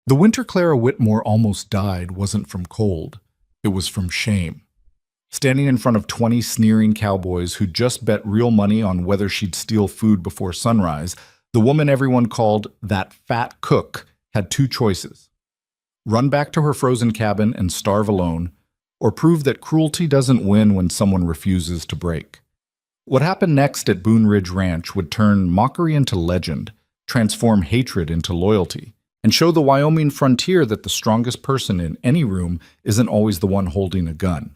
The winter Clara Whitmore almost died wasn't from cold. It was from shame. Standing in front of 20 sneering cowboys who'd just bet real money on whether she'd steal food before sunrise, the woman everyone called that fat cook had two choices: run back to her frozen cabin and starve alone, or prove that cruelty doesn't win when someone refuses to break. What happened next at Boone Ridge Ranch would turn mockery into legend, transform hatred into loyalty, and show the Wyoming frontier that the strongest person in any room isn't always the one holding a gun.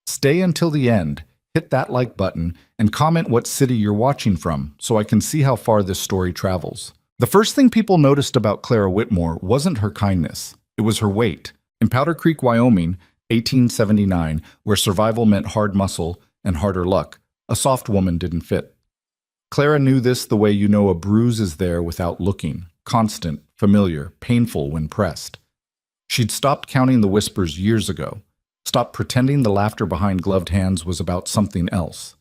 Stay until the end, hit that like button, and comment what city you're watching from so I can see how far this story travels. The first thing people noticed about Clara Whitmore wasn't her kindness, it was her weight. In Powder Creek, Wyoming, 1879, where survival meant hard muscle and harder luck, a soft woman didn't fit. Clara knew this the way you know a bruise is there without looking, constant, familiar, painful when pressed. She'd stopped counting the whispers years ago, stopped pretending the laughter behind gloved hands was about something else,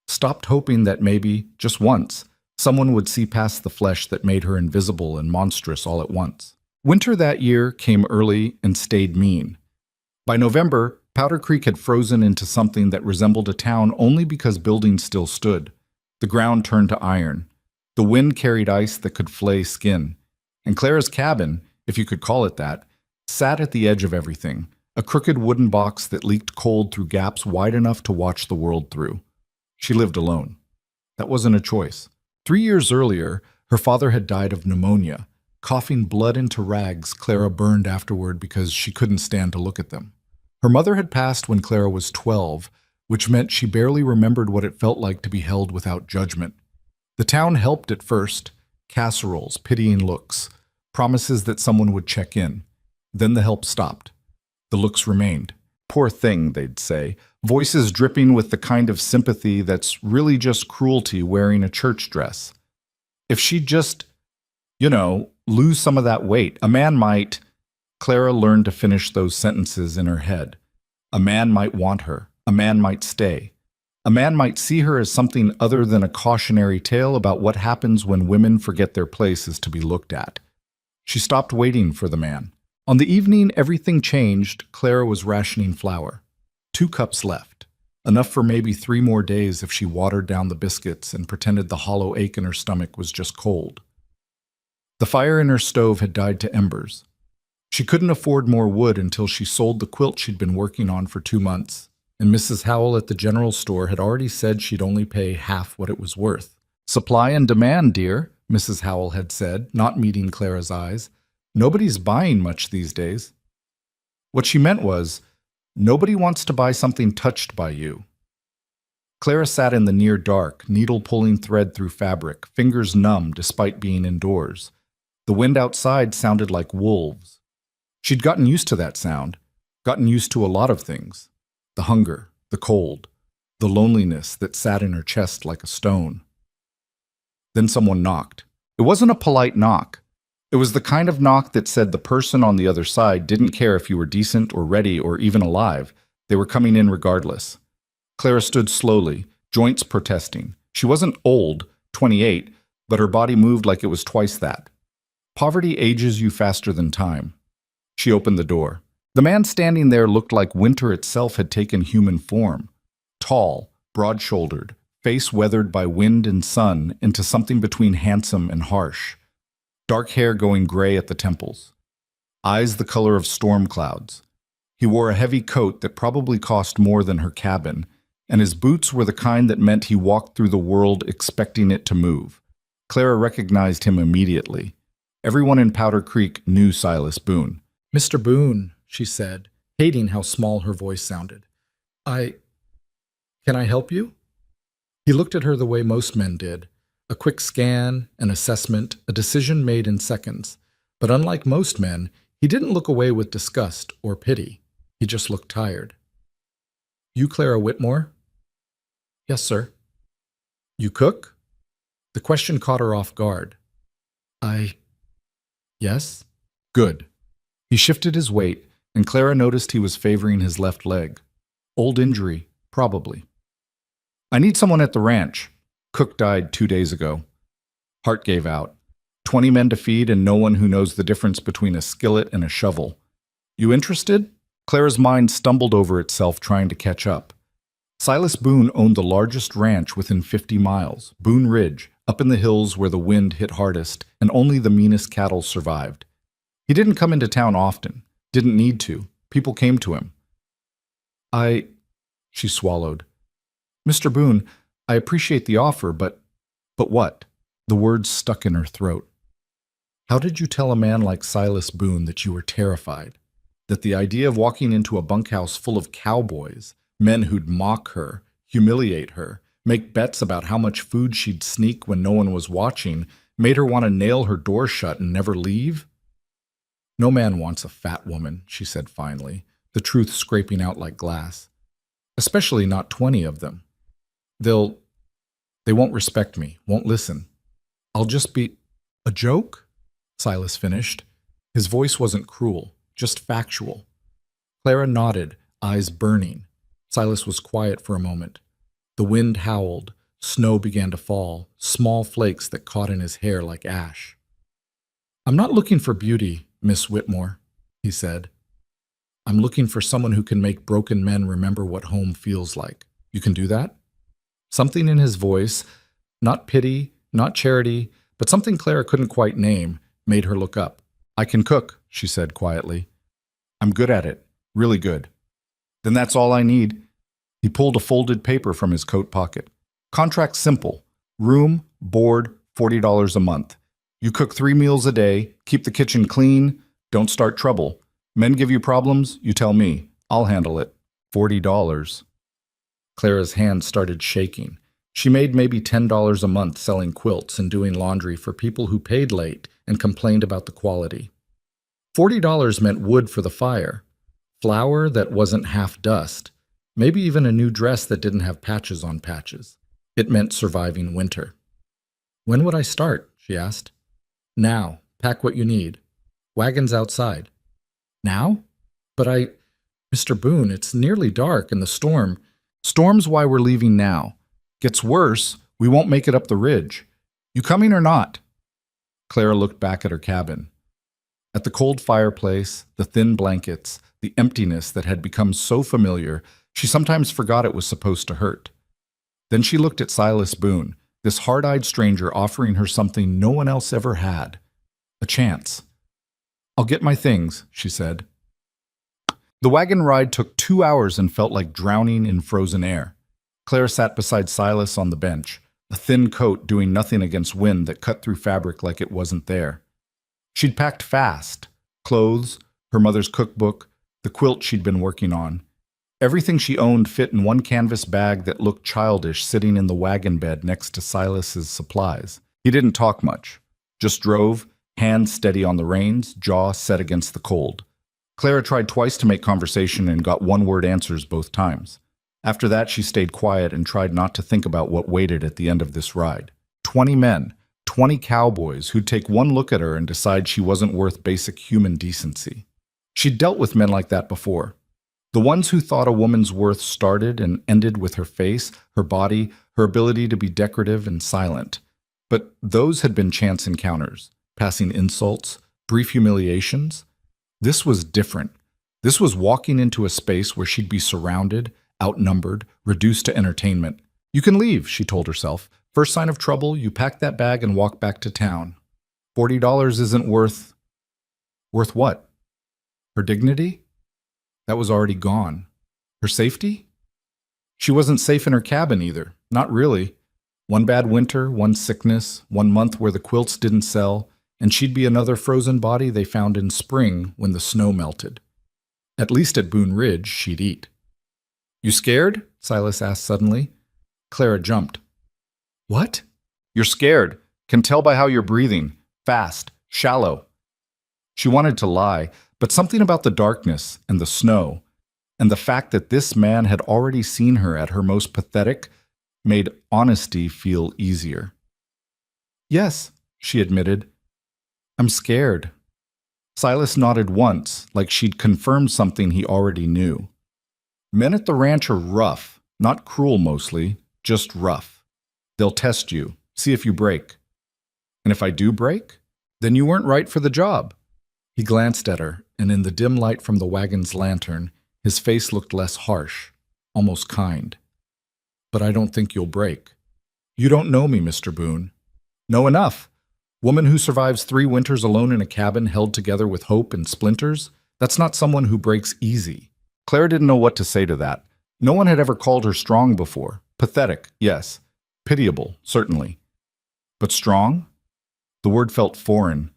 stopped hoping that maybe, just once, someone would see past the flesh that made her invisible and monstrous all at once. Winter that year came early and stayed mean. By November, Powder Creek had frozen into something that resembled a town only because buildings still stood. The ground turned to iron. The wind carried ice that could flay skin. And Clara's cabin, if you could call it that, sat at the edge of everything, a crooked wooden box that leaked cold through gaps wide enough to watch the world through. She lived alone. That wasn't a choice. 3 years earlier, her father had died of pneumonia. Coughing blood into rags, Clara burned afterward because she couldn't stand to look at them. Her mother had passed when Clara was 12, which meant she barely remembered what it felt like to be held without judgment. The town helped at first: casseroles, pitying looks, promises that someone would check in. Then the help stopped. The looks remained. Poor thing, they'd say, voices dripping with the kind of sympathy that's really just cruelty wearing a church dress. If she'd just, lose some of that weight, a man might... Clara learned to finish those sentences in her head. A man might want her. A man might stay. A man might see her as something other than a cautionary tale about what happens when women forget their place is to be looked at. She stopped waiting for the man. On the evening everything changed, Clara was rationing flour. 2 cups left. Enough for maybe 3 more days if she watered down the biscuits and pretended the hollow ache in her stomach was just cold. The fire in her stove had died to embers. She couldn't afford more wood until she sold the quilt she'd been working on for 2 months, and Mrs. Howell at the general store had already said she'd only pay half what it was worth. "Supply and demand, dear," Mrs. Howell had said, not meeting Clara's eyes. "Nobody's buying much these days." What she meant was, nobody wants to buy something touched by you. Clara sat in the near dark, needle pulling thread through fabric, fingers numb despite being indoors. The wind outside sounded like wolves. She'd gotten used to that sound, gotten used to a lot of things: the hunger, the cold, the loneliness that sat in her chest like a stone. Then someone knocked. It wasn't a polite knock. It was the kind of knock that said the person on the other side didn't care if you were decent or ready or even alive. They were coming in regardless. Clara stood slowly, joints protesting. She wasn't old, 28, but her body moved like it was twice that. Poverty ages you faster than time. She opened the door. The man standing there looked like winter itself had taken human form. Tall, broad-shouldered, face weathered by wind and sun into something between handsome and harsh. Dark hair going gray at the temples. Eyes the color of storm clouds. He wore a heavy coat that probably cost more than her cabin, and his boots were the kind that meant he walked through the world expecting it to move. Clara recognized him immediately. Everyone in Powder Creek knew Silas Boone. "Mr. Boone," she said, hating how small her voice sounded. Can I help you?" He looked at her the way most men did. A quick scan, an assessment, a decision made in seconds. But unlike most men, he didn't look away with disgust or pity. He just looked tired. "You Clara Whitmore?" "Yes, sir." "You cook?" The question caught her off guard. Yes?" "Good." He shifted his weight, and Clara noticed he was favoring his left leg. Old injury, probably. "I need someone at the ranch. Cook died 2 days ago." Heart gave out. 20 men to feed and no one who knows the difference between a skillet and a shovel. You interested? Clara's mind stumbled over itself trying to catch up. Silas Boone owned the largest ranch within 50 miles, Boone Ridge, up in the hills where the wind hit hardest and only the meanest cattle survived. He didn't come into town often, didn't need to. People came to him. She swallowed. Mr. Boone, I appreciate the offer, but what? The words stuck in her throat. How did you tell a man like Silas Boone that you were terrified? That the idea of walking into a bunkhouse full of cowboys, men who'd mock her, humiliate her, make bets about how much food she'd sneak when no one was watching, made her want to nail her door shut and never leave? No man wants a fat woman, she said finally, the truth scraping out like glass. Especially not 20 of them. They won't respect me, won't listen. I'll just be... A joke? Silas finished. His voice wasn't cruel, just factual. Clara nodded, eyes burning. Silas was quiet for a moment. The wind howled, snow began to fall, small flakes that caught in his hair like ash. I'm not looking for beauty, Miss Whitmore, he said. I'm looking for someone who can make broken men remember what home feels like. You can do that? Something in his voice, not pity, not charity, but something Clara couldn't quite name, made her look up. I can cook, she said quietly. I'm good at it, really good. Then that's all I need. He pulled a folded paper from his coat pocket. Contract simple. Room, board, $40 a month. You cook 3 meals a day, keep the kitchen clean, don't start trouble. Men give you problems, you tell me. I'll handle it. $40. Clara's hand started shaking. She made maybe $10 a month selling quilts and doing laundry for people who paid late and complained about the quality. $40 meant wood for the fire, flour that wasn't half dust, maybe even a new dress that didn't have patches on patches. It meant surviving winter. When would I start? She asked. Now. Pack what you need. Wagon's outside. Now? But Mr. Boone, it's nearly dark and the storm. Storm's why we're leaving now. Gets worse, we won't make it up the ridge. You coming or not? Clara looked back at her cabin. At the cold fireplace, the thin blankets, the emptiness that had become so familiar, she sometimes forgot it was supposed to hurt. Then she looked at Silas Boone, this hard-eyed stranger offering her something no one else ever had. A chance. I'll get my things, she said. The wagon ride took 2 hours and felt like drowning in frozen air. Clara sat beside Silas on the bench, a thin coat doing nothing against wind that cut through fabric like it wasn't there. She'd packed fast. Clothes, her mother's cookbook, the quilt she'd been working on. Everything she owned fit in one canvas bag that looked childish sitting in the wagon bed next to Silas's supplies. He didn't talk much, just drove, hands steady on the reins, jaw set against the cold. Clara tried twice to make conversation and got one-word answers both times. After that, she stayed quiet and tried not to think about what waited at the end of this ride. 20 men, 20 cowboys who'd take one look at her and decide she wasn't worth basic human decency. She'd dealt with men like that before. The ones who thought a woman's worth started and ended with her face, her body, her ability to be decorative and silent. But those had been chance encounters, passing insults, brief humiliations. This was different. This was walking into a space where she'd be surrounded, outnumbered, reduced to entertainment. You can leave, she told herself. First sign of trouble, you pack that bag and walk back to town. $40 isn't worth... Worth what? Her dignity? That was already gone. Her safety? She wasn't safe in her cabin either. Not really. One bad winter, one sickness, 1 month where the quilts didn't sell, and she'd be another frozen body they found in spring when the snow melted. At least at Boone Ridge, she'd eat. You scared? Silas asked suddenly. Clara jumped. What? You're scared. Can tell by how you're breathing. Fast. Shallow. She wanted to lie, but something about the darkness and the snow, and the fact that this man had already seen her at her most pathetic, made honesty feel easier. Yes, she admitted. I'm scared. Silas nodded once, like she'd confirmed something he already knew. Men at the ranch are rough, not cruel mostly, just rough. They'll test you, see if you break. And if I do break? Then you weren't right for the job. He glanced at her, and in the dim light from the wagon's lantern, his face looked less harsh, almost kind. But I don't think you'll break. You don't know me, Mr. Boone. Know enough. Woman who survives 3 winters alone in a cabin held together with hope and splinters? That's not someone who breaks easy. Clara didn't know what to say to that. No one had ever called her strong before. Pathetic, yes. Pitiable, certainly. But strong? The word felt foreign.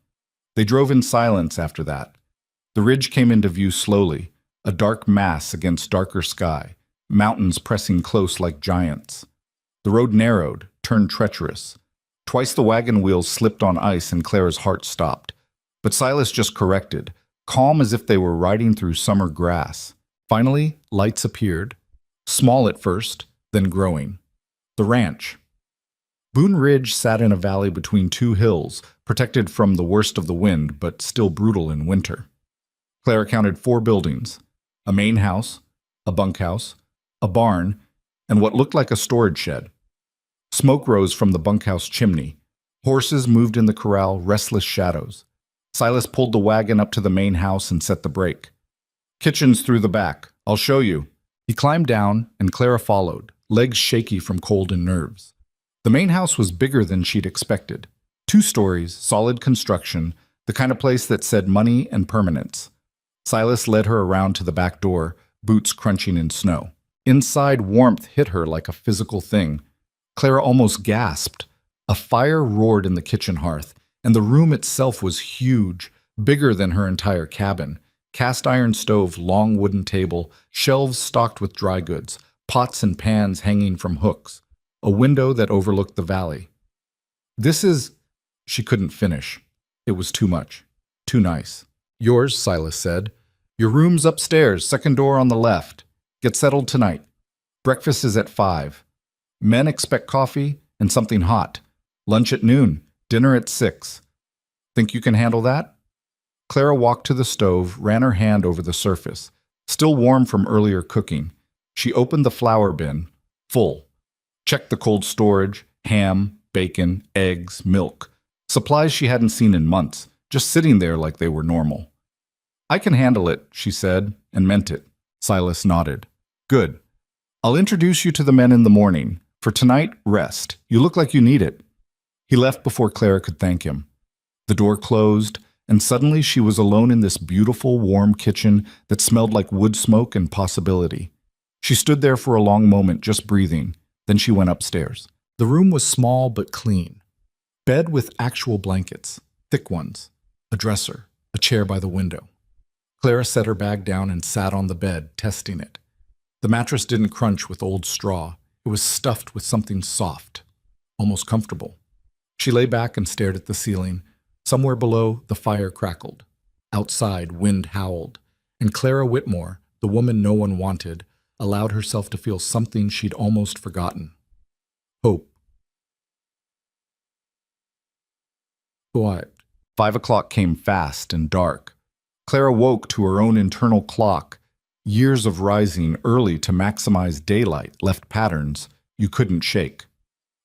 They drove in silence after that. The ridge came into view slowly, a dark mass against darker sky, mountains pressing close like giants. The road narrowed, turned treacherous. Twice the wagon wheels slipped on ice and Clara's heart stopped. But Silas just corrected, calm as if they were riding through summer grass. Finally, lights appeared, small at first, then growing. The ranch. Boone Ridge sat in a valley between 2 hills, protected from the worst of the wind, but still brutal in winter. Clara counted 4 buildings, a main house, a bunkhouse, a barn, and what looked like a storage shed. Smoke rose from the bunkhouse chimney. Horses moved in the corral, restless shadows. Silas pulled the wagon up to the main house and set the brake. Kitchen's through the back. I'll show you. He climbed down, and Clara followed, legs shaky from cold and nerves. The main house was bigger than she'd expected. 2 stories, solid construction, the kind of place that said money and permanence. Silas led her around to the back door, boots crunching in snow. Inside, warmth hit her like a physical thing. Clara almost gasped. A fire roared in the kitchen hearth, and the room itself was huge, bigger than her entire cabin. Cast iron stove, long wooden table, shelves stocked with dry goods, pots and pans hanging from hooks, a window that overlooked the valley. This is... She couldn't finish. It was too much. Too nice. Yours, Silas said. Your room's upstairs, second door on the left. Get settled tonight. Breakfast is at 5. Men expect coffee and something hot. Lunch at noon. Dinner at 6. Think you can handle that? Clara walked to the stove, ran her hand over the surface. Still warm from earlier cooking. She opened the flour bin. Full. Checked the cold storage. Ham, bacon, eggs, milk. Supplies she hadn't seen in months, just sitting there like they were normal. I can handle it, she said, and meant it. Silas nodded. Good. I'll introduce you to the men in the morning. For tonight, rest. You look like you need it. He left before Clara could thank him. The door closed, and suddenly she was alone in this beautiful, warm kitchen that smelled like wood smoke and possibility. She stood there for a long moment, just breathing. Then she went upstairs. The room was small but clean. Bed with actual blankets, thick ones, a dresser, a chair by the window. Clara set her bag down and sat on the bed, testing it. The mattress didn't crunch with old straw. It was stuffed with something soft, almost comfortable. She lay back and stared at the ceiling. Somewhere below, the fire crackled. Outside, wind howled. And Clara Whitmore, the woman no one wanted, allowed herself to feel something she'd almost forgotten. Hope. What? 5 o'clock came fast and dark. Clara woke to her own internal clock. Years of rising early to maximize daylight left patterns you couldn't shake.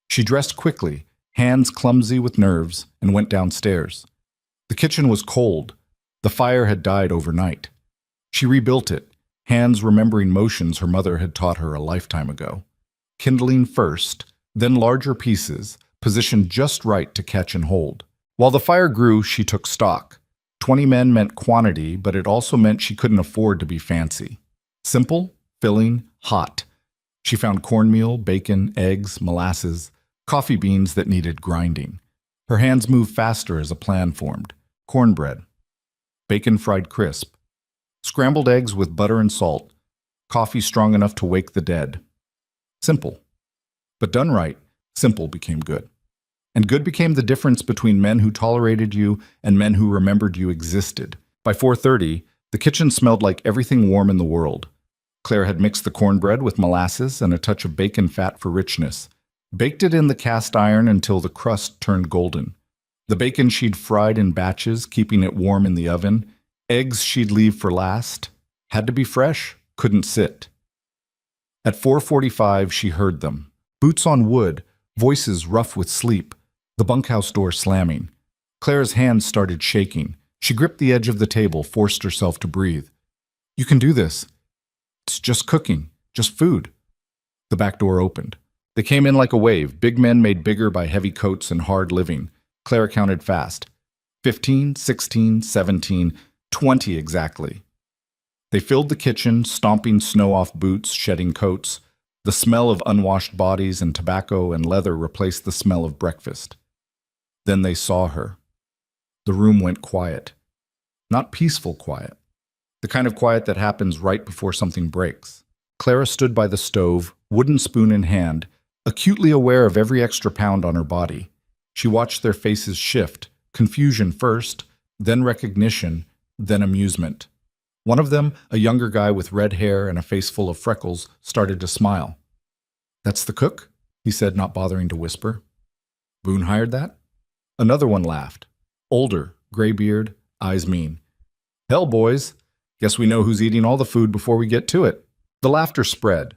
She dressed quickly, hands clumsy with nerves, and went downstairs. The kitchen was cold. The fire had died overnight. She rebuilt it, hands remembering motions her mother had taught her a lifetime ago. Kindling first, then larger pieces, positioned just right to catch and hold. While the fire grew, she took stock. 20 men meant quantity, but it also meant she couldn't afford to be fancy. Simple, filling, hot. She found cornmeal, bacon, eggs, molasses, coffee beans that needed grinding. Her hands moved faster as a plan formed. Cornbread. Bacon fried crisp. Scrambled eggs with butter and salt. Coffee strong enough to wake the dead. Simple. But done right, simple became good. And good became the difference between men who tolerated you and men who remembered you existed. By 4:30, the kitchen smelled like everything warm in the world. Claire had mixed the cornbread with molasses and a touch of bacon fat for richness. Baked it in the cast iron until the crust turned golden. The bacon she'd fried in batches, keeping it warm in the oven. Eggs she'd leave for last. Had to be fresh, couldn't sit. At 4:45, she heard them. Boots on wood, voices rough with sleep, the bunkhouse door slamming. Clara's hands started shaking. She gripped the edge of the table, forced herself to breathe. "You can do this. It's just cooking, just food." The back door opened. They came in like a wave, big men made bigger by heavy coats and hard living. Clara counted fast. 15, 16, 17, 20 exactly. They filled the kitchen, stomping snow off boots, shedding coats. The smell of unwashed bodies and tobacco and leather replaced the smell of breakfast. Then they saw her. The room went quiet. Not peaceful quiet. The kind of quiet that happens right before something breaks. Clara stood by the stove, wooden spoon in hand, acutely aware of every extra pound on her body. She watched their faces shift, confusion first, then recognition, then amusement. One of them, a younger guy with red hair and a face full of freckles, started to smile. "That's the cook?" he said, not bothering to whisper. "Boone hired that?" Another one laughed. Older, gray beard, eyes mean. "Hell, boys. Guess we know who's eating all the food before we get to it." The laughter spread.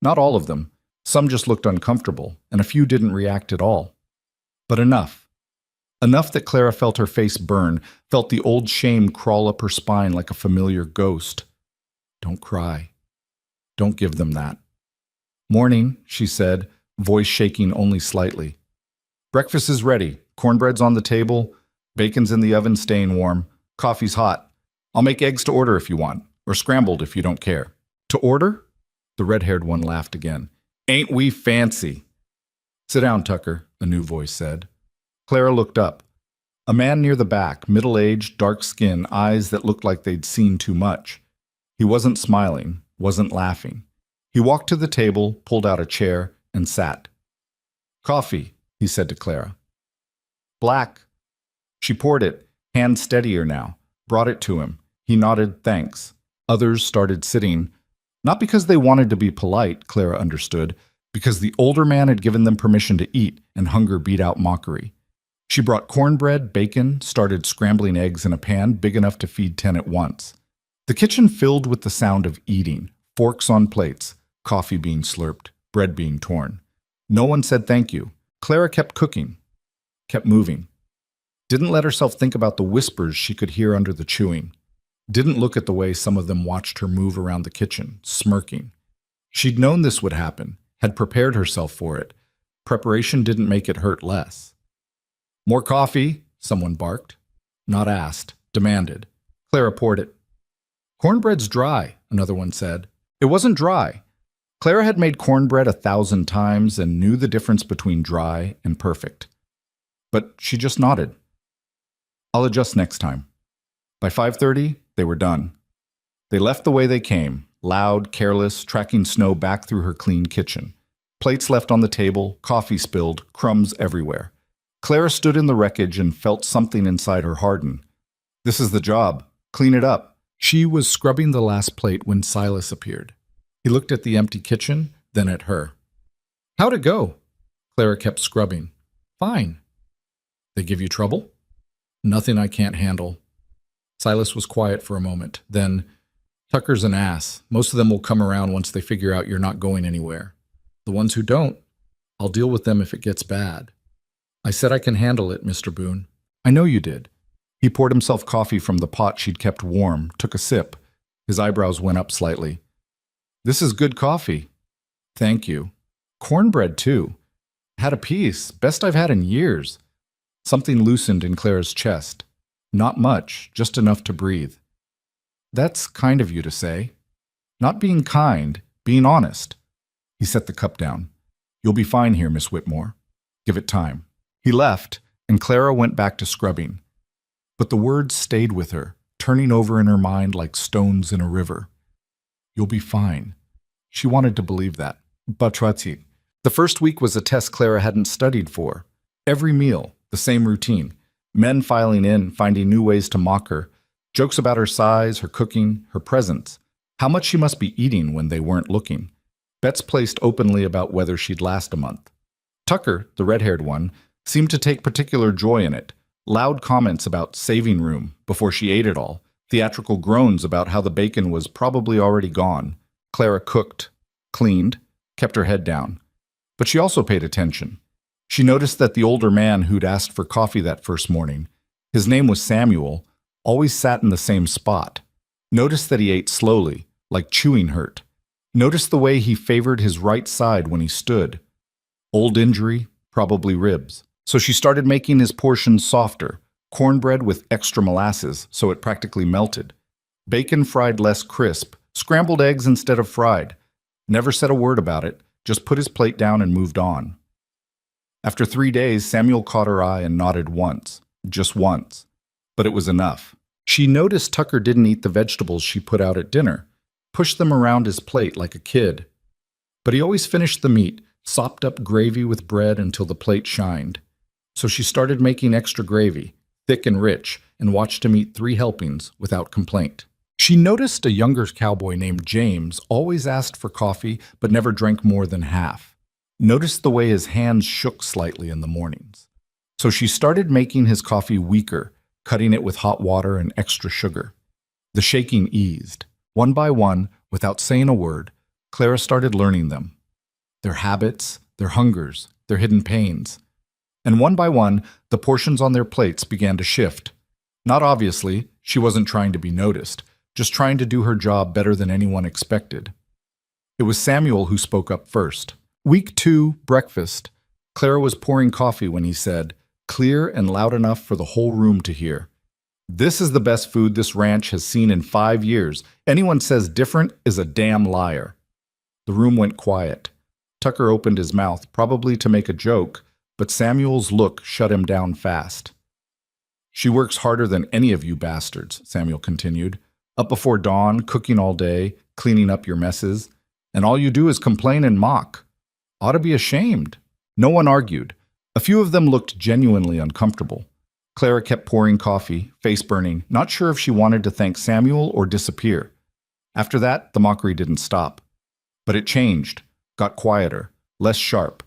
Not all of them. Some just looked uncomfortable, and a few didn't react at all. But enough. Enough that Clara felt her face burn, felt the old shame crawl up her spine like a familiar ghost. "Don't cry. Don't give them that." "Morning," she said, voice shaking only slightly. "Breakfast is ready. Cornbread's on the table. Bacon's in the oven staying warm. Coffee's hot. I'll make eggs to order if you want, or scrambled if you don't care." "To order?" The red-haired one laughed again. "Ain't we fancy?" "Sit down, Tucker," a new voice said. Clara looked up. A man near the back, middle-aged, dark skin, eyes that looked like they'd seen too much. He wasn't smiling, wasn't laughing. He walked to the table, pulled out a chair, and sat. "Coffee," he said to Clara. "Black." She poured it, hand steadier now, brought it to him. He nodded thanks. Others started sitting, not because they wanted to be polite, Clara understood, because the older man had given them permission to eat, and hunger beat out mockery. She brought cornbread, bacon, started scrambling eggs in a pan big enough to feed 10 at once. The kitchen filled with the sound of eating, forks on plates, coffee being slurped, bread being torn. No one said thank you. Clara kept cooking, kept moving. Didn't let herself think about the whispers she could hear under the chewing. Didn't look at the way some of them watched her move around the kitchen, smirking. She'd known this would happen, had prepared herself for it. Preparation didn't make it hurt less. "More coffee," someone barked. Not asked, demanded. Clara poured it. "Cornbread's dry," another one said. It wasn't dry. Clara had made cornbread 1,000 times and knew the difference between dry and perfect. But she just nodded. "I'll adjust next time." By 5:30, they were done. They left the way they came, loud, careless, tracking snow back through her clean kitchen. Plates left on the table, coffee spilled, crumbs everywhere. Clara stood in the wreckage and felt something inside her harden. This is the job. Clean it up. She was scrubbing the last plate when Silas appeared. He looked at the empty kitchen, then at her. "How'd it go?" Clara kept scrubbing. "Fine." "They give you trouble?" "Nothing I can't handle." Silas was quiet for a moment. Then, "Tucker's an ass. Most of them will come around once they figure out you're not going anywhere. The ones who don't, I'll deal with them if it gets bad." "I said I can handle it, Mr. Boone." "I know you did." He poured himself coffee from the pot she'd kept warm, took a sip. His eyebrows went up slightly. "This is good coffee." "Thank you." "Cornbread, too." "Had a piece. Best I've had in years." Something loosened in Clara's chest. Not much, just enough to breathe. "That's kind of you to say." "Not being kind, being honest." He set the cup down. "You'll be fine here, Miss Whitmore. Give it time." He left, and Clara went back to scrubbing. But the words stayed with her, turning over in her mind like stones in a river. "You'll be fine." She wanted to believe that. Batrati. The first week was a test Clara hadn't studied for. Every meal, the same routine. Men filing in, finding new ways to mock her. Jokes about her size, her cooking, her presence. How much she must be eating when they weren't looking. Bets placed openly about whether she'd last a month. Tucker, the red-haired one, seemed to take particular joy in it. Loud comments about saving room before she ate it all. Theatrical groans about how the bacon was probably already gone. Clara cooked, cleaned, kept her head down. But she also paid attention. She noticed that the older man who'd asked for coffee that first morning, His name was Samuel, always sat in the same spot. Noticed that he ate slowly, like chewing hurt. Noticed the way he favored his right side when he stood. Old injury, probably ribs. So she started making his portions softer, cornbread with extra molasses so it practically melted. Bacon fried less crisp, scrambled eggs instead of fried. Never said a word about it, just put his plate down and moved on. After 3 days, Samuel caught her eye and nodded once. Just once. But it was enough. She noticed Tucker didn't eat the vegetables she put out at dinner, pushed them around his plate like a kid. But he always finished the meat, sopped up gravy with bread until the plate shined. So she started making extra gravy, thick and rich, and watched him eat 3 helpings without complaint. She noticed a younger cowboy named James always asked for coffee but never drank more than half. Noticed the way his hands shook slightly in the mornings. So she started making his coffee weaker, cutting it with hot water and extra sugar. The shaking eased. One by one, without saying a word, Clara started learning them. Their habits, their hungers, their hidden pains. And one by one, the portions on their plates began to shift. Not obviously, she wasn't trying to be noticed, just trying to do her job better than anyone expected. It was Samuel who spoke up first. Week 2, breakfast. Clara was pouring coffee when he said, clear and loud enough for the whole room to hear. This is the best food this ranch has seen in 5 years. Anyone says different is a damn liar. The room went quiet. Tucker opened his mouth, probably to make a joke, but Samuel's look shut him down fast. She works harder than any of you bastards, Samuel continued. Up before dawn, cooking all day, cleaning up your messes, and all you do is complain and mock. Ought to be ashamed. No one argued. A few of them looked genuinely uncomfortable. Clara kept pouring coffee, face burning, not sure if she wanted to thank Samuel or disappear. After that, the mockery didn't stop. But it changed, got quieter, less sharp.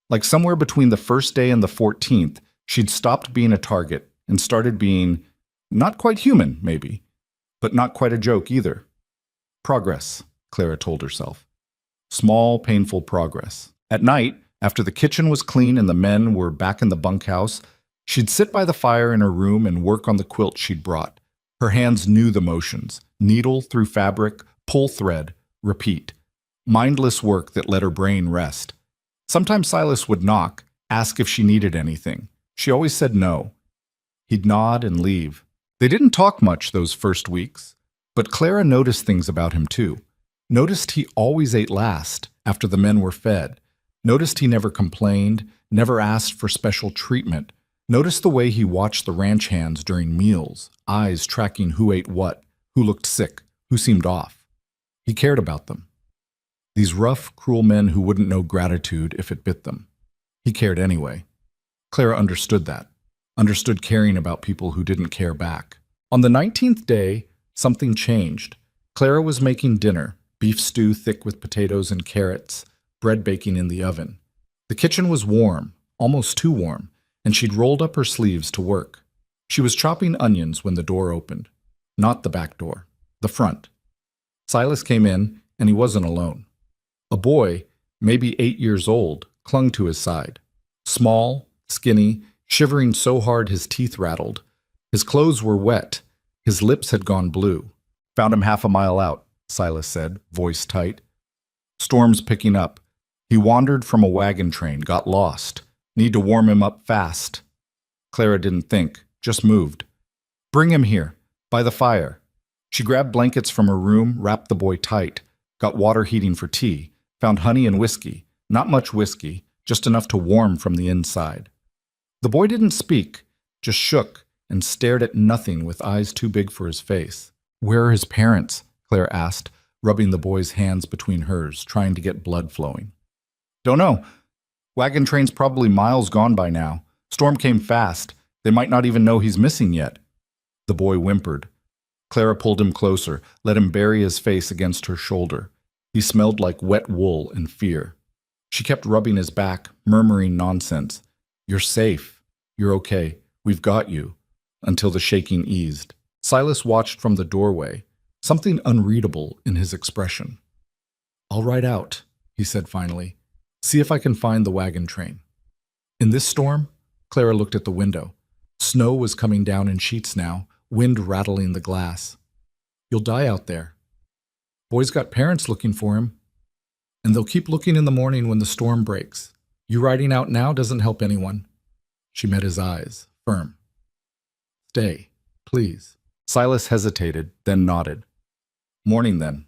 Like somewhere between the first day and the 14th, she'd stopped being a target and started being not quite human, maybe, but not quite a joke either. Progress, Clara told herself. Small, painful progress. At night, after the kitchen was clean and the men were back in the bunkhouse, she'd sit by the fire in her room and work on the quilt she'd brought. Her hands knew the motions, needle through fabric, pull thread, repeat. Mindless work that let her brain rest. Sometimes Silas would knock, ask if she needed anything. She always said no. He'd nod and leave. They didn't talk much those first weeks, but Clara noticed things about him too. Noticed he always ate last, after the men were fed. Noticed he never complained, never asked for special treatment. Noticed the way he watched the ranch hands during meals, eyes tracking who ate what, who looked sick, who seemed off. He cared about them. These rough, cruel men who wouldn't know gratitude if it bit them. He cared anyway. Clara understood that. Understood caring about people who didn't care back. On the 19th day, something changed. Clara was making dinner, beef stew thick with potatoes and carrots, bread baking in the oven. The kitchen was warm, almost too warm, and she'd rolled up her sleeves to work. She was chopping onions when the door opened. Not the back door, the front. Silas came in, and he wasn't alone. A boy, maybe 8 years old, clung to his side. Small, skinny, shivering so hard his teeth rattled. His clothes were wet. His lips had gone blue. Found him half a mile out, Silas said, voice tight. Storm's picking up. He wandered from a wagon train, got lost. Need to warm him up fast. Clara didn't think, just moved. Bring him here, by the fire. She grabbed blankets from her room, wrapped the boy tight, got water heating for tea, found honey and whiskey. Not much whiskey, just enough to warm from the inside. The boy didn't speak, just shook and stared at nothing with eyes too big for his face. Where are his parents? Claire asked, rubbing the boy's hands between hers, trying to get blood flowing. Don't know. Wagon train's probably miles gone by now. Storm came fast. They might not even know he's missing yet. The boy whimpered. Clara pulled him closer, let him bury his face against her shoulder. He smelled like wet wool and fear. She kept rubbing his back, murmuring nonsense. You're safe. You're okay. We've got you. Until the shaking eased. Silas watched from the doorway, something unreadable in his expression. I'll ride out, he said finally. See if I can find the wagon train. In this storm, Clara looked at the window. Snow was coming down in sheets now, wind rattling the glass. You'll die out there. Boy's got parents looking for him. And they'll keep looking in the morning when the storm breaks. You riding out now doesn't help anyone. She met his eyes, firm. Stay, please. Silas hesitated, then nodded. Morning, then.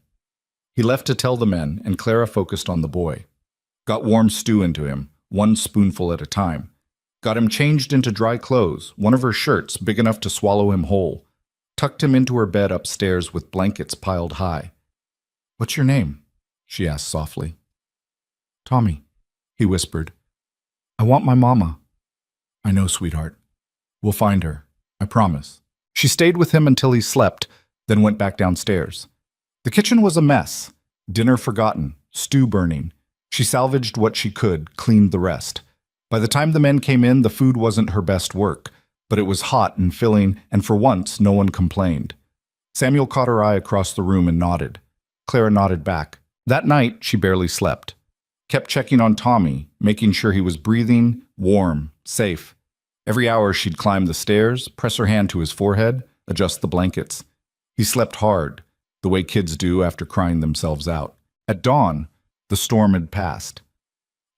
He left to tell the men, and Clara focused on the boy. Got warm stew into him, one spoonful at a time. Got him changed into dry clothes, one of her shirts big enough to swallow him whole. Tucked him into her bed upstairs with blankets piled high. What's your name? She asked softly. Tommy, he whispered. I want my mama. I know, sweetheart. We'll find her. I promise. She stayed with him until he slept, then went back downstairs. The kitchen was a mess. Dinner forgotten, stew burning. She salvaged what she could, cleaned the rest. By the time the men came in, the food wasn't her best work, but it was hot and filling, and for once, no one complained. Samuel caught her eye across the room and nodded. Clara nodded back. That night, she barely slept. Kept checking on Tommy, making sure he was breathing, warm, safe. Every hour she'd climb the stairs, press her hand to his forehead, adjust the blankets. He slept hard, the way kids do after crying themselves out. At dawn, the storm had passed.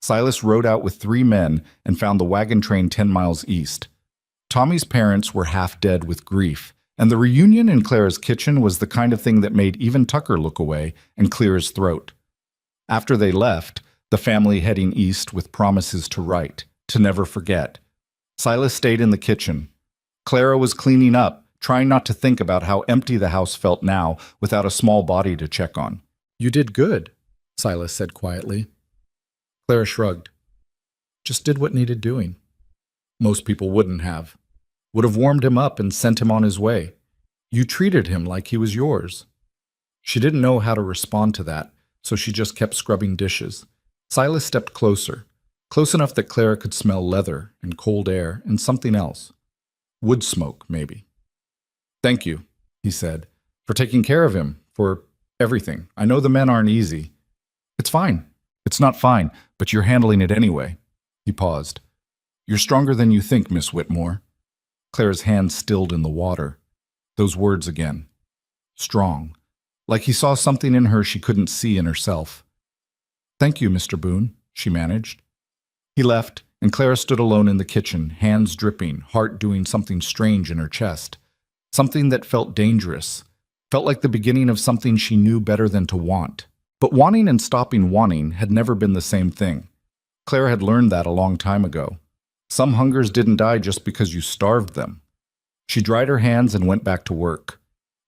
Silas rode out with 3 men and found the wagon train 10 miles east. Tommy's parents were half dead with grief, and the reunion in Clara's kitchen was the kind of thing that made even Tucker look away and clear his throat. After they left, the family heading east with promises to write, to never forget. Silas stayed in the kitchen. Clara was cleaning up, trying not to think about how empty the house felt now without a small body to check on. You did good, Silas said quietly. Clara shrugged. Just did what needed doing. Most people wouldn't have. Would have warmed him up and sent him on his way. You treated him like he was yours. She didn't know how to respond to that, so she just kept scrubbing dishes. Silas stepped closer, close enough that Clara could smell leather and cold air and something else. Wood smoke, maybe. Thank you, he said, for taking care of him, for everything. I know the men aren't easy. It's fine. It's not fine, but you're handling it anyway. He paused. You're stronger than you think, Miss Whitmore. Clara's hand stilled in the water. Those words again. Strong. Like he saw something in her she couldn't see in herself. Thank you, Mr. Boone, she managed. He left, and Clara stood alone in the kitchen, hands dripping, heart doing something strange in her chest. Something that felt dangerous. Felt like the beginning of something she knew better than to want. But wanting and stopping wanting had never been the same thing. Clara had learned that a long time ago. Some hungers didn't die just because you starved them. She dried her hands and went back to work.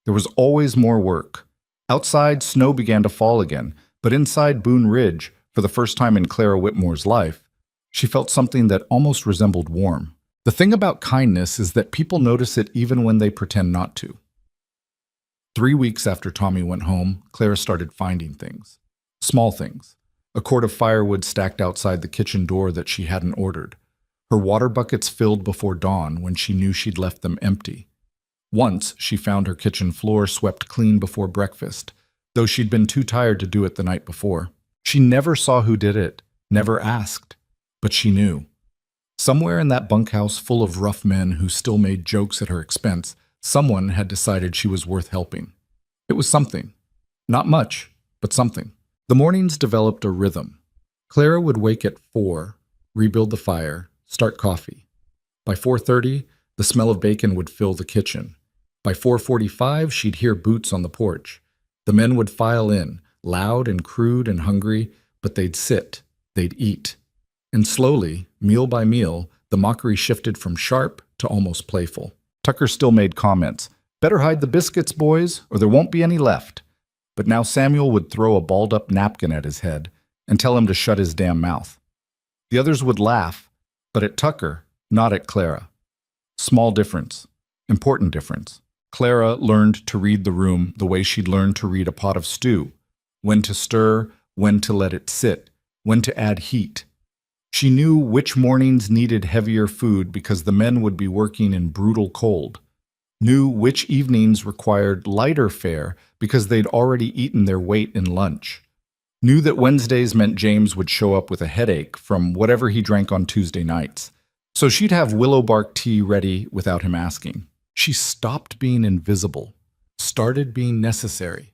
There was always more work. Outside, snow began to fall again, but inside Boone Ridge, for the first time in Clara Whitmore's life, she felt something that almost resembled warmth. The thing about kindness is that people notice it even when they pretend not to. 3 weeks after Tommy went home, Clara started finding things. Small things. A cord of firewood stacked outside the kitchen door that she hadn't ordered. Her water buckets filled before dawn when she knew she'd left them empty. Once, she found her kitchen floor swept clean before breakfast, though she'd been too tired to do it the night before. She never saw who did it, never asked, but she knew. Somewhere in that bunkhouse full of rough men who still made jokes at her expense, someone had decided she was worth helping. It was something. Not much, but something. The mornings developed a rhythm. Clara would wake at 4, rebuild the fire, start coffee. By 4:30, the smell of bacon would fill the kitchen. By 4:45, she'd hear boots on the porch. The men would file in, loud and crude and hungry, but they'd sit, they'd eat. And slowly, meal by meal, the mockery shifted from sharp to almost playful. Tucker still made comments. Better hide the biscuits, boys, or there won't be any left. But now Samuel would throw a balled-up napkin at his head and tell him to shut his damn mouth. The others would laugh, but at Tucker, not at Clara. Small difference. Important difference. Clara learned to read the room the way she'd learned to read a pot of stew. When to stir, when to let it sit, when to add heat. She knew which mornings needed heavier food because the men would be working in brutal cold. Knew which evenings required lighter fare because they'd already eaten their weight in lunch. Knew that Wednesdays meant James would show up with a headache from whatever he drank on Tuesday nights. So she'd have willow bark tea ready without him asking. She stopped being invisible, started being necessary.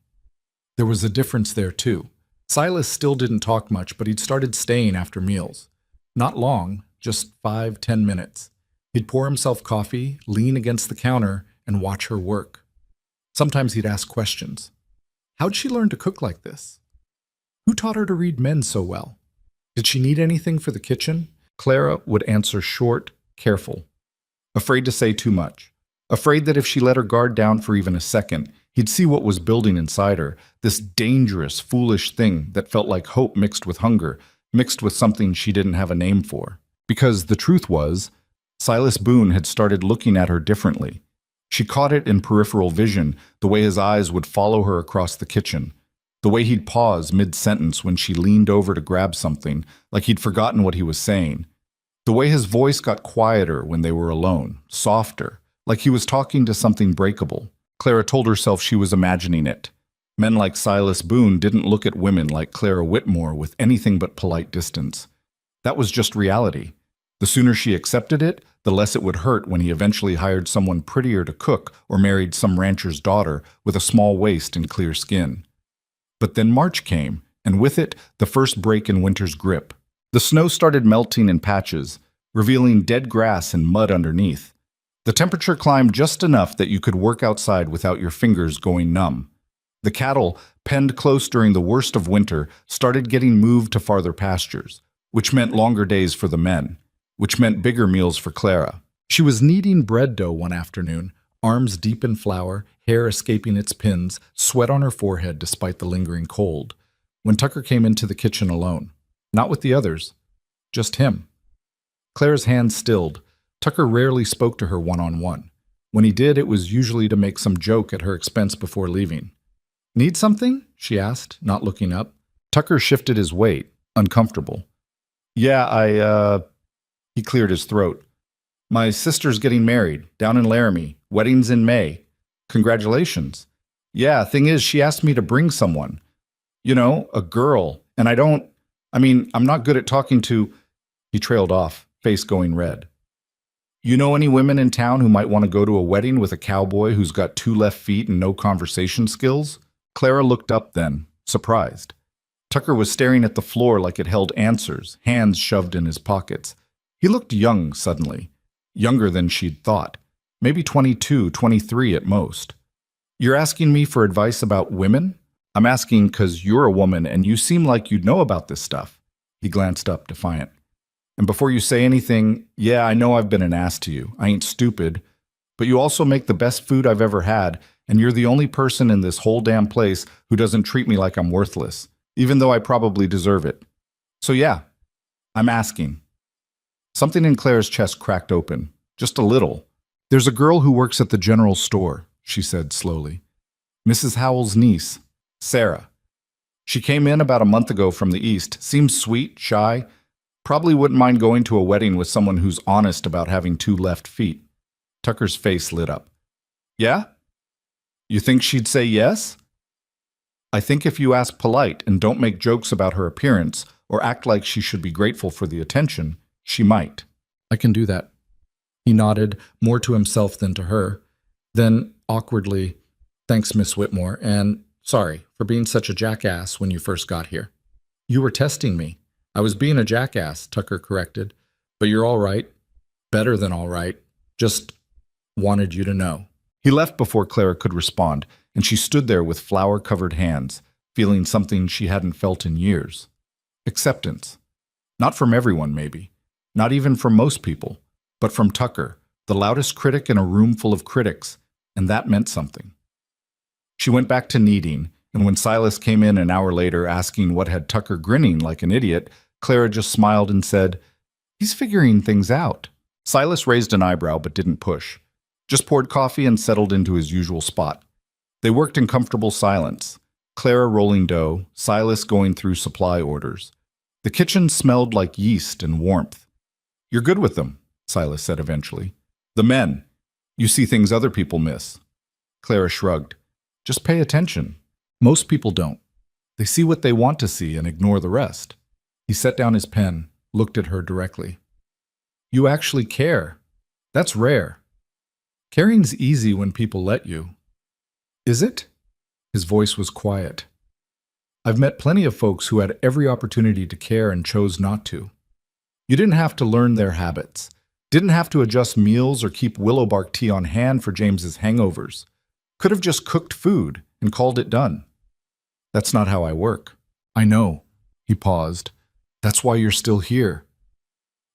There was a difference there, too. Silas still didn't talk much, but he'd started staying after meals. Not long, just 5-10 minutes. He'd pour himself coffee, lean against the counter, and watch her work. Sometimes he'd ask questions. How'd she learn to cook like this? Who taught her to read men so well? Did she need anything for the kitchen? Clara would answer short, careful. Afraid to say too much. Afraid that if she let her guard down for even a second, he'd see what was building inside her, this dangerous, foolish thing that felt like hope mixed with hunger, mixed with something she didn't have a name for. Because the truth was, Silas Boone had started looking at her differently. She caught it in peripheral vision, the way his eyes would follow her across the kitchen, the way he'd pause mid-sentence when she leaned over to grab something, like he'd forgotten what he was saying, the way his voice got quieter when they were alone, softer, like he was talking to something breakable. Clara told herself she was imagining it. Men like Silas Boone didn't look at women like Clara Whitmore with anything but polite distance. That was just reality. The sooner she accepted it, the less it would hurt when he eventually hired someone prettier to cook or married some rancher's daughter with a small waist and clear skin. But then March came, and with it, the first break in winter's grip. The snow started melting in patches, revealing dead grass and mud underneath. The temperature climbed just enough that you could work outside without your fingers going numb. The cattle, penned close during the worst of winter, started getting moved to farther pastures, which meant longer days for the men, which meant bigger meals for Clara. She was kneading bread dough one afternoon, arms deep in flour, hair escaping its pins, sweat on her forehead despite the lingering cold, when Tucker came into the kitchen alone. Not with the others, just him. Clara's hands stilled. Tucker rarely spoke to her one-on-one. When he did, it was usually to make some joke at her expense before leaving. "Need something?" she asked, not looking up. Tucker shifted his weight, uncomfortable. "Yeah, He cleared his throat. "My sister's getting married, down in Laramie. Wedding's in May. Congratulations." "Yeah, thing is, she asked me to bring someone. You know, a girl, and I'm not good at talking to—" He trailed off, face going red. "You know any women in town who might want to go to a wedding with a cowboy who's got 2 left feet and no conversation skills?" Clara looked up then, surprised. Tucker was staring at the floor like it held answers, hands shoved in his pockets. He looked young suddenly, younger than she'd thought, maybe 22, 23 at most. "You're asking me for advice about women?" "I'm asking because you're a woman and you seem like you'd know about this stuff." He glanced up, defiant. "And before you say anything, yeah, I know I've been an ass to you. I ain't stupid. But you also make the best food I've ever had, and you're the only person in this whole damn place who doesn't treat me like I'm worthless, even though I probably deserve it. So yeah, I'm asking." Something in Clara's chest cracked open, just a little. "There's a girl who works at the general store," she said slowly. "Mrs. Howell's niece, Sarah. She came in about a month ago from the east, seems sweet, shy, probably wouldn't mind going to a wedding with someone who's honest about having 2 left feet." Tucker's face lit up. "Yeah? You think she'd say yes?" "I think if you ask polite and don't make jokes about her appearance or act like she should be grateful for the attention, she might." "I can do that." He nodded, more to himself than to her. Then, awkwardly, "Thanks, Miss Whitmore, and sorry for being such a jackass when you first got here." "You were testing me." "I was being a jackass," Tucker corrected. "But you're all right. Better than all right. Just wanted you to know." He left before Clara could respond, and she stood there with flour-covered hands, feeling something she hadn't felt in years. Acceptance. Not from everyone, maybe. Not even from most people, but from Tucker, the loudest critic in a room full of critics, and that meant something. She went back to kneading, and when Silas came in an hour later asking what had Tucker grinning like an idiot, Clara just smiled and said, "He's figuring things out." Silas raised an eyebrow but didn't push, just poured coffee and settled into his usual spot. They worked in comfortable silence, Clara rolling dough, Silas going through supply orders. The kitchen smelled like yeast and warmth. "You're good with them," Silas said eventually. "The men. You see things other people miss." Clara shrugged. "Just pay attention. Most people don't. They see what they want to see and ignore the rest." He set down his pen, looked at her directly. You actually care. That's rare. Caring's easy when people let you. Is it? His voice was quiet. I've met plenty of folks who had every opportunity to care and chose not to. You didn't have to learn their habits. Didn't have to adjust meals or keep willow bark tea on hand for James's hangovers. Could have just cooked food and called it done. That's not how I work. I know. He paused. That's why you're still here.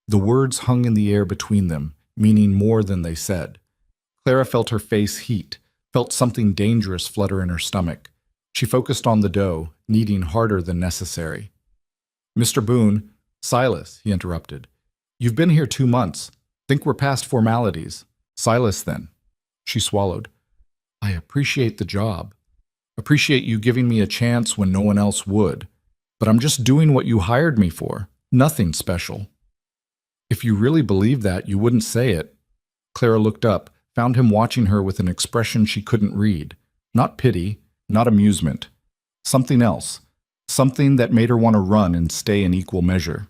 The words hung in the air between them, meaning more than they said. Clara felt her face heat, felt something dangerous flutter in her stomach. She focused on the dough, kneading harder than necessary. Mr. Boone, Silas, he interrupted. You've been here 2 months. Think we're past formalities. Silas, then. She swallowed. I appreciate the job. Appreciate you giving me a chance when no one else would. But I'm just doing what you hired me for. Nothing special. If you really believe that, you wouldn't say it. Clara looked up, found him watching her with an expression she couldn't read. Not pity, not amusement. Something else. Something that made her want to run and stay in equal measure.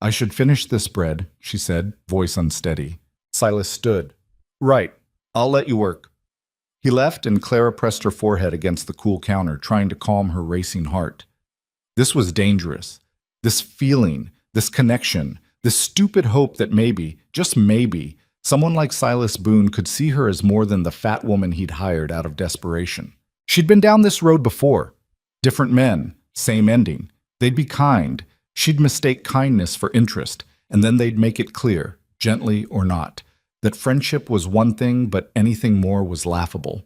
I should finish this bread, she said, voice unsteady. Silas stood. Right. I'll let you work. He left, and Clara pressed her forehead against the cool counter, trying to calm her racing heart. This was dangerous. This feeling, this connection, this stupid hope that maybe, just maybe, someone like Silas Boone could see her as more than the fat woman he'd hired out of desperation. She'd been down this road before. Different men, same ending. They'd be kind. She'd mistake kindness for interest, and then they'd make it clear, gently or not, that friendship was one thing, but anything more was laughable.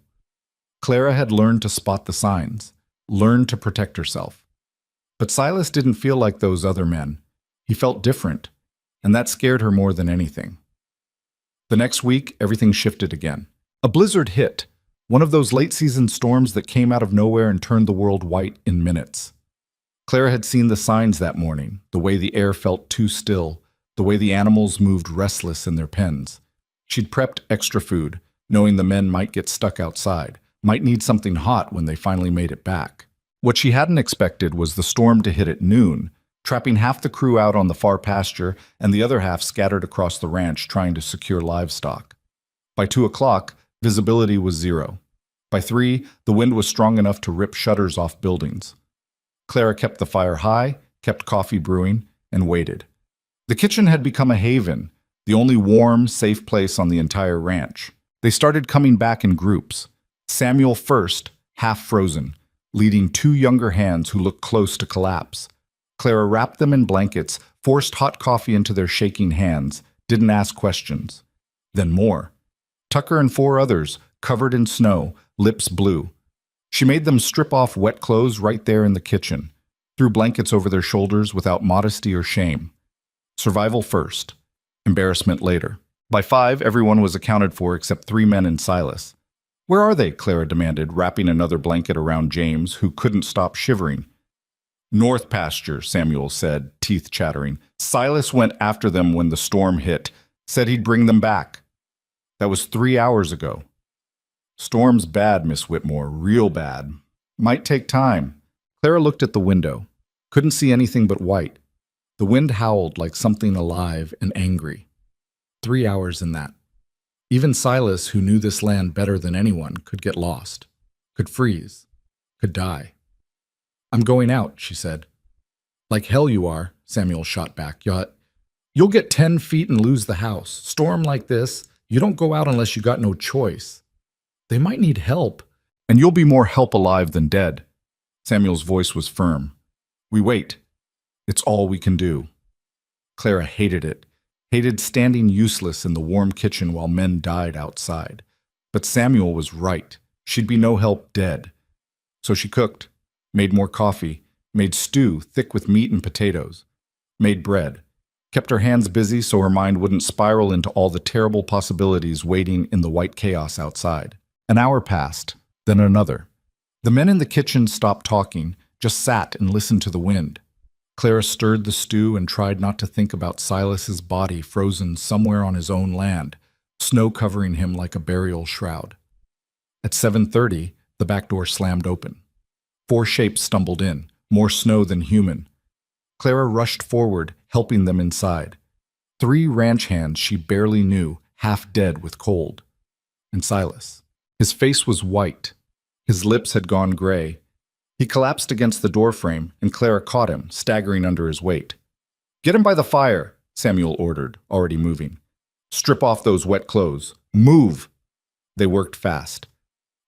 Clara had learned to spot the signs, learned to protect herself. But Silas didn't feel like those other men. He felt different, and that scared her more than anything. The next week, everything shifted again. A blizzard hit, one of those late-season storms that came out of nowhere and turned the world white in minutes. Clara had seen the signs that morning, the way the air felt too still, the way the animals moved restless in their pens. She'd prepped extra food, knowing the men might get stuck outside, might need something hot when they finally made it back. What she hadn't expected was the storm to hit at noon, trapping half the crew out on the far pasture and the other half scattered across the ranch trying to secure livestock. By 2 o'clock, visibility was 0. By 3, the wind was strong enough to rip shutters off buildings. Clara kept the fire high, kept coffee brewing, and waited. The kitchen had become a haven, the only warm, safe place on the entire ranch. They started coming back in groups. Samuel first, half frozen, leading 2 younger hands who looked close to collapse. Clara wrapped them in blankets, forced hot coffee into their shaking hands, didn't ask questions. Then more. Tucker and 4 others, covered in snow, lips blue. She made them strip off wet clothes right there in the kitchen, threw blankets over their shoulders without modesty or shame. Survival first, embarrassment later. By 5, everyone was accounted for except 3 men and Silas. Where are they? Clara demanded, wrapping another blanket around James, who couldn't stop shivering. North pasture, Samuel said, teeth chattering. Silas went after them when the storm hit, said he'd bring them back. That was 3 hours ago. Storm's bad, Miss Whitmore, real bad. Might take time. Clara looked at the window. Couldn't see anything but white. The wind howled like something alive and angry. 3 hours in that. Even Silas, who knew this land better than anyone, could get lost, could freeze, could die. I'm going out, she said. Like hell you are, Samuel shot back. You'll get 10 feet and lose the house. Storm like this, you don't go out unless you got no choice. They might need help, and you'll be more help alive than dead. Samuel's voice was firm. We wait. It's all we can do. Clara hated it, hated standing useless in the warm kitchen while men died outside. But Samuel was right. She'd be no help dead. So she cooked, made more coffee, made stew thick with meat and potatoes, made bread, kept her hands busy so her mind wouldn't spiral into all the terrible possibilities waiting in the white chaos outside. An hour passed, then another. The men in the kitchen stopped talking, just sat and listened to the wind. Clara stirred the stew and tried not to think about Silas's body frozen somewhere on his own land, snow covering him like a burial shroud. At 7:30, the back door slammed open. 4 shapes stumbled in, more snow than human. Clara rushed forward, helping them inside. 3 ranch hands she barely knew, half dead with cold. And Silas. His face was white. His lips had gone gray. He collapsed against the doorframe, and Clara caught him, staggering under his weight. "Get him by the fire," Samuel ordered, already moving. "Strip off those wet clothes. Move!" They worked fast.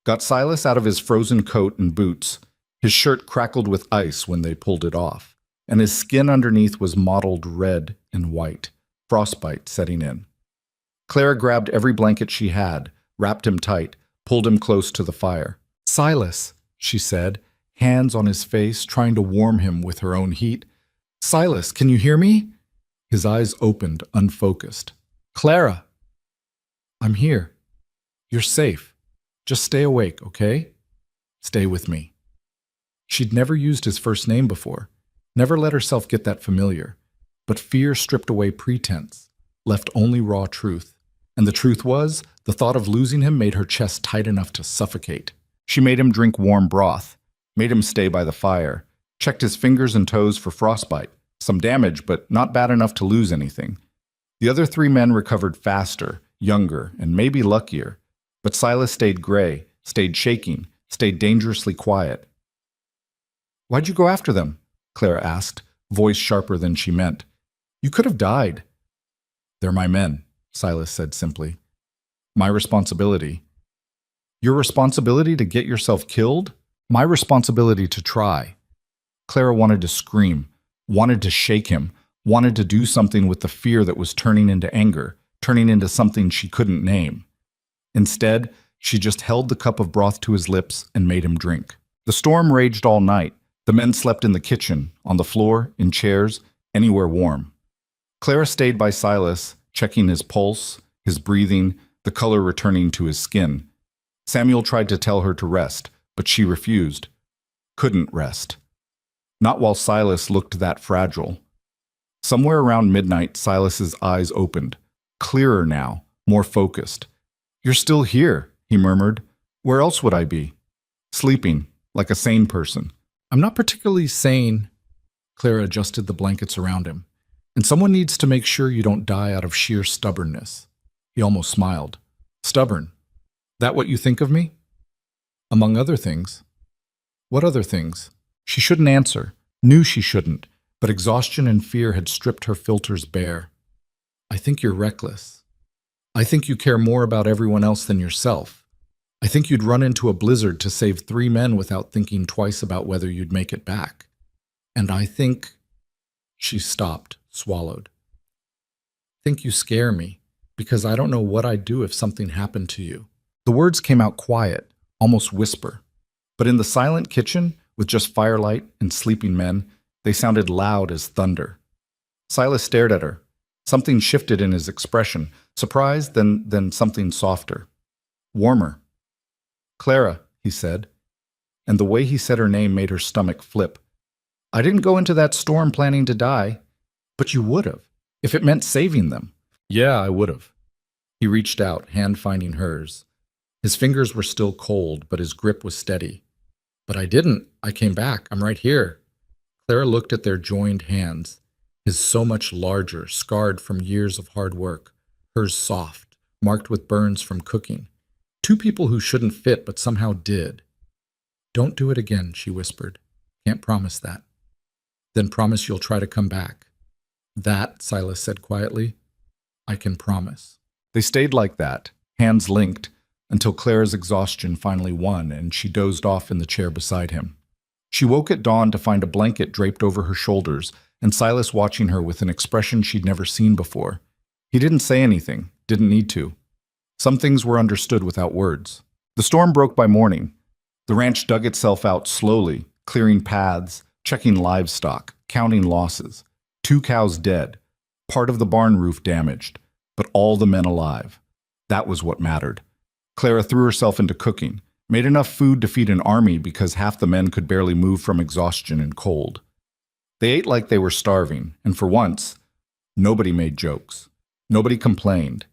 Got Silas out of his frozen coat and boots. His shirt crackled with ice when they pulled it off, and his skin underneath was mottled red and white, frostbite setting in. Clara grabbed every blanket she had, wrapped him tight, pulled him close to the fire. "Silas," she said, hands on his face, trying to warm him with her own heat. "Silas, can you hear me?" His eyes opened, unfocused. "Clara." "I'm here. You're safe. Just stay awake, okay? Stay with me." She'd never used his first name before, never let herself get that familiar. But fear stripped away pretense, left only raw truth. And the truth was, the thought of losing him made her chest tight enough to suffocate. She made him drink warm broth, made him stay by the fire, checked his fingers and toes for frostbite, some damage, but not bad enough to lose anything. The other 3 men recovered faster, younger, and maybe luckier. But Silas stayed gray, stayed shaking, stayed dangerously quiet. "Why'd you go after them?" Clara asked, voice sharper than she meant. "You could have died." "They're my men," Silas said simply. "My responsibility." "Your responsibility to get yourself killed? My responsibility to try." Clara wanted to scream, wanted to shake him, wanted to do something with the fear that was turning into anger, turning into something she couldn't name. Instead, she just held the cup of broth to his lips and made him drink. The storm raged all night. The men slept in the kitchen, on the floor, in chairs, anywhere warm. Clara stayed by Silas, checking his pulse, his breathing, the color returning to his skin. Samuel tried to tell her to rest, but she refused. Couldn't rest. Not while Silas looked that fragile. Somewhere around midnight, Silas's eyes opened, clearer now, more focused. "You're still here," he murmured. "Where else would I be?" "Sleeping, like a sane person." "I'm not particularly sane." Clara adjusted the blankets around him. "And someone needs to make sure you don't die out of sheer stubbornness." He almost smiled. "Stubborn? That what you think of me?" "Among other things." "What other things?" She shouldn't answer, knew she shouldn't, but exhaustion and fear had stripped her filters bare. "I think you're reckless. I think you care more about everyone else than yourself. I think you'd run into a blizzard to save 3 men without thinking twice about whether you'd make it back. And I think—" She stopped, swallowed. "Think you scare me, because I don't know what I'd do if something happened to you." The words came out quiet, almost whisper. But in the silent kitchen, with just firelight and sleeping men, they sounded loud as thunder. Silas stared at her. Something shifted in his expression, surprised, then something softer. Warmer. "Clara," he said, and the way he said her name made her stomach flip. "I didn't go into that storm planning to die, but you would have, if it meant saving them." "Yeah, I would have." He reached out, hand finding hers. His fingers were still cold, but his grip was steady. "But I didn't. I came back. I'm right here." Clara looked at their joined hands, his so much larger, scarred from years of hard work, hers soft, marked with burns from cooking. 2 people who shouldn't fit but somehow did. "Don't do it again," she whispered. "Can't promise that." "Then promise you'll try to come back." "That," Silas said quietly, "I can promise." They stayed like that, hands linked, until Clara's exhaustion finally won and she dozed off in the chair beside him. She woke at dawn to find a blanket draped over her shoulders and Silas watching her with an expression she'd never seen before. He didn't say anything, didn't need to. Some things were understood without words. The storm broke by morning. The ranch dug itself out slowly, clearing paths, checking livestock, counting losses. 2 cows dead, part of the barn roof damaged, but all the men alive. That was what mattered. Clara threw herself into cooking, made enough food to feed an army because half the men could barely move from exhaustion and cold. They ate like they were starving, and for once, nobody made jokes. Nobody complained.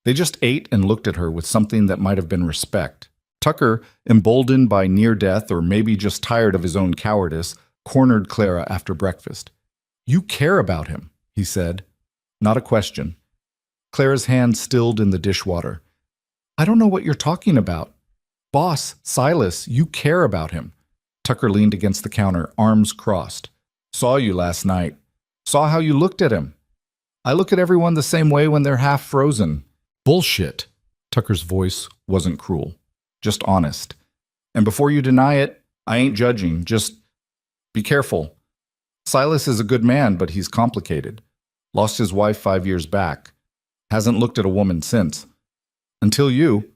They just ate and looked at her with something that might have been respect. Tucker, emboldened by near death or maybe just tired of his own cowardice, cornered Clara after breakfast. "You care about him," he said. Not a question. Clara's hand stilled in the dishwater. I don't know what you're talking about. Boss, Silas, you care about him. Tucker leaned against the counter, arms crossed. Saw you last night. Saw how you looked at him. I look at everyone the same way when they're half frozen. Bullshit. Tucker's voice wasn't cruel, just honest. And before you deny it, I ain't judging, just be careful. Silas is a good man, but he's complicated. Lost his wife 5 years back. Hasn't looked at a woman since. Until you.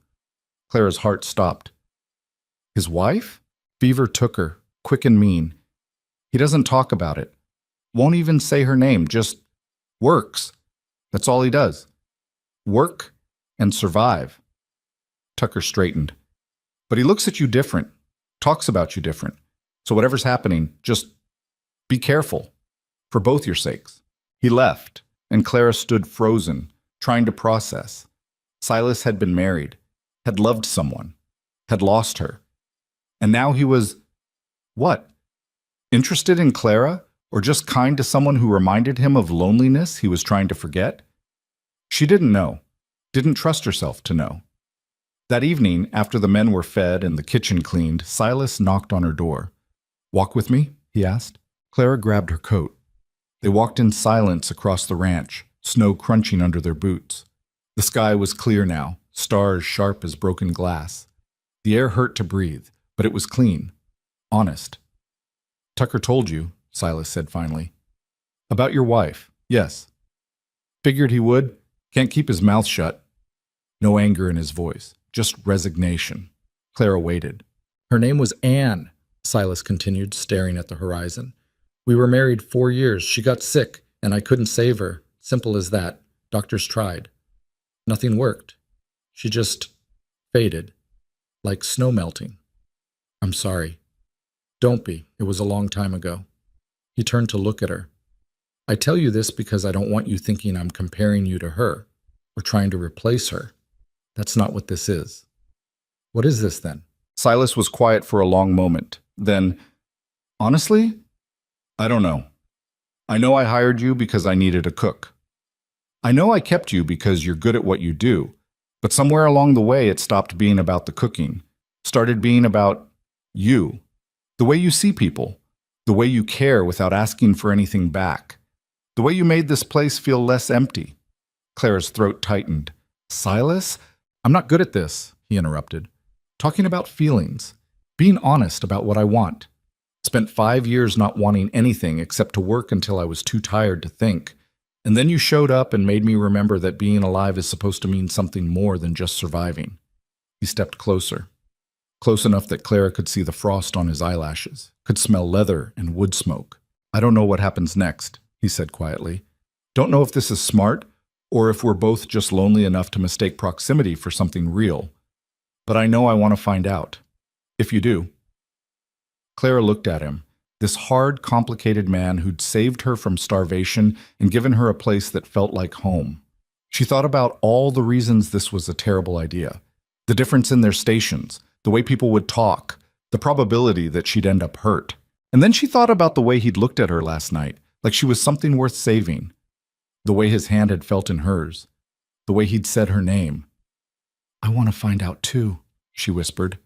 Clara's heart stopped. His wife? Fever took her, quick and mean. He doesn't talk about it. Won't even say her name, just works. That's all he does. Work and survive. Tucker straightened. But he looks at you different, talks about you different. So whatever's happening, just be careful, for both your sakes. He left, and Clara stood frozen, trying to process. Silas had been married, had loved someone, had lost her. And now he was, what? Interested in Clara, or just kind to someone who reminded him of loneliness he was trying to forget? She didn't know, didn't trust herself to know. That evening, after the men were fed and the kitchen cleaned, Silas knocked on her door. Walk with me? He asked. Clara grabbed her coat. They walked in silence across the ranch, snow crunching under their boots. The sky was clear now, stars sharp as broken glass. The air hurt to breathe, but it was clean, honest. Tucker told you, Silas said finally. About your wife, yes. Figured he would. Can't keep his mouth shut. No anger in his voice, just resignation. Clara waited. Her name was Anne, Silas continued, staring at the horizon. We were married 4 years. She got sick, and I couldn't save her. Simple as that. Doctors tried. Nothing worked. She just faded, like snow melting. I'm sorry. Don't be. It was a long time ago. He turned to look at her. I tell you this because I don't want you thinking I'm comparing you to her or trying to replace her. That's not what this is. What is this then? Silas was quiet for a long moment. Then, honestly, I don't know. I know I hired you because I needed a cook. I know I kept you because you're good at what you do, but somewhere along the way it stopped being about the cooking, started being about you, the way you see people, the way you care without asking for anything back, the way you made this place feel less empty. Clara's throat tightened. Silas? I'm not good at this, he interrupted. Talking about feelings, being honest about what I want. Spent 5 years not wanting anything except to work until I was too tired to think. And then you showed up and made me remember that being alive is supposed to mean something more than just surviving. He stepped closer. Close enough that Clara could see the frost on his eyelashes, could smell leather and wood smoke. I don't know what happens next, he said quietly. Don't know if this is smart, or if we're both just lonely enough to mistake proximity for something real. But I know I want to find out. If you do. Clara looked at him, this hard, complicated man who'd saved her from starvation and given her a place that felt like home. She thought about all the reasons this was a terrible idea. The difference in their stations, the way people would talk, the probability that she'd end up hurt. And then she thought about the way he'd looked at her last night, like she was something worth saving. The way his hand had felt in hers. The way he'd said her name. I want to find out too, she whispered.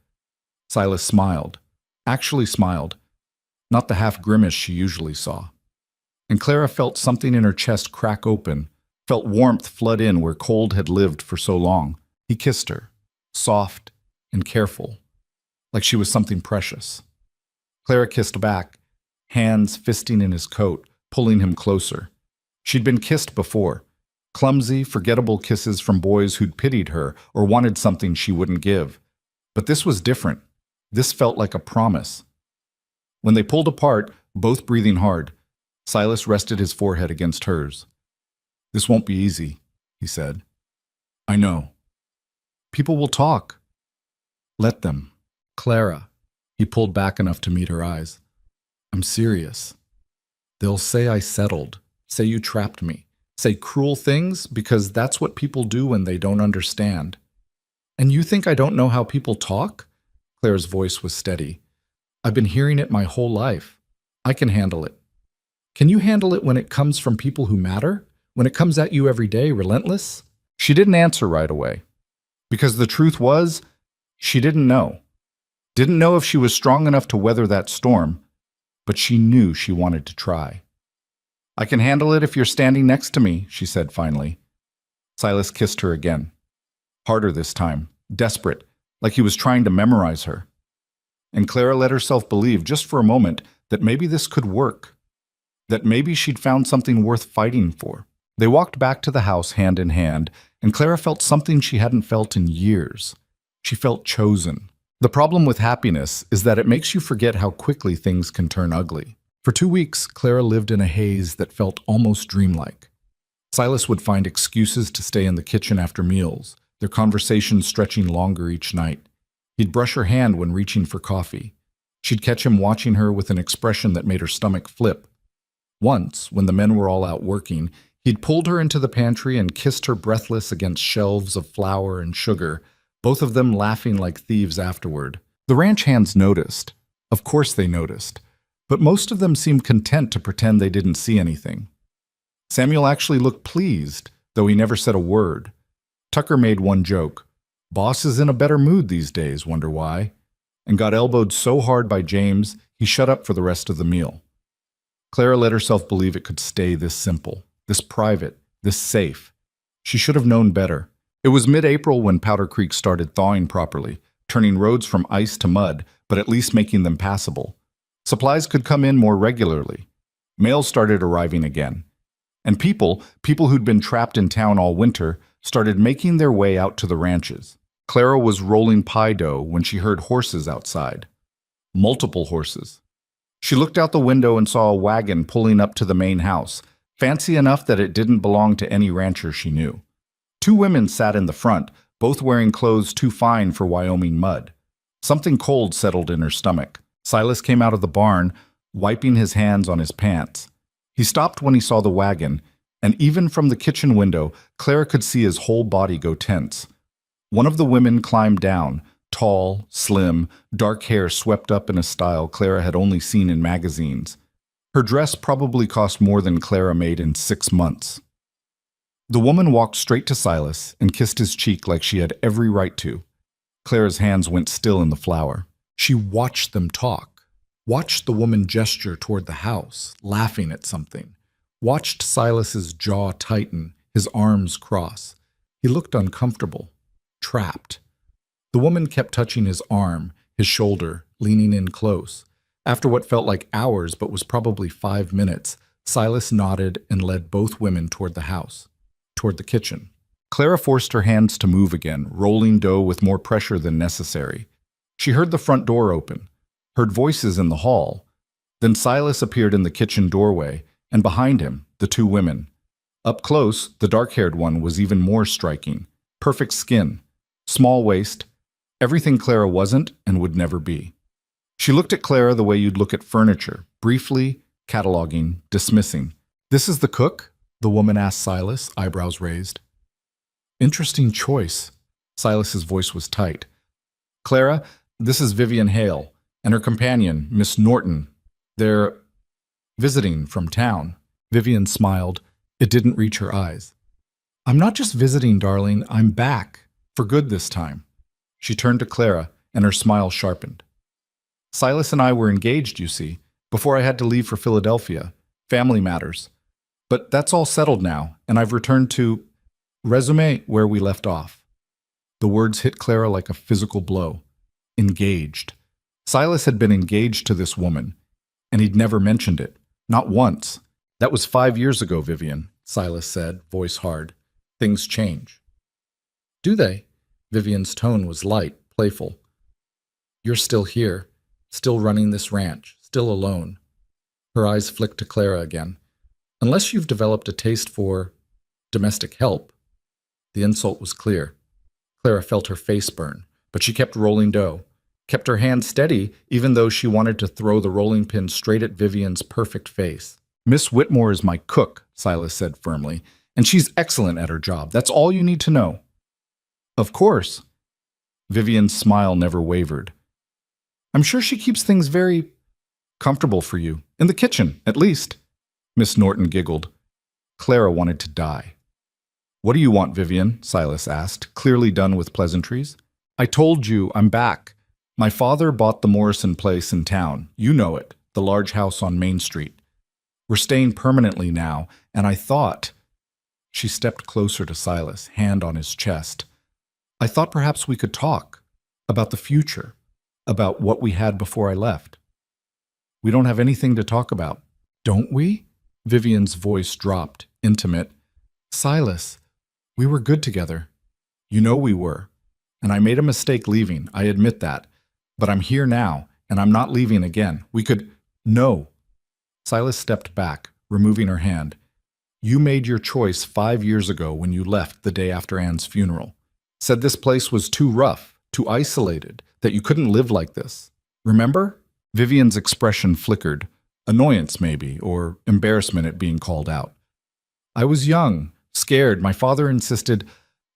Silas smiled. Actually smiled. Not the half grimace she usually saw. And Clara felt something in her chest crack open, felt warmth flood in where cold had lived for so long. He kissed her, soft and careful, like she was something precious. Clara kissed back, hands fisting in his coat, pulling him closer. She'd been kissed before, clumsy, forgettable kisses from boys who'd pitied her or wanted something she wouldn't give. But this was different. This felt like a promise. When they pulled apart, both breathing hard, Silas rested his forehead against hers. This won't be easy, he said. I know. People will talk. Let them. Clara. He pulled back enough to meet her eyes. I'm serious. They'll say I settled, say you trapped me, say cruel things because that's what people do when they don't understand. And you think I don't know how people talk? Clara's voice was steady. I've been hearing it my whole life. I can handle it. Can you handle it when it comes from people who matter? When it comes at you every day, relentless? She didn't answer right away. Because the truth was, she didn't know. Didn't know if she was strong enough to weather that storm, but she knew she wanted to try. I can handle it if you're standing next to me, she said finally. Silas kissed her again. Harder this time, desperate, like he was trying to memorize her. And Clara let herself believe, just for a moment, that maybe this could work. That maybe she'd found something worth fighting for. They walked back to the house hand in hand, and Clara felt something she hadn't felt in years. She felt chosen. The problem with happiness is that it makes you forget how quickly things can turn ugly. For 2 weeks, Clara lived in a haze that felt almost dreamlike. Silas would find excuses to stay in the kitchen after meals, their conversations stretching longer each night. He'd brush her hand when reaching for coffee. She'd catch him watching her with an expression that made her stomach flip. Once, when the men were all out working, he'd pulled her into the pantry and kissed her breathless against shelves of flour and sugar, both of them laughing like thieves afterward. The ranch hands noticed. Of course they noticed. But most of them seemed content to pretend they didn't see anything. Samuel actually looked pleased, though he never said a word. Tucker made one joke. Boss is in a better mood these days, wonder why? And got elbowed so hard by James, he shut up for the rest of the meal. Clara let herself believe it could stay this simple, this private, this safe. She should have known better. It was mid-April when Powder Creek started thawing properly, turning roads from ice to mud, but at least making them passable. Supplies could come in more regularly. Mail started arriving again. And people who'd been trapped in town all winter, started making their way out to the ranches. Clara was rolling pie dough when she heard horses outside. Multiple horses. She looked out the window and saw a wagon pulling up to the main house, fancy enough that it didn't belong to any rancher she knew. 2 women sat in the front, both wearing clothes too fine for Wyoming mud. Something cold settled in her stomach. Silas came out of the barn, wiping his hands on his pants. He stopped when he saw the wagon, and even from the kitchen window, Clara could see his whole body go tense. One of the women climbed down, tall, slim, dark hair swept up in a style Clara had only seen in magazines. Her dress probably cost more than Clara made in 6 months. The woman walked straight to Silas and kissed his cheek like she had every right to. Clara's hands went still in the flour. She watched them talk, watched the woman gesture toward the house, laughing at something, watched Silas's jaw tighten, his arms cross. He looked uncomfortable, trapped. The woman kept touching his arm, his shoulder, leaning in close. After what felt like hours but was probably 5 minutes, Silas nodded and led both women toward the house, toward the kitchen. Clara forced her hands to move again, rolling dough with more pressure than necessary. She heard the front door open, heard voices in the hall. Then Silas appeared in the kitchen doorway, and behind him, the 2 women. Up close, the dark-haired one was even more striking. Perfect skin, small waist, everything Clara wasn't and would never be. She looked at Clara the way you'd look at furniture, briefly, cataloging, dismissing. "This is the cook?" the woman asked Silas, eyebrows raised. "Interesting choice." Silas's voice was tight. "Clara, this is Vivian Hale, and her companion, Miss Norton. They're visiting from town." Vivian smiled. It didn't reach her eyes. "I'm not just visiting, darling. I'm back. For good this time." She turned to Clara, and her smile sharpened. "Silas and I were engaged, you see, before I had to leave for Philadelphia. Family matters. But that's all settled now, and I've returned to resume where we left off." The words hit Clara like a physical blow. Engaged. Silas had been engaged to this woman, and he'd never mentioned it. Not once. "That was 5 years ago, Vivian," Silas said, voice hard. "Things change." "Do they?" Vivian's tone was light, playful. "You're still here, still running this ranch, still alone." Her eyes flicked to Clara again. "Unless you've developed a taste for domestic help." The insult was clear. Clara felt her face burn, but she kept rolling dough, kept her hand steady even though she wanted to throw the rolling pin straight at Vivian's perfect face. "Miss Whitmore is my cook," Silas said firmly, "and she's excellent at her job. That's all you need to know." "Of course." Vivian's smile never wavered. "I'm sure she keeps things very comfortable for you. In the kitchen, at least." Miss Norton giggled. Clara wanted to die. "What do you want, Vivian?" Silas asked, clearly done with pleasantries. "I told you I'm back. My father bought the Morrison place in town. You know it, the large house on Main Street. We're staying permanently now, and I thought—" She stepped closer to Silas, hand on his chest. "I thought perhaps we could talk about the future, about what we had before I left." "We don't have anything to talk about, don't we?" Vivian's voice dropped, intimate. "Silas, we were good together. You know we were. And I made a mistake leaving, I admit that. But I'm here now, and I'm not leaving again. We could—" "No." Silas stepped back, removing her hand. "You made your choice 5 years ago when you left the day after Anne's funeral. Said this place was too rough, too isolated, that you couldn't live like this. Remember?" Vivian's expression flickered. Annoyance, maybe, or embarrassment at being called out. "I was young, scared. My father insisted—"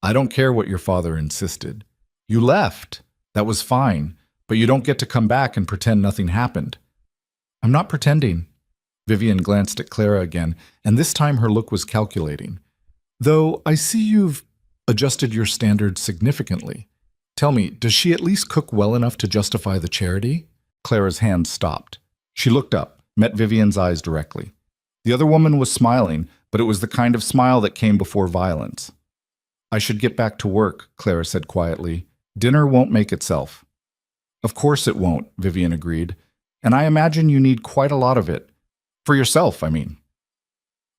"I don't care what your father insisted. You left. That was fine. But you don't get to come back and pretend nothing happened." "I'm not pretending." Vivian glanced at Clara again, and this time her look was calculating. "Though I see you've adjusted your standards significantly. Tell me, does she at least cook well enough to justify the charity?" Clara's hand stopped. She looked up, met Vivian's eyes directly. The other woman was smiling, but it was the kind of smile that came before violence. "I should get back to work," Clara said quietly. "Dinner won't make itself." "Of course it won't," Vivian agreed. "And I imagine you need quite a lot of it. For yourself, I mean."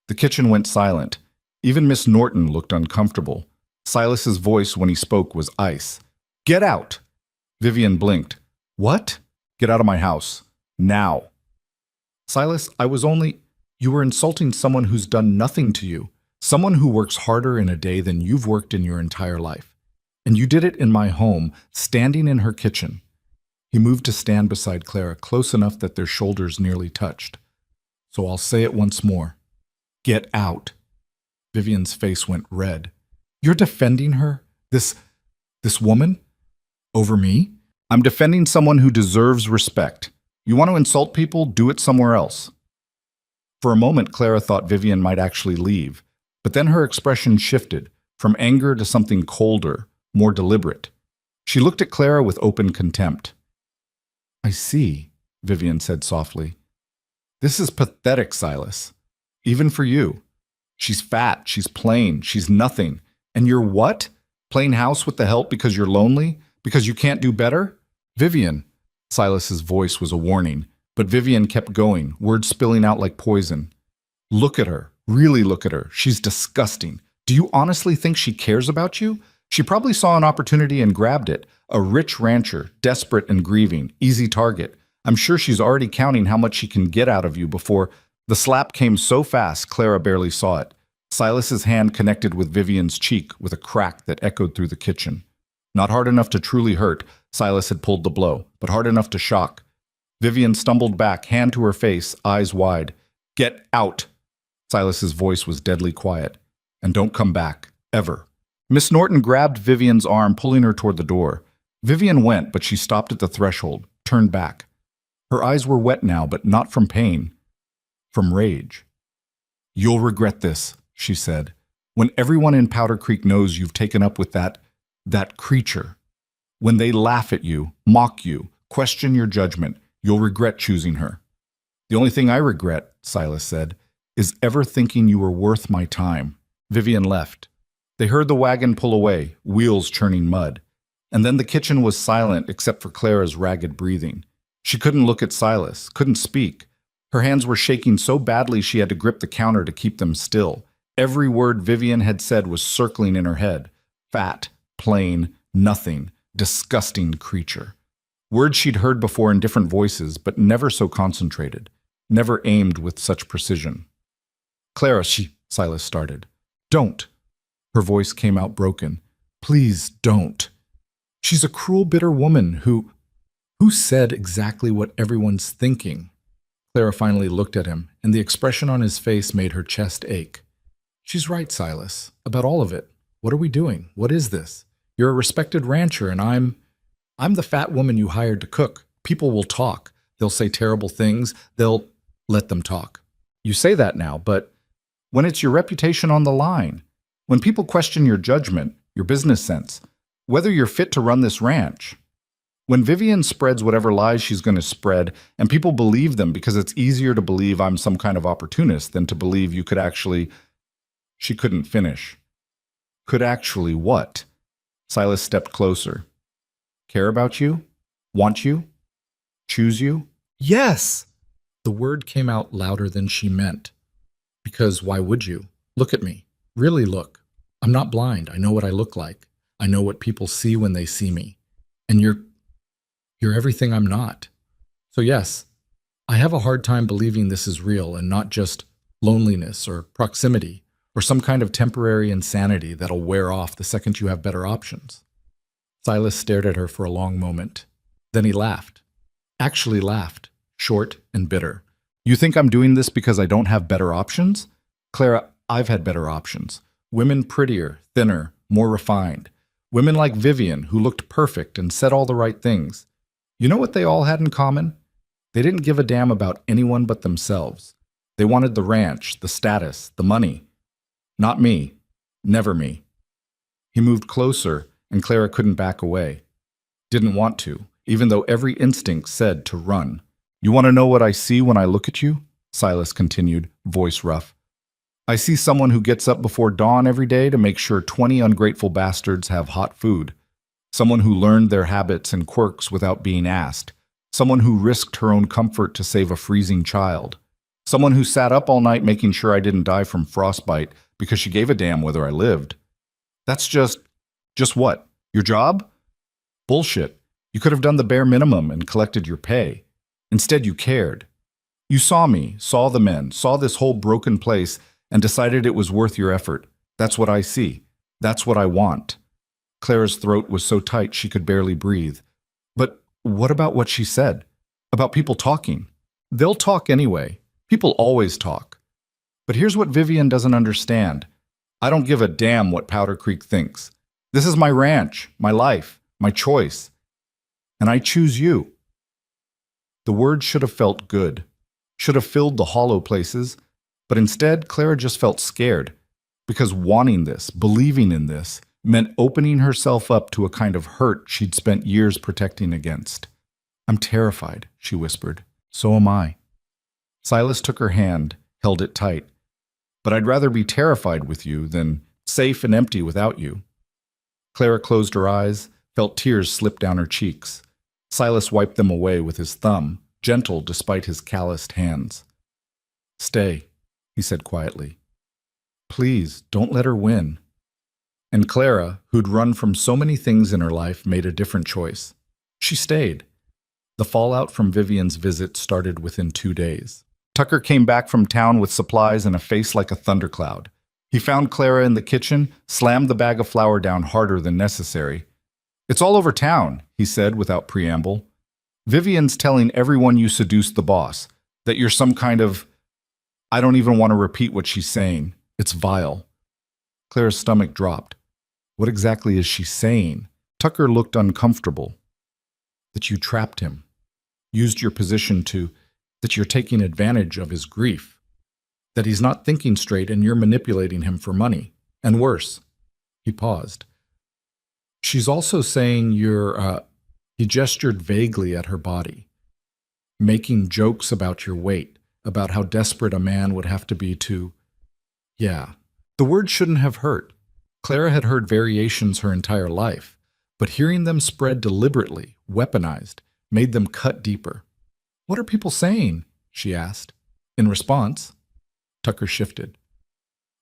The kitchen went silent. Even Miss Norton looked uncomfortable. Silas's voice when he spoke was ice. "Get out!" Vivian blinked. "What?" "Get out of my house. Now." "Silas, I was only—" "You were insulting someone who's done nothing to you. Someone who works harder in a day than you've worked in your entire life. And you did it in my home, standing in her kitchen." He moved to stand beside Clara, close enough that their shoulders nearly touched. "So I'll say it once more. Get out." Vivian's face went red. "You're defending her? This woman? Over me?" "I'm defending someone who deserves respect. You want to insult people? Do it somewhere else." For a moment, Clara thought Vivian might actually leave, but then her expression shifted, from anger to something colder, more deliberate. She looked at Clara with open contempt. "I see," Vivian said softly. "This is pathetic, Silas. Even for you. She's fat, she's plain, she's nothing. And you're what? Playing house with the help because you're lonely? Because you can't do better? Vivian." Silas's voice was a warning, but Vivian kept going, words spilling out like poison. "Look at her. Really look at her. She's disgusting. Do you honestly think she cares about you? She probably saw an opportunity and grabbed it. A rich rancher, desperate and grieving, easy target. I'm sure she's already counting how much she can get out of you before—" The slap came so fast Clara barely saw it. Silas's hand connected with Vivian's cheek with a crack that echoed through the kitchen. Not hard enough to truly hurt, Silas had pulled the blow, but hard enough to shock. Vivian stumbled back, hand to her face, eyes wide. "Get out!" Silas's voice was deadly quiet. "And don't come back. Ever." Miss Norton grabbed Vivian's arm, pulling her toward the door. Vivian went, but she stopped at the threshold, turned back. Her eyes were wet now, but not from pain. From rage. "You'll regret this," she said, "when everyone in Powder Creek knows you've taken up with that creature. When they laugh at you, mock you, question your judgment, you'll regret choosing her." "The only thing I regret," Silas said, "is ever thinking you were worth my time." Vivian left. They heard the wagon pull away, wheels churning mud. And then the kitchen was silent except for Clara's ragged breathing. She couldn't look at Silas, couldn't speak. Her hands were shaking so badly she had to grip the counter to keep them still. Every word Vivian had said was circling in her head. Fat, plain, nothing, disgusting creature. Words she'd heard before in different voices, but never so concentrated, never aimed with such precision. "Clara, Silas started. "Don't." Her voice came out broken. "Please don't. She's a cruel, bitter woman who said exactly what everyone's thinking." Clara finally looked at him, and the expression on his face made her chest ache. "She's right, Silas, about all of it. What are we doing? What is this? You're a respected rancher, and I'm the fat woman you hired to cook. People will talk. They'll say terrible things. They'll let them talk. You say that now, but when it's your reputation on the line, when people question your judgment, your business sense, whether you're fit to run this ranch. When Vivian spreads whatever lies she's going to spread, and people believe them because it's easier to believe I'm some kind of opportunist than to believe you could actually... She couldn't finish. Could actually what? Silas stepped closer. Care about you? Want you? Choose you? Yes! The word came out louder than she meant. Because why would you? Look at me. Really look. I'm not blind. I know what I look like. I know what people see when they see me. And you're everything I'm not. So yes, I have a hard time believing this is real and not just loneliness or proximity or some kind of temporary insanity that'll wear off the second you have better options. Silas stared at her for a long moment. Then he laughed. Actually laughed, short and bitter. You think I'm doing this because I don't have better options? Clara, I've had better options. Women prettier, thinner, more refined. Women like Vivian who looked perfect and said all the right things. You know what they all had in common? They didn't give a damn about anyone but themselves. They wanted the ranch, the status, the money. Not me. Never me. He moved closer, and Clara couldn't back away. Didn't want to, even though every instinct said to run. You want to know what I see when I look at you? Silas continued, voice rough. I see someone who gets up before dawn every day to make sure 20 ungrateful bastards have hot food. Someone who learned their habits and quirks without being asked. Someone who risked her own comfort to save a freezing child. Someone who sat up all night making sure I didn't die from frostbite because she gave a damn whether I lived. That's just what? Your job? Bullshit. You could have done the bare minimum and collected your pay. Instead, you cared. You saw me, saw the men, saw this whole broken place, and decided it was worth your effort. That's what I see. That's what I want. Clara's throat was so tight she could barely breathe. But what about what she said? About people talking? They'll talk anyway. People always talk. But here's what Vivian doesn't understand. I don't give a damn what Powder Creek thinks. This is my ranch, my life, my choice. And I choose you. The words should have felt good, should have filled the hollow places, but instead Clara just felt scared, because wanting this, believing in this, meant opening herself up to a kind of hurt she'd spent years protecting against. I'm terrified, she whispered. So am I. Silas took her hand, held it tight. But I'd rather be terrified with you than safe and empty without you. Clara closed her eyes, felt tears slip down her cheeks. Silas wiped them away with his thumb, gentle despite his calloused hands. Stay, he said quietly. Please, don't let her win. And Clara, who'd run from so many things in her life, made a different choice. She stayed. The fallout from Vivian's visit started within 2 days. Tucker came back from town with supplies and a face like a thundercloud. He found Clara in the kitchen, slammed the bag of flour down harder than necessary. It's all over town, he said without preamble. Vivian's telling everyone you seduced the boss, that you're some kind of... I don't even want to repeat what she's saying. It's vile. Clara's stomach dropped. What exactly is she saying? Tucker looked uncomfortable. That you trapped him. Used your position to... that you're taking advantage of his grief. That he's not thinking straight and you're manipulating him for money. And worse. He paused. She's also saying you're, he gestured vaguely at her body. Making jokes about your weight, about how desperate a man would have to be to... Yeah. The word shouldn't have hurt. Clara had heard variations her entire life, but hearing them spread deliberately, weaponized, made them cut deeper. What are people saying? She asked. In response, Tucker shifted.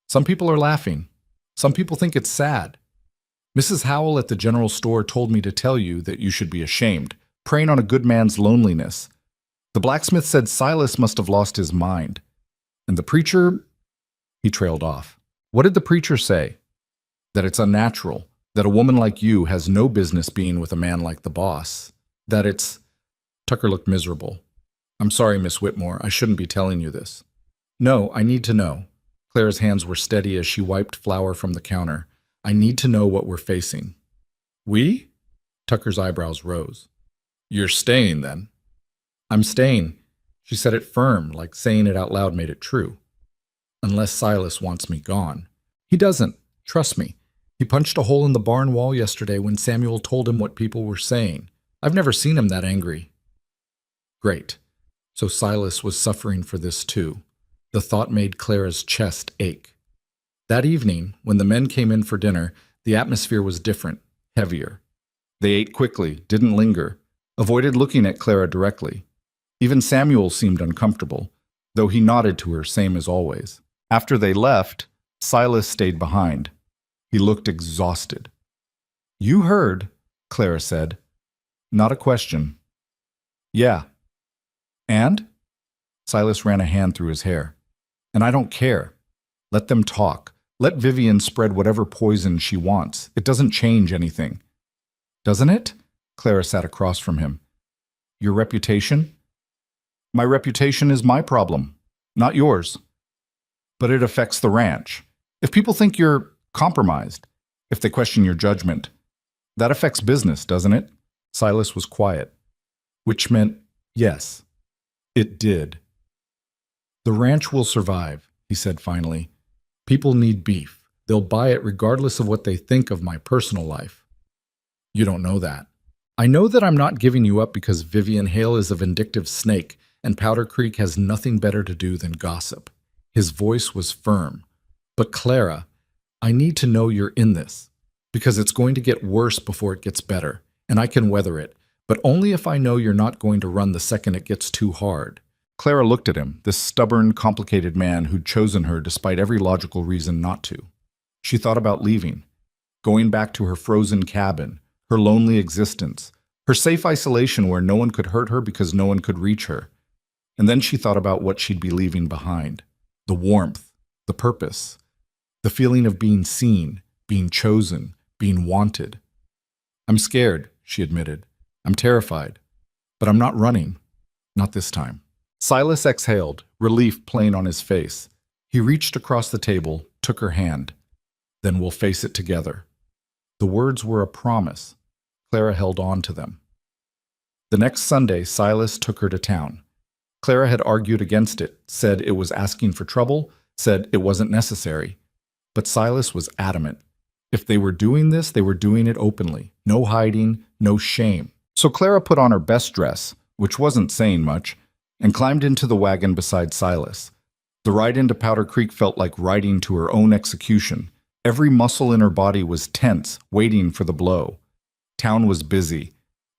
Some people are laughing. Some people think it's sad. Mrs. Howell at the general store told me to tell you that you should be ashamed, preying on a good man's loneliness. The blacksmith said Silas must have lost his mind. And the preacher... He trailed off. What did the preacher say? That it's unnatural, that a woman like you has no business being with a man like the boss. That it's... Tucker looked miserable. I'm sorry, Miss Whitmore, I shouldn't be telling you this. No, I need to know. Clara's hands were steady as she wiped flour from the counter. I need to know what we're facing. We? Tucker's eyebrows rose. You're staying, then? I'm staying. She said it firm, like saying it out loud made it true. Unless Silas wants me gone. He doesn't. Trust me. He punched a hole in the barn wall yesterday when Samuel told him what people were saying. I've never seen him that angry. Great. So Silas was suffering for this too. The thought made Clara's chest ache. That evening, when the men came in for dinner, the atmosphere was different, heavier. They ate quickly, didn't linger, avoided looking at Clara directly. Even Samuel seemed uncomfortable, though he nodded to her, same as always. After they left, Silas stayed behind. He looked exhausted. "You heard," Clara said. Not a question. "Yeah." "And?" Silas ran a hand through his hair. "And I don't care. Let them talk. Let Vivian spread whatever poison she wants. It doesn't change anything." "Doesn't it?" Clara sat across from him. "Your reputation?" "My reputation is my problem, not yours. But it affects the ranch. If people think you're compromised, if they question your judgment, that affects business, doesn't it?" Silas was quiet, which meant yes, it did. "The ranch will survive," he said finally. "People need beef. They'll buy it regardless of what they think of my personal life." "You don't know that." "I know that I'm not giving you up because Vivian Hale is a vindictive snake and Powder Creek has nothing better to do than gossip." His voice was firm. "But Clara, I need to know you're in this, because it's going to get worse before it gets better, and I can weather it, but only if I know you're not going to run the second it gets too hard." Clara looked at him, this stubborn, complicated man who'd chosen her despite every logical reason not to. She thought about leaving, going back to her frozen cabin, her lonely existence, her safe isolation where no one could hurt her because no one could reach her. And then she thought about what she'd be leaving behind. The warmth, the purpose, the feeling of being seen, being chosen, being wanted. "I'm scared," she admitted. "I'm terrified. But I'm not running. Not this time." Silas exhaled, relief plain on his face. He reached across the table, took her hand. "Then we'll face it together." The words were a promise. Clara held on to them. The next Sunday, Silas took her to town. Clara had argued against it, said it was asking for trouble, said it wasn't necessary. But Silas was adamant. If they were doing this, they were doing it openly. No hiding, no shame. So Clara put on her best dress, which wasn't saying much, and climbed into the wagon beside Silas. The ride into Powder Creek felt like riding to her own execution. Every muscle in her body was tense, waiting for the blow. Town was busy.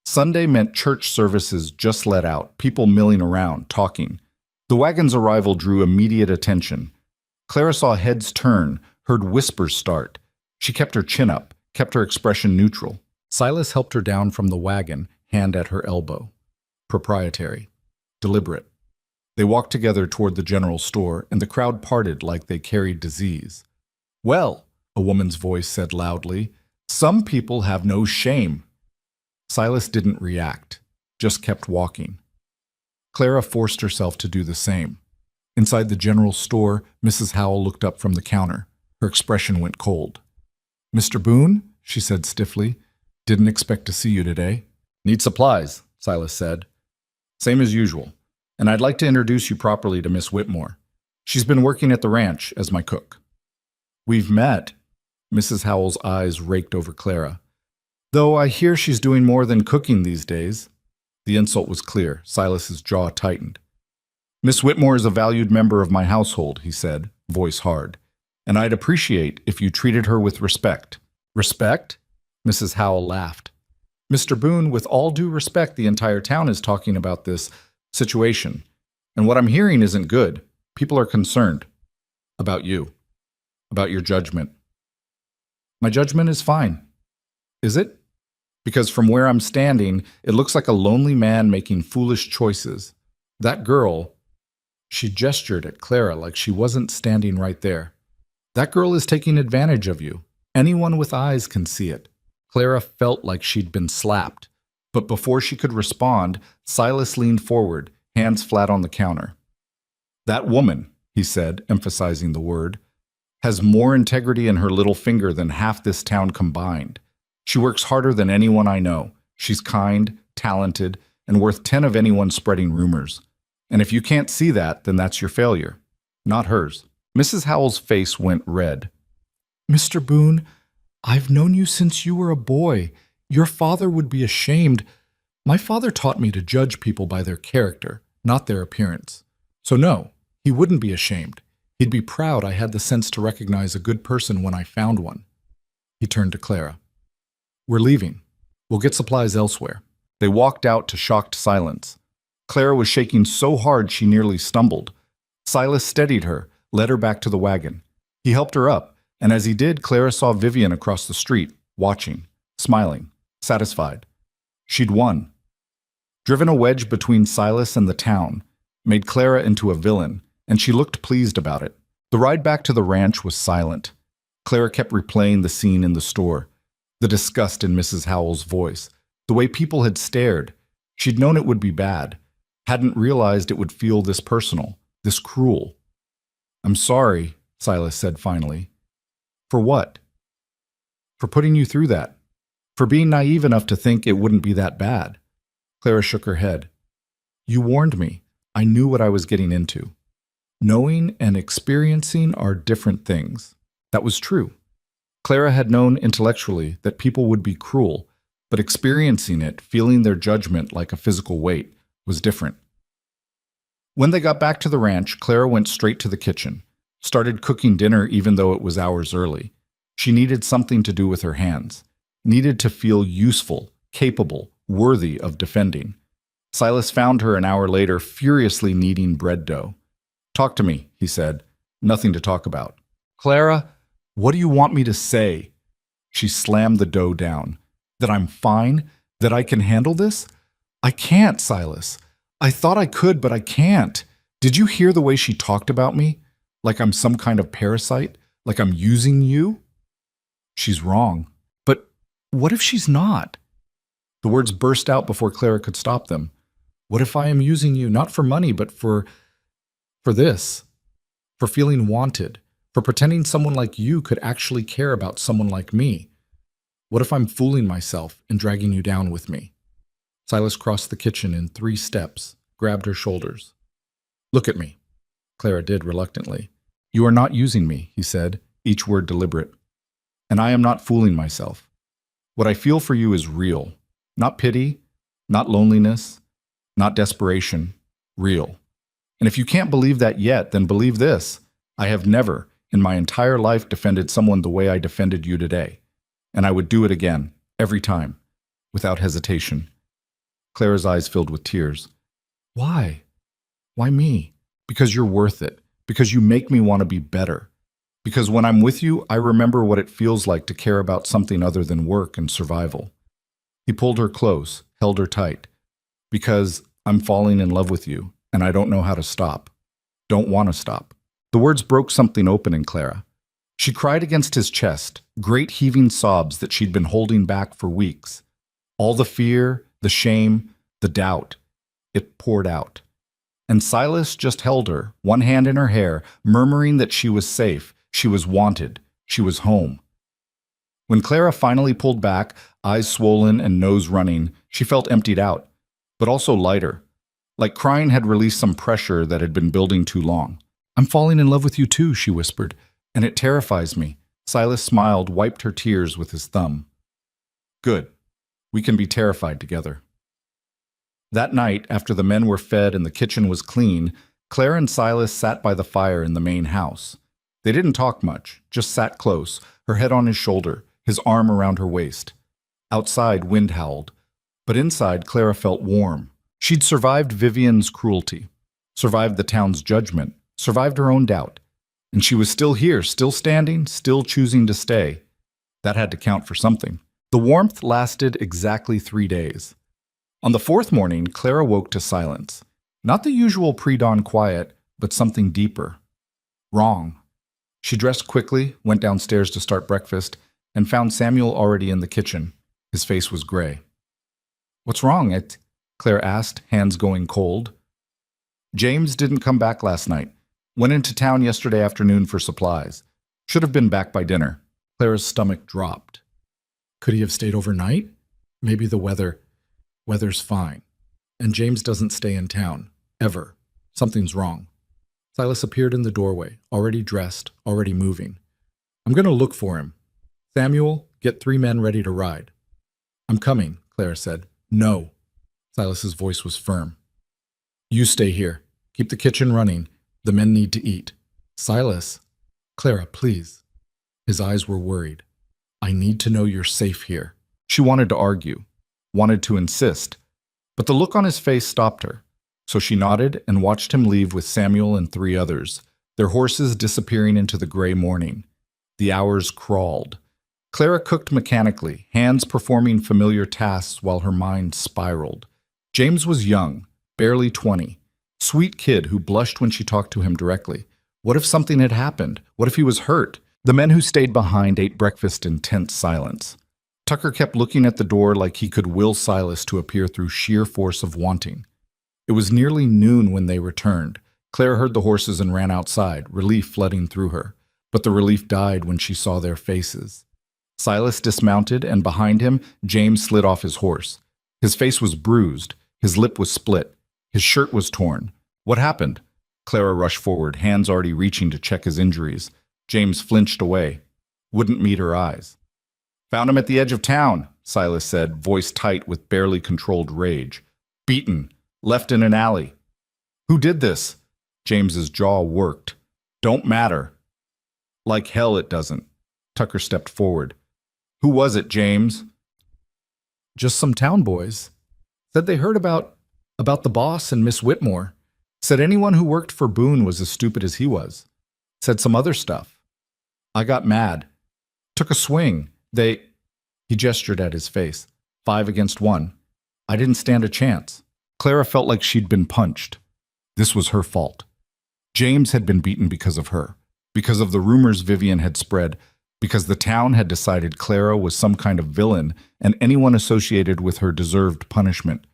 Sunday meant church services just let out, people milling around, talking. The wagon's arrival drew immediate attention. Clara saw heads turn, heard whispers start. She kept her chin up, kept her expression neutral. Silas helped her down from the wagon, hand at her elbow. Proprietary. Deliberate. They walked together toward the general store, and the crowd parted like they carried disease. "Well," a woman's voice said loudly, "some people have no shame." Silas didn't react, just kept walking. Clara forced herself to do the same. Inside the general store, Mrs. Howell looked up from the counter. Her expression went cold. "Mr. Boone," she said stiffly, "didn't expect to see you today." "Need supplies," Silas said. "Same as usual. And I'd like to introduce you properly to Miss Whitmore. She's been working at the ranch as my cook." "We've met." Mrs. Howell's eyes raked over Clara. "Though I hear she's doing more than cooking these days." The insult was clear. Silas's jaw tightened. "Miss Whitmore is a valued member of my household," he said, voice hard. "And I'd appreciate if you treated her with respect." "Respect?" Mrs. Howell laughed. "Mr. Boone, with all due respect, the entire town is talking about this situation. And what I'm hearing isn't good. People are concerned. About you. About your judgment." "My judgment is fine." "Is it?" "Because from where I'm standing, it looks like a lonely man making foolish choices. That girl," she gestured at Clara like she wasn't standing right there. "That girl is taking advantage of you. Anyone with eyes can see it." Clara felt like she'd been slapped. But before she could respond, Silas leaned forward, hands flat on the counter. "That woman," he said, emphasizing the word, "has more integrity in her little finger than half this town combined. She works harder than anyone I know. She's kind, talented, and worth 10 of anyone spreading rumors. And if you can't see that, then that's your failure, not hers." Mrs. Howell's face went red. Mr. Boone, I've known you since you were a boy. Your father would be ashamed. My father taught me to judge people by their character, not their appearance. So no, he wouldn't be ashamed. He'd be proud I had the sense to recognize a good person when I found one. He turned to Clara. We're leaving. We'll get supplies elsewhere. They walked out to shocked silence. Clara was shaking so hard she nearly stumbled. Silas steadied her, led her back to the wagon. He helped her up, and as he did, Clara saw Vivian across the street, watching, smiling, satisfied. She'd won. Driven a wedge between Silas and the town, made Clara into a villain, and she looked pleased about it. The ride back to the ranch was silent. Clara kept replaying the scene in the store, the disgust in Mrs. Howell's voice, the way people had stared. She'd known it would be bad, hadn't realized it would feel this personal, this cruel. I'm sorry, Silas said finally. For what? For putting you through that. For being naive enough to think it wouldn't be that bad. Clara shook her head. You warned me. I knew what I was getting into. Knowing and experiencing are different things. That was true. Clara had known intellectually that people would be cruel, but experiencing it, feeling their judgment like a physical weight, was different. When they got back to the ranch, Clara went straight to the kitchen, started cooking dinner even though it was hours early. She needed something to do with her hands, needed to feel useful, capable, worthy of defending. Silas found her an hour later, furiously kneading bread dough. Talk to me, he said. Nothing to talk about. Clara, what do you want me to say? She slammed the dough down. That I'm fine? That I can handle this? I can't, Silas. I thought I could, but I can't. Did you hear the way she talked about me? Like I'm some kind of parasite? Like I'm using you? She's wrong. But what if she's not? The words burst out before Clara could stop them. What if I am using you, not for money, but for this? For feeling wanted? For pretending someone like you could actually care about someone like me? What if I'm fooling myself and dragging you down with me? Silas crossed the kitchen in 3 steps, grabbed her shoulders. Look at me. Clara did reluctantly. You are not using me, he said, each word deliberate. And I am not fooling myself. What I feel for you is real. Not pity, not loneliness, not desperation. Real. And if you can't believe that yet, then believe this. I have never, in my entire life, defended someone the way I defended you today. And I would do it again, every time, without hesitation. Clara's eyes filled with tears. Why? Why me? Because you're worth it. Because you make me want to be better. Because when I'm with you, I remember what it feels like to care about something other than work and survival. He pulled her close, held her tight. Because I'm falling in love with you, and I don't know how to stop. Don't want to stop. The words broke something open in Clara. She cried against his chest, great heaving sobs that she'd been holding back for weeks. All the fear, the shame, the doubt. It poured out. And Silas just held her, one hand in her hair, murmuring that she was safe, she was wanted, she was home. When Clara finally pulled back, eyes swollen and nose running, she felt emptied out, but also lighter. Like crying had released some pressure that had been building too long. I'm falling in love with you too, she whispered, and it terrifies me. Silas smiled, wiped her tears with his thumb. Good. We can be terrified together. That night, after the men were fed and the kitchen was clean, Clara and Silas sat by the fire in the main house. They didn't talk much, just sat close, her head on his shoulder, his arm around her waist. Outside, wind howled, but inside, Clara felt warm. She'd survived Vivian's cruelty, survived the town's judgment, survived her own doubt. And she was still here, still standing, still choosing to stay. That had to count for something. The warmth lasted exactly 3 days. On the 4th morning, Clara woke to silence. Not the usual pre-dawn quiet, but something deeper. Wrong. She dressed quickly, went downstairs to start breakfast, and found Samuel already in the kitchen. His face was gray. What's wrong, Clara asked, hands going cold. James didn't come back last night. Went into town yesterday afternoon for supplies. Should have been back by dinner. Clara's stomach dropped. Could he have stayed overnight? Maybe the weather's fine. And James doesn't stay in town. Ever. Something's wrong. Silas appeared in the doorway, already dressed, already moving. I'm going to look for him. Samuel, get 3 men ready to ride. I'm coming, Clara said. No. Silas's voice was firm. You stay here. Keep the kitchen running. The men need to eat. Silas. Clara, please. His eyes were worried. I need to know you're safe here. She wanted to argue, wanted to insist, but the look on his face stopped her. So she nodded and watched him leave with Samuel and 3 others, their horses disappearing into the gray morning. The hours crawled. Clara cooked mechanically, hands performing familiar tasks while her mind spiraled. James was young, barely 20. Sweet kid who blushed when she talked to him directly. What if something had happened? What if he was hurt? The men who stayed behind ate breakfast in tense silence. Tucker kept looking at the door like he could will Silas to appear through sheer force of wanting. It was nearly noon when they returned. Claire heard the horses and ran outside, relief flooding through her. But the relief died when she saw their faces. Silas dismounted, and behind him, James slid off his horse. His face was bruised. His lip was split. His shirt was torn. What happened? Clara rushed forward, hands already reaching to check his injuries. James flinched away. Wouldn't meet her eyes. Found him at the edge of town, Silas said, voice tight with barely controlled rage. Beaten. Left in an alley. Who did this? James's jaw worked. Don't matter. Like hell it doesn't. Tucker stepped forward. Who was it, James? Just some town boys. Said they heard about the boss and Miss Whitmore. Said anyone who worked for Boone was as stupid as he was. Said some other stuff. I got mad. Took a swing. He gestured at his face. 5 against 1. I didn't stand a chance. Clara felt like she'd been punched. This was her fault. James had been beaten because of her, because of the rumors Vivian had spread, because the town had decided Clara was some kind of villain and anyone associated with her deserved punishment.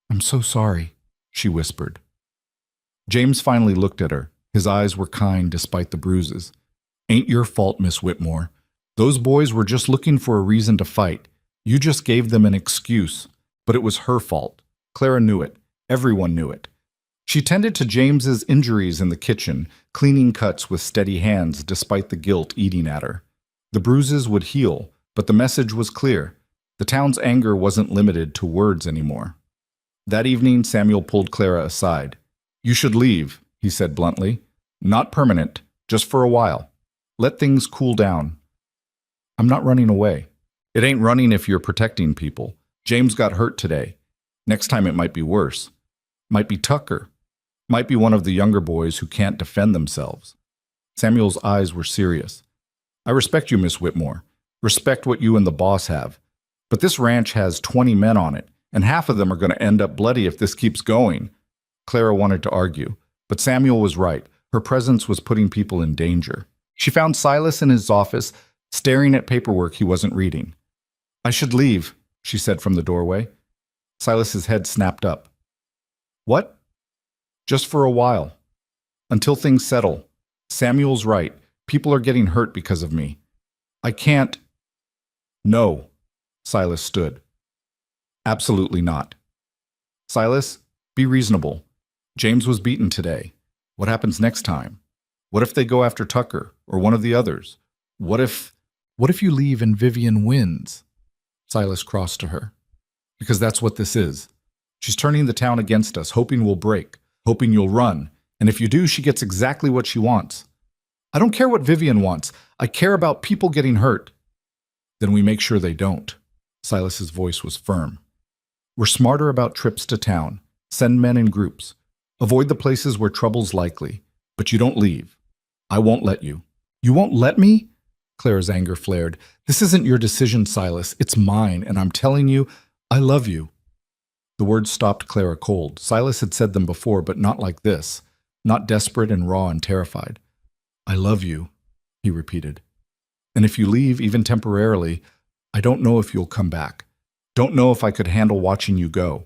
I'm so sorry, she whispered. James finally looked at her. His eyes were kind despite the bruises. Ain't your fault, Miss Whitmore. Those boys were just looking for a reason to fight. You just gave them an excuse, but it was her fault. Clara knew it. Everyone knew it. She tended to James's injuries in the kitchen, cleaning cuts with steady hands despite the guilt eating at her. The bruises would heal, but the message was clear. The town's anger wasn't limited to words anymore. That evening, Samuel pulled Clara aside. You should leave, he said bluntly. Not permanent, just for a while. Let things cool down. I'm not running away. It ain't running if you're protecting people. James got hurt today. Next time it might be worse. Might be Tucker. Might be one of the younger boys who can't defend themselves. Samuel's eyes were serious. I respect you, Miss Whitmore. Respect what you and the boss have. But this ranch has 20 men on it, and half of them are going to end up bloody if this keeps going. Clara wanted to argue, but Samuel was right. Her presence was putting people in danger. She found Silas in his office, staring at paperwork he wasn't reading. I should leave, she said from the doorway. Silas's head snapped up. What? Just for a while. Until things settle. Samuel's right. People are getting hurt because of me. I can't. No. Silas stood. Absolutely not. Silas, be reasonable. James was beaten today. What happens next time? What if they go after Tucker or one of the others? What if you leave and Vivian wins? Silas crossed to her. Because that's what this is. She's turning the town against us, hoping we'll break, hoping you'll run. And if you do, she gets exactly what she wants. I don't care what Vivian wants. I care about people getting hurt. Then we make sure they don't. Silas's voice was firm. We're smarter about trips to town. Send men in groups. Avoid the places where trouble's likely. But you don't leave. I won't let you. You won't let me? Clara's anger flared. This isn't your decision, Silas. It's mine, and I'm telling you, I love you. The words stopped Clara cold. Silas had said them before, but not like this. Not desperate and raw and terrified. I love you, he repeated. And if you leave, even temporarily, I don't know if you'll come back. Don't know if I could handle watching you go.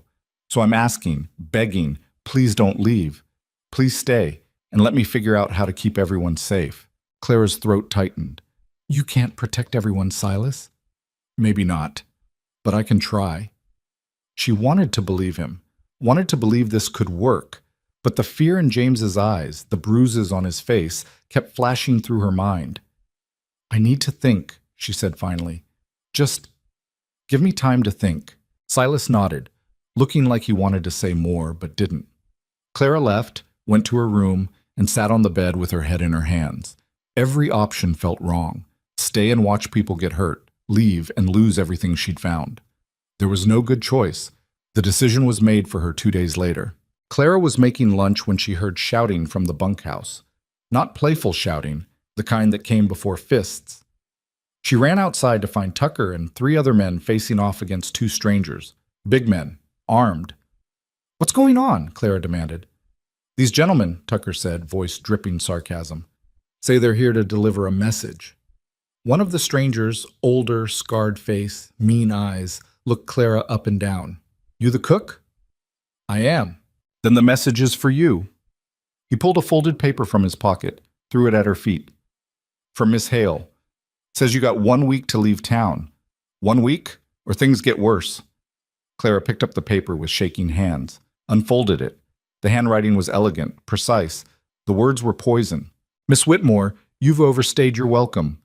So I'm asking, begging, please don't leave. Please stay, and let me figure out how to keep everyone safe. Clara's throat tightened. You can't protect everyone, Silas. Maybe not, but I can try. She wanted to believe him, wanted to believe this could work, But the fear in James's eyes, the bruises on his face, kept flashing through her mind. "I need to think," she said finally. "Just give me time to think." Silas nodded, looking like he wanted to say more, but didn't. Clara left, went to her room, and sat on the bed with her head in her hands. Every option felt wrong. Stay and watch people get hurt, leave and lose everything she'd found. There was no good choice. The decision was made for her 2 days later. Clara was making lunch when she heard shouting from the bunkhouse. Not playful shouting, the kind that came before fists. She ran outside to find Tucker and 3 other men facing off against 2 strangers. Big men, armed. "What's going on?" Clara demanded. "These gentlemen," Tucker said, voice dripping sarcasm, "say they're here to deliver a message." One of the strangers, older, scarred face, mean eyes, looked Clara up and down. "You the cook?" "I am." "Then the message is for you." He pulled a folded paper from his pocket, threw it at her feet. "From Miss Hale. Says you got 1 week to leave town. 1 week, or things get worse." Clara picked up the paper with shaking hands, unfolded it. The handwriting was elegant, precise. The words were poison. "Miss Whitmore, you've overstayed your welcome.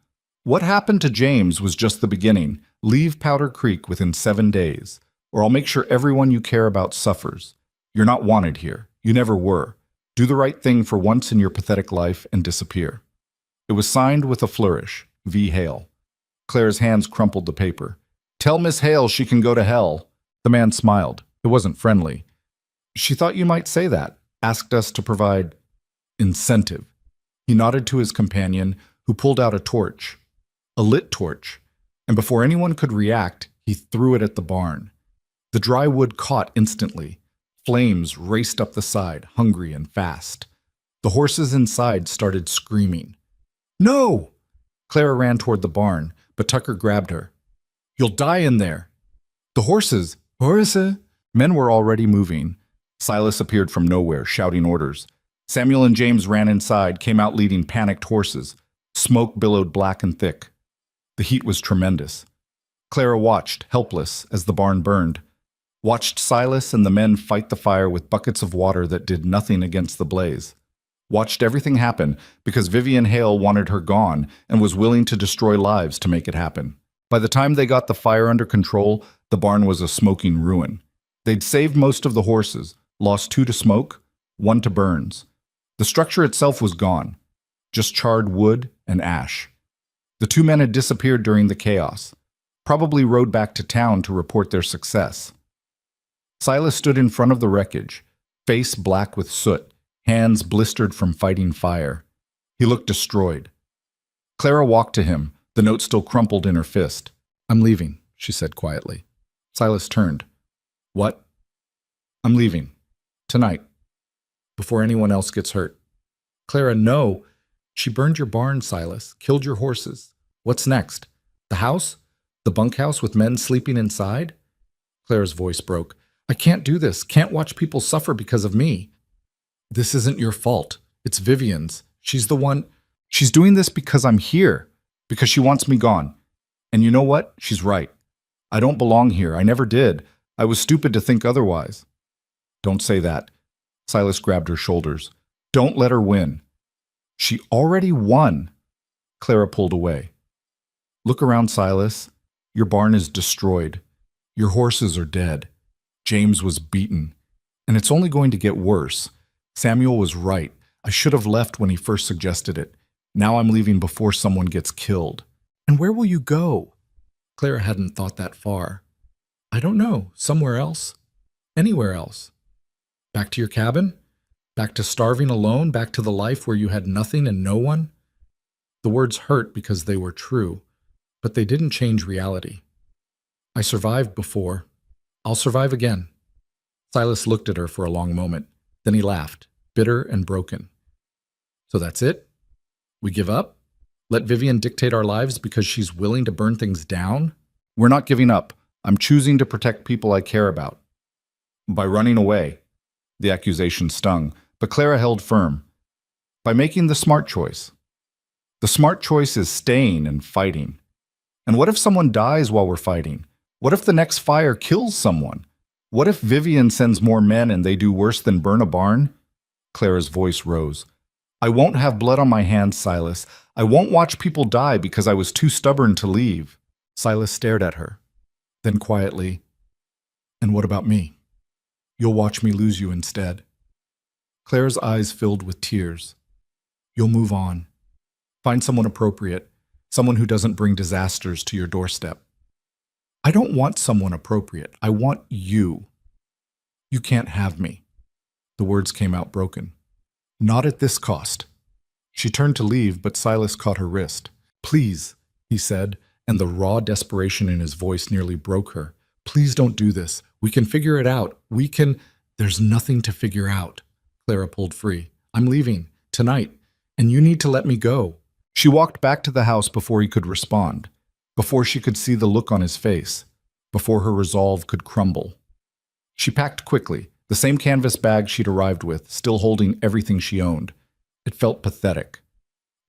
What happened to James was just the beginning. Leave Powder Creek within 7 days, or I'll make sure everyone you care about suffers. You're not wanted here. You never were. Do the right thing for once in your pathetic life and disappear." It was signed with a flourish, V. Hale. Clara's hands crumpled the paper. "Tell Miss Hale she can go to hell." The man smiled. It wasn't friendly. "She thought you might say that. Asked us to provide incentive." He nodded to his companion, who pulled out a torch. A lit torch. And before anyone could react, he threw it at the barn. The dry wood caught instantly. Flames raced up the side, hungry and fast. The horses inside started screaming. "No!" Clara ran toward the barn, but Tucker grabbed her. "You'll die in there." "The horses! Horses!" Men were already moving. Silas appeared from nowhere, shouting orders. Samuel and James ran inside, came out leading panicked horses. Smoke billowed black and thick. The heat was tremendous. Clara watched, helpless, as the barn burned. Watched Silas and the men fight the fire with buckets of water that did nothing against the blaze. Watched everything happen because Vivian Hale wanted her gone and was willing to destroy lives to make it happen. By the time they got the fire under control, the barn was a smoking ruin. They'd saved most of the horses, lost 2 to smoke, 1 to burns. The structure itself was gone, just charred wood and ash. The 2 men had disappeared during the chaos, probably rode back to town to report their success. Silas stood in front of the wreckage, face black with soot, hands blistered from fighting fire. He looked destroyed. Clara walked to him, the note still crumpled in her fist. "I'm leaving," she said quietly. Silas turned. "What?" "I'm leaving. Tonight. Before anyone else gets hurt." "Clara, no. She burned your barn, Silas. Killed your horses. What's next? The house? The bunkhouse with men sleeping inside?" Clara's voice broke. "I can't do this. Can't watch people suffer because of me." "This isn't your fault. It's Vivian's. She's the one. She's doing this because I'm here. Because she wants me gone. And you know what? She's right. I don't belong here. I never did. I was stupid to think otherwise." "Don't say that." Silas grabbed her shoulders. "Don't let her win." "She already won." Clara pulled away. "Look around, Silas. Your barn is destroyed. Your horses are dead. James was beaten. And it's only going to get worse. Samuel was right. I should have left when he first suggested it. Now I'm leaving before someone gets killed." "And where will you go?" Clara hadn't thought that far. "I don't know. Somewhere else. Anywhere else. Back to your cabin? Back to starving alone? Back to the life where you had nothing and no one?" The words hurt because they were true, but they didn't change reality. "I survived before. I'll survive again." Silas looked at her for a long moment. Then he laughed, bitter and broken. "So that's it? We give up? Let Vivian dictate our lives because she's willing to burn things down?" "We're not giving up. I'm choosing to protect people I care about." "By running away." The accusation stung, but Clara held firm. "By making the smart choice. The smart choice is staying and fighting. And what if someone dies while we're fighting? What if the next fire kills someone? What if Vivian sends more men and they do worse than burn a barn? Clara's voice rose. I won't have blood on my hands, Silas. I won't watch people die because I was too stubborn to leave. Silas stared at her. Then quietly, and what about me? You'll watch me lose you instead. Clara's eyes filled with tears. You'll move on. Find someone appropriate, someone who doesn't bring disasters to your doorstep. I don't want someone appropriate. I want you. You can't have me. The words came out broken. Not at this cost. She turned to leave, but Silas caught her wrist. Please, he said, and the raw desperation in his voice nearly broke her. Please don't do this. We can figure it out. We can... There's nothing to figure out. Clara pulled free. I'm leaving. Tonight. And you need to let me go. She walked back to the house before he could respond, before she could see the look on his face, before her resolve could crumble. She packed quickly, the same canvas bag she'd arrived with, still holding everything she owned. It felt pathetic.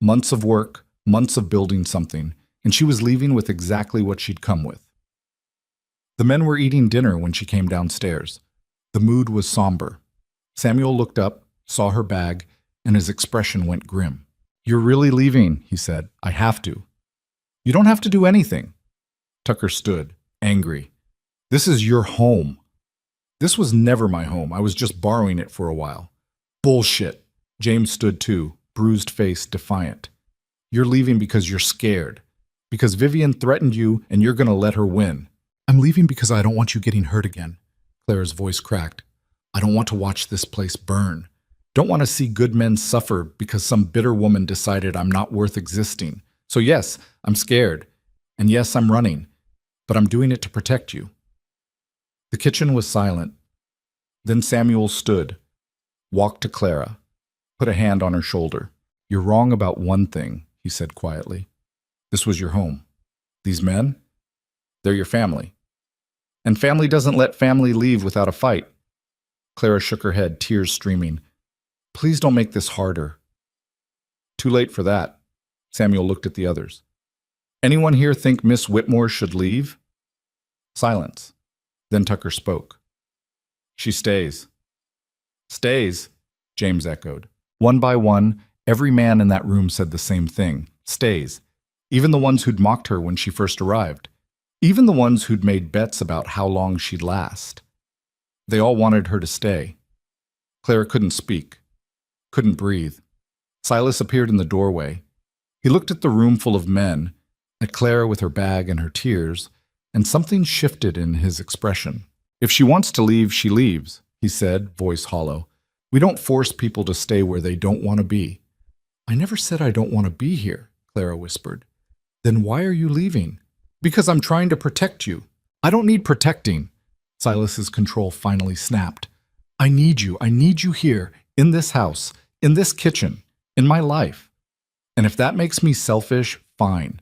Months of work, months of building something, and she was leaving with exactly what she'd come with. The men were eating dinner when she came downstairs. The mood was somber. Samuel looked up, saw her bag, and his expression went grim. You're really leaving, he said. I have to. You don't have to do anything. Tucker stood, angry. This is your home. This was never my home. I was just borrowing it for a while. Bullshit. James stood too, bruised face, defiant. You're leaving because you're scared. Because Vivian threatened you and you're going to let her win. I'm leaving because I don't want you getting hurt again. Clara's voice cracked. I don't want to watch this place burn. Don't want to see good men suffer because some bitter woman decided I'm not worth existing. So yes, I'm scared. And yes, I'm running. But I'm doing it to protect you. The kitchen was silent. Then Samuel stood, walked to Clara, put a hand on her shoulder. You're wrong about one thing, he said quietly. This was your home. These men, they're your family. And family doesn't let family leave without a fight. Clara shook her head, tears streaming. Please don't make this harder. Too late for that. Samuel looked at the others. Anyone here think Miss Whitmore should leave? Silence. Then Tucker spoke. She stays. Stays, James echoed. One by one, every man in that room said the same thing. Stays. Even the ones who'd mocked her when she first arrived. Even the ones who'd made bets about how long she'd last. They all wanted her to stay. Clara couldn't speak. Couldn't breathe. Silas appeared in the doorway. He looked at the room full of men, at Clara with her bag and her tears, and something shifted in his expression. If she wants to leave, she leaves, he said, voice hollow. We don't force people to stay where they don't want to be. I never said I don't want to be here, Clara whispered. Then why are you leaving? Because I'm trying to protect you. I don't need protecting. Silas's control finally snapped. I need you. I need you here, in this house, in this kitchen, in my life. And if that makes me selfish, fine.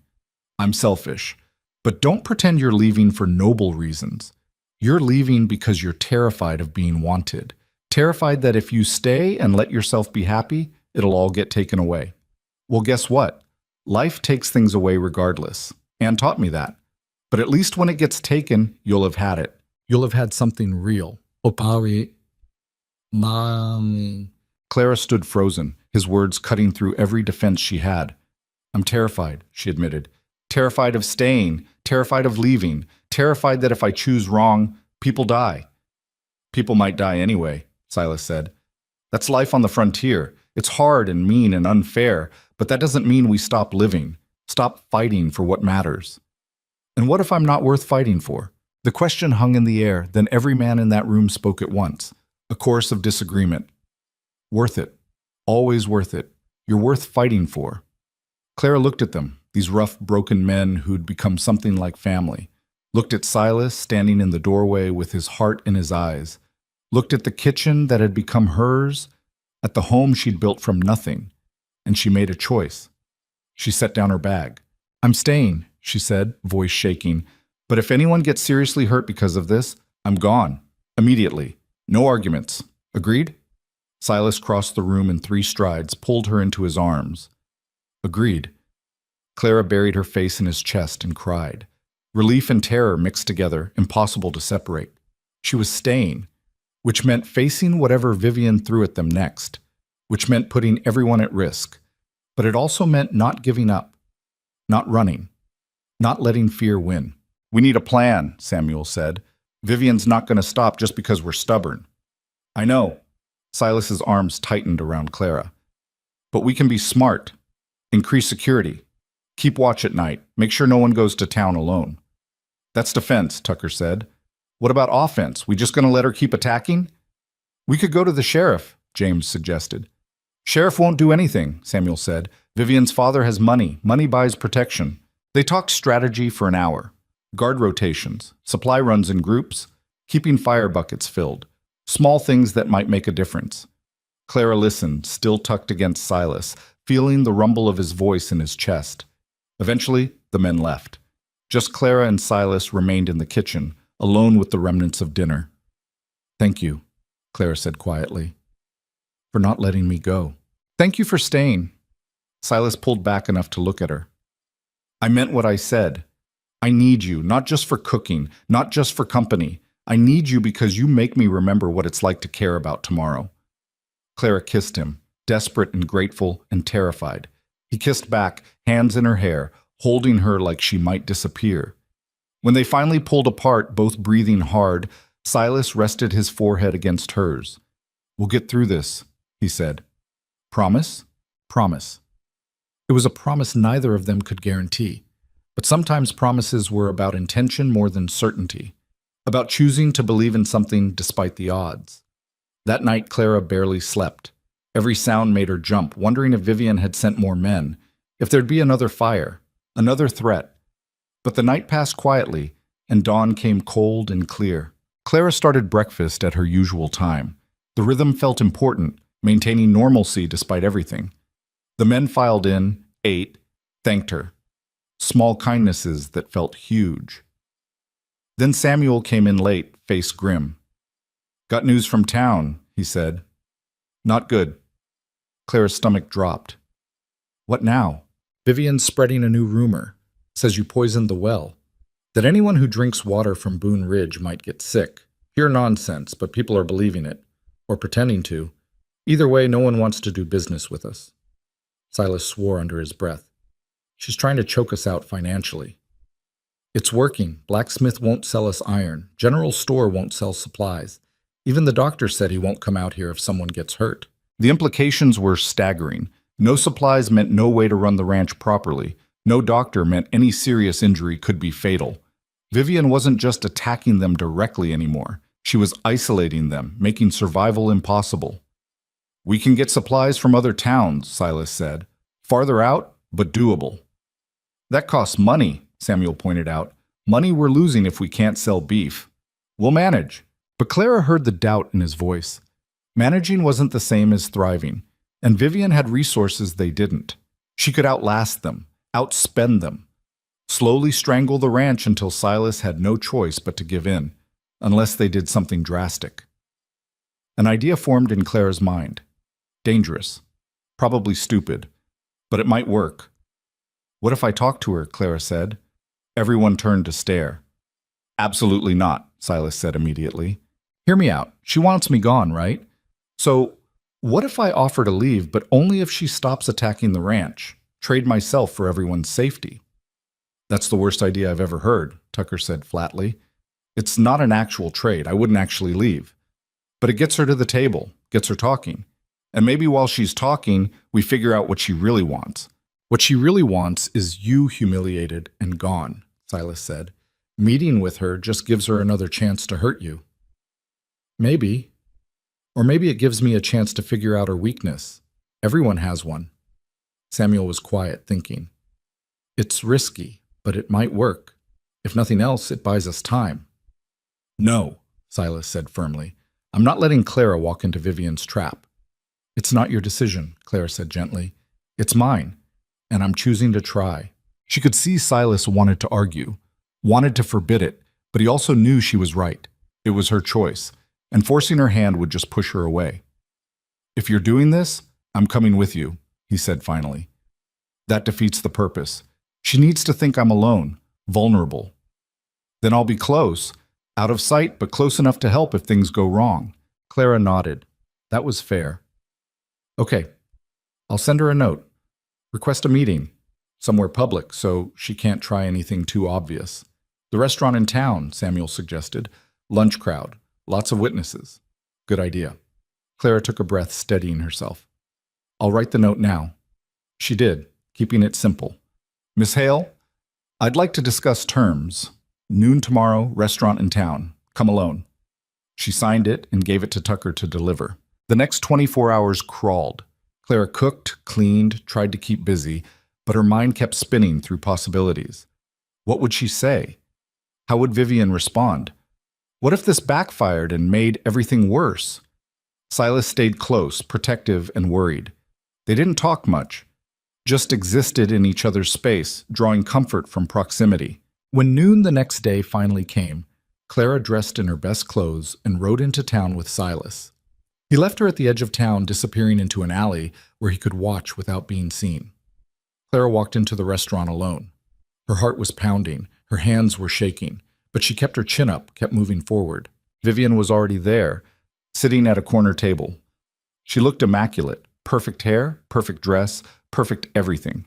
I'm selfish. But don't pretend you're leaving for noble reasons. You're leaving because you're terrified of being wanted. Terrified that if you stay and let yourself be happy, it'll all get taken away. Well, guess what? Life takes things away regardless. Anne taught me that. But at least when it gets taken, you'll have had it. You'll have had something real. Opari. Mommy. Clara stood frozen, his words cutting through every defense she had. I'm terrified, she admitted. Terrified of staying, terrified of leaving, terrified that if I choose wrong, people die. People might die anyway, Silas said. That's life on the frontier. It's hard and mean and unfair, but that doesn't mean we stop living, stop fighting for what matters. And what if I'm not worth fighting for? The question hung in the air, then every man in that room spoke at once. A chorus of disagreement. Worth it. Always worth it. You're worth fighting for. Clara looked at them, these rough, broken men who'd become something like family. Looked at Silas standing in the doorway with his heart in his eyes. Looked at the kitchen that had become hers, at the home she'd built from nothing. And she made a choice. She set down her bag. I'm staying, she said, voice shaking. But if anyone gets seriously hurt because of this, I'm gone. Immediately. No arguments. Agreed? Silas crossed the room in 3 strides, pulled her into his arms. Agreed. Clara buried her face in his chest and cried. Relief and terror mixed together, impossible to separate. She was staying, which meant facing whatever Vivian threw at them next. which meant putting everyone at risk. But it also meant not giving up, not running, not letting fear win. "We need a plan," Samuel said. "Vivian's not going to stop just because we're stubborn." "I know." Silas's arms tightened around Clara. "But we can be smart. Increase security. Keep watch at night. Make sure no one goes to town alone." "That's defense," Tucker said. "What about offense? We just going to let her keep attacking?" "We could go to the sheriff," James suggested. "Sheriff won't do anything," Samuel said. "Vivian's father has money. Money buys protection." They talked strategy for an hour. Guard rotations, supply runs in groups, keeping fire buckets filled. Small things that might make a difference. Clara listened, still tucked against Silas, feeling the rumble of his voice in his chest. Eventually, the men left. Just Clara and Silas remained in the kitchen, alone with the remnants of dinner. "Thank you," Clara said quietly, "for not letting me go." "Thank you for staying." Silas pulled back enough to look at her. "I meant what I said. I need you, not just for cooking, not just for company. I need you because you make me remember what it's like to care about tomorrow." Clara kissed him, desperate and grateful and terrified. He kissed back, hands in her hair, holding her like she might disappear. When they finally pulled apart, both breathing hard, Silas rested his forehead against hers. "We'll get through this," he said. "Promise?" "Promise." It was a promise neither of them could guarantee. But sometimes promises were about intention more than certainty, about choosing to believe in something despite the odds. That night, Clara barely slept. Every sound made her jump, wondering if Vivian had sent more men, if there'd be another fire, another threat. But the night passed quietly, and dawn came cold and clear. Clara started breakfast at her usual time. The rhythm felt important, maintaining normalcy despite everything. The men filed in, ate, thanked her. Small kindnesses that felt huge. Then Samuel came in late, face grim. "Got news from town," he said. "Not good." Clara's stomach dropped. "What now?" "Vivian's spreading a new rumor. Says you poisoned the well. That anyone who drinks water from Boone Ridge might get sick. Pure nonsense, but people are believing it. Or pretending to. Either way, no one wants to do business with us." Silas swore under his breath. "She's trying to choke us out financially." "It's working. Blacksmith won't sell us iron. General store won't sell supplies. Even the doctor said he won't come out here if someone gets hurt." The implications were staggering. No supplies meant no way to run the ranch properly. No doctor meant any serious injury could be fatal. Vivian wasn't just attacking them directly anymore. She was isolating them, making survival impossible. "We can get supplies from other towns," Silas said. "Farther out, but doable." "That costs money," Samuel pointed out. "Money we're losing if we can't sell beef." "We'll manage." But Clara heard the doubt in his voice. Managing wasn't the same as thriving, and Vivian had resources they didn't. She could outlast them, outspend them, slowly strangle the ranch until Silas had no choice but to give in, unless they did something drastic. An idea formed in Clara's mind. Dangerous. Probably stupid. But it might work. "What if I talk to her?" Clara said. Everyone turned to stare. "Absolutely not," Silas said immediately. "Hear me out. She wants me gone, right? So, what if I offer to leave, but only if she stops attacking the ranch? Trade myself for everyone's safety." "That's the worst idea I've ever heard," Tucker said flatly. "It's not an actual trade. I wouldn't actually leave. But it gets her to the table, gets her talking. And maybe while she's talking, we figure out what she really wants." "What she really wants is you humiliated and gone," Silas said. "Meeting with her just gives her another chance to hurt you." "Maybe. Or maybe it gives me a chance to figure out her weakness. Everyone has one." Samuel was quiet, thinking. "It's risky, but it might work. If nothing else, it buys us time." "No," Silas said firmly. "I'm not letting Clara walk into Vivian's trap." "It's not your decision," Clara said gently. "It's mine, and I'm choosing to try." She could see Silas wanted to argue, wanted to forbid it, but he also knew she was right. It was her choice, and forcing her hand would just push her away. "If you're doing this, I'm coming with you," he said finally. "That defeats the purpose. She needs to think I'm alone, vulnerable. Then I'll be close, out of sight, but close enough to help if things go wrong." Clara nodded. That was fair. Okay, I'll send her a note. Request a meeting. Somewhere public, so she can't try anything too obvious. The restaurant in town, Samuel suggested. Lunch crowd. Lots of witnesses. Good idea. Clara took a breath, steadying herself. I'll write the note now. She did, keeping it simple. Miss Hale, I'd like to discuss terms. Noon tomorrow, restaurant in town. Come alone. She signed it and gave it to Tucker to deliver. The next 24 hours crawled. Clara cooked, cleaned, tried to keep busy, but her mind kept spinning through possibilities. What would she say? How would Vivian respond? What if this backfired and made everything worse? Silas stayed close, protective and worried. They didn't talk much, just existed in each other's space, drawing comfort from proximity. When noon the next day finally came, Clara dressed in her best clothes and rode into town with Silas. He left her at the edge of town, disappearing into an alley where he could watch without being seen. Clara walked into the restaurant alone. Her heart was pounding, her hands were shaking, but she kept her chin up, kept moving forward. Vivian was already there, sitting at a corner table. She looked immaculate, perfect hair, perfect dress, perfect everything.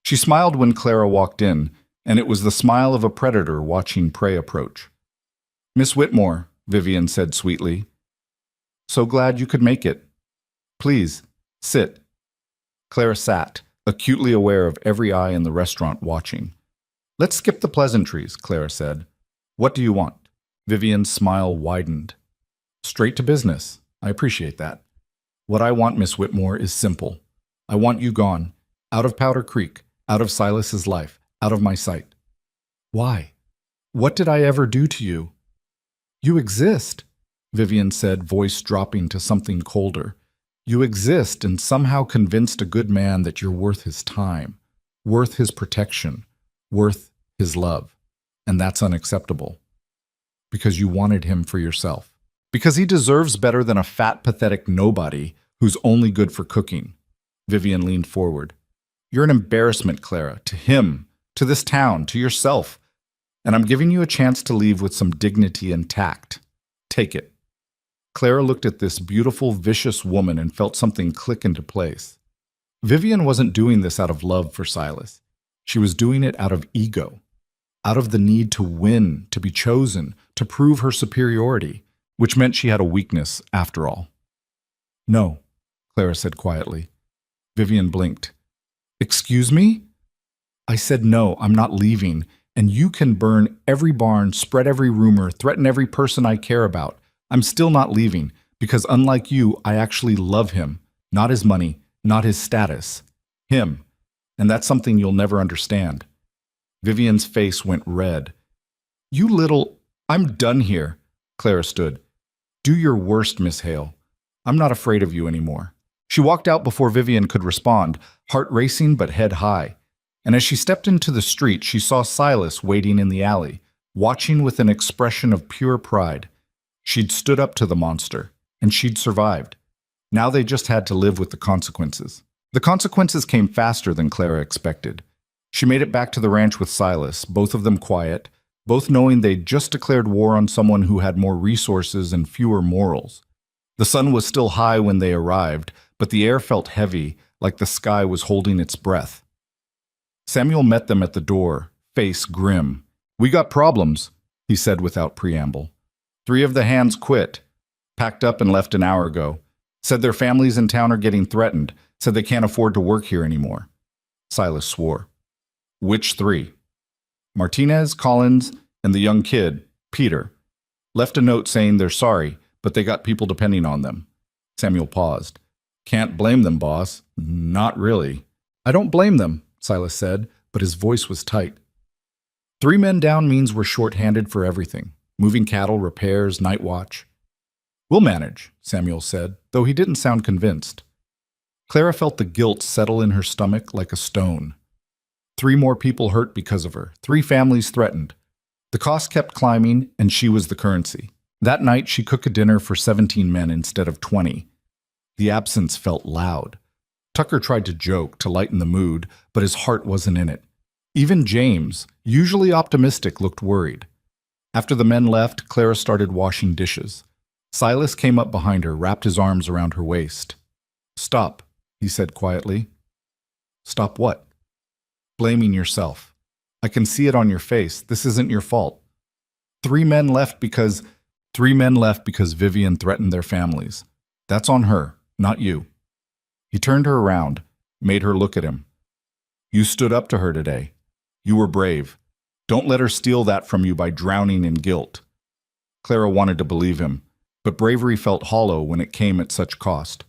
She smiled when Clara walked in, and it was the smile of a predator watching prey approach. Miss Whitmore, Vivian said sweetly. So glad you could make it. Please, sit. Clara sat, acutely aware of every eye in the restaurant watching. Let's skip the pleasantries, Clara said. What do you want? Vivian's smile widened. Straight to business. I appreciate that. What I want, Miss Whitmore, is simple. I want you gone, out of Powder Creek, out of Silas's life, out of my sight. Why? What did I ever do to you? You exist, Vivian said, voice dropping to something colder. You exist and somehow convinced a good man that you're worth his time, worth his protection, worth his love. And that's unacceptable. Because you wanted him for yourself. Because he deserves better than a fat, pathetic nobody who's only good for cooking. Vivian leaned forward. You're an embarrassment, Clara, to him, to this town, to yourself. And I'm giving you a chance to leave with some dignity and tact. Take it. Clara looked at this beautiful, vicious woman and felt something click into place. Vivian wasn't doing this out of love for Silas. She was doing it out of ego, out of the need to win, to be chosen, to prove her superiority, which meant she had a weakness after all. No, Clara said quietly. Vivian blinked. Excuse me? I said no, I'm not leaving, and you can burn every barn, spread every rumor, threaten every person I care about. I'm still not leaving, because unlike you, I actually love him. Not his money, not his status. Him. And that's something you'll never understand. Vivian's face went red. You little... I'm done here, Clara stood. Do your worst, Miss Hale. I'm not afraid of you anymore. She walked out before Vivian could respond, heart racing but head high. And as she stepped into the street, she saw Silas waiting in the alley, watching with an expression of pure pride. She'd stood up to the monster, and she'd survived. Now they just had to live with the consequences. The consequences came faster than Clara expected. She made it back to the ranch with Silas, both of them quiet, both knowing they'd just declared war on someone who had more resources and fewer morals. The sun was still high when they arrived, but the air felt heavy, like the sky was holding its breath. Samuel met them at the door, face grim. We got problems, he said without preamble. 3 of the hands quit, packed up and left an hour ago. Said their families in town are getting threatened, said they can't afford to work here anymore. Silas swore. Which 3? Martinez, Collins, and the young kid, Peter. Left a note saying they're sorry, but they got people depending on them. Samuel paused. Can't blame them, boss. Not really. I don't blame them, Silas said, but his voice was tight. 3 men down means we're short-handed for everything. Moving cattle, repairs, night watch. We'll manage, Samuel said, though he didn't sound convinced. Clara felt the guilt settle in her stomach like a stone. 3 more people hurt because of her, 3 families threatened. The cost kept climbing, and she was the currency. That night, she cooked a dinner for 17 men instead of 20. The absence felt loud. Tucker tried to joke, to lighten the mood, but his heart wasn't in it. Even James, usually optimistic, looked worried. After the men left, Clara started washing dishes. Silas came up behind her, wrapped his arms around her waist. Stop, he said quietly. Stop what? Blaming yourself. I can see it on your face. This isn't your fault. Three men left because Vivian threatened their families. That's on her, not you. He turned her around, made her look at him. You stood up to her today. You were brave. Don't let her steal that from you by drowning in guilt. Clara wanted to believe him, but bravery felt hollow when it came at such cost.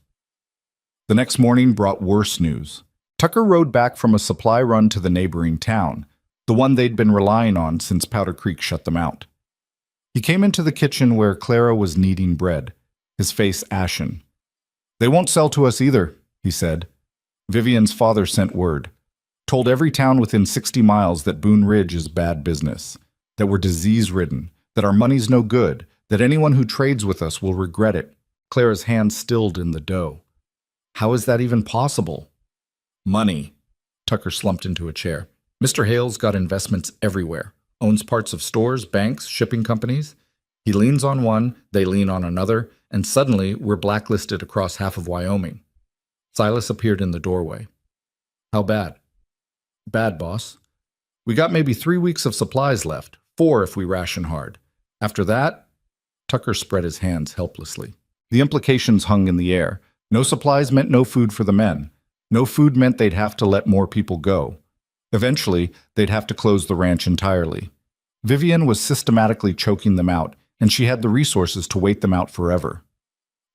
The next morning brought worse news. Tucker rode back from a supply run to the neighboring town, the one they'd been relying on since Powder Creek shut them out. He came into the kitchen where Clara was kneading bread, his face ashen. They won't sell to us either, he said. Vivian's father sent word. Told every town within 60 miles that Boone Ridge is bad business, that we're disease-ridden, that our money's no good, that anyone who trades with us will regret it. Clara's hand stilled in the dough. How is that even possible? Money. Tucker slumped into a chair. Mr. Hale's got investments everywhere. Owns parts of stores, banks, shipping companies. He leans on one, they lean on another, and suddenly we're blacklisted across half of Wyoming. Silas appeared in the doorway. How bad? Bad, boss. We got maybe 3 weeks of supplies left, 4 if we ration hard. After that, Tucker spread his hands helplessly. The implications hung in the air. No supplies meant no food for the men. No food meant they'd have to let more people go. Eventually, they'd have to close the ranch entirely. Vivian was systematically choking them out, and she had the resources to wait them out forever.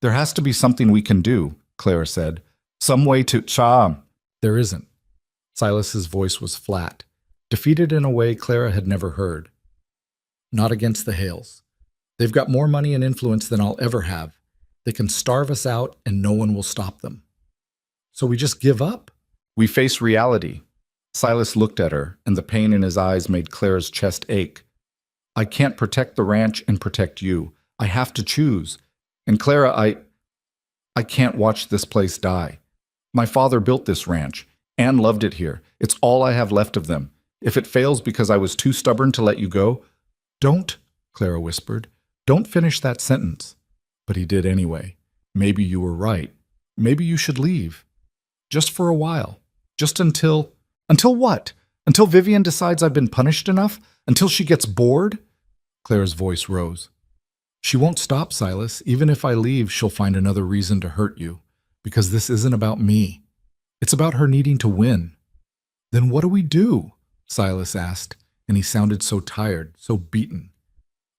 There has to be something we can do, Clara said. Some way to... There isn't. Silas's voice was flat, defeated in a way Clara had never heard. Not against the Hales. They've got more money and influence than I'll ever have. They can starve us out and no one will stop them. So we just give up? We face reality. Silas looked at her, and the pain in his eyes made Clara's chest ache. I can't protect the ranch and protect you. I have to choose. And Clara, I can't watch this place die. My father built this ranch. Anne loved it here. It's all I have left of them. If it fails because I was too stubborn to let you go... Don't, Clara whispered. Don't finish that sentence. But he did anyway. Maybe you were right. Maybe you should leave. Just for a while. Just until... Until what? Until Vivian decides I've been punished enough? Until she gets bored? Clara's voice rose. She won't stop, Silas. Even if I leave, she'll find another reason to hurt you. Because this isn't about me. It's about her needing to win. Then what do we do? Silas asked, and he sounded so tired, so beaten.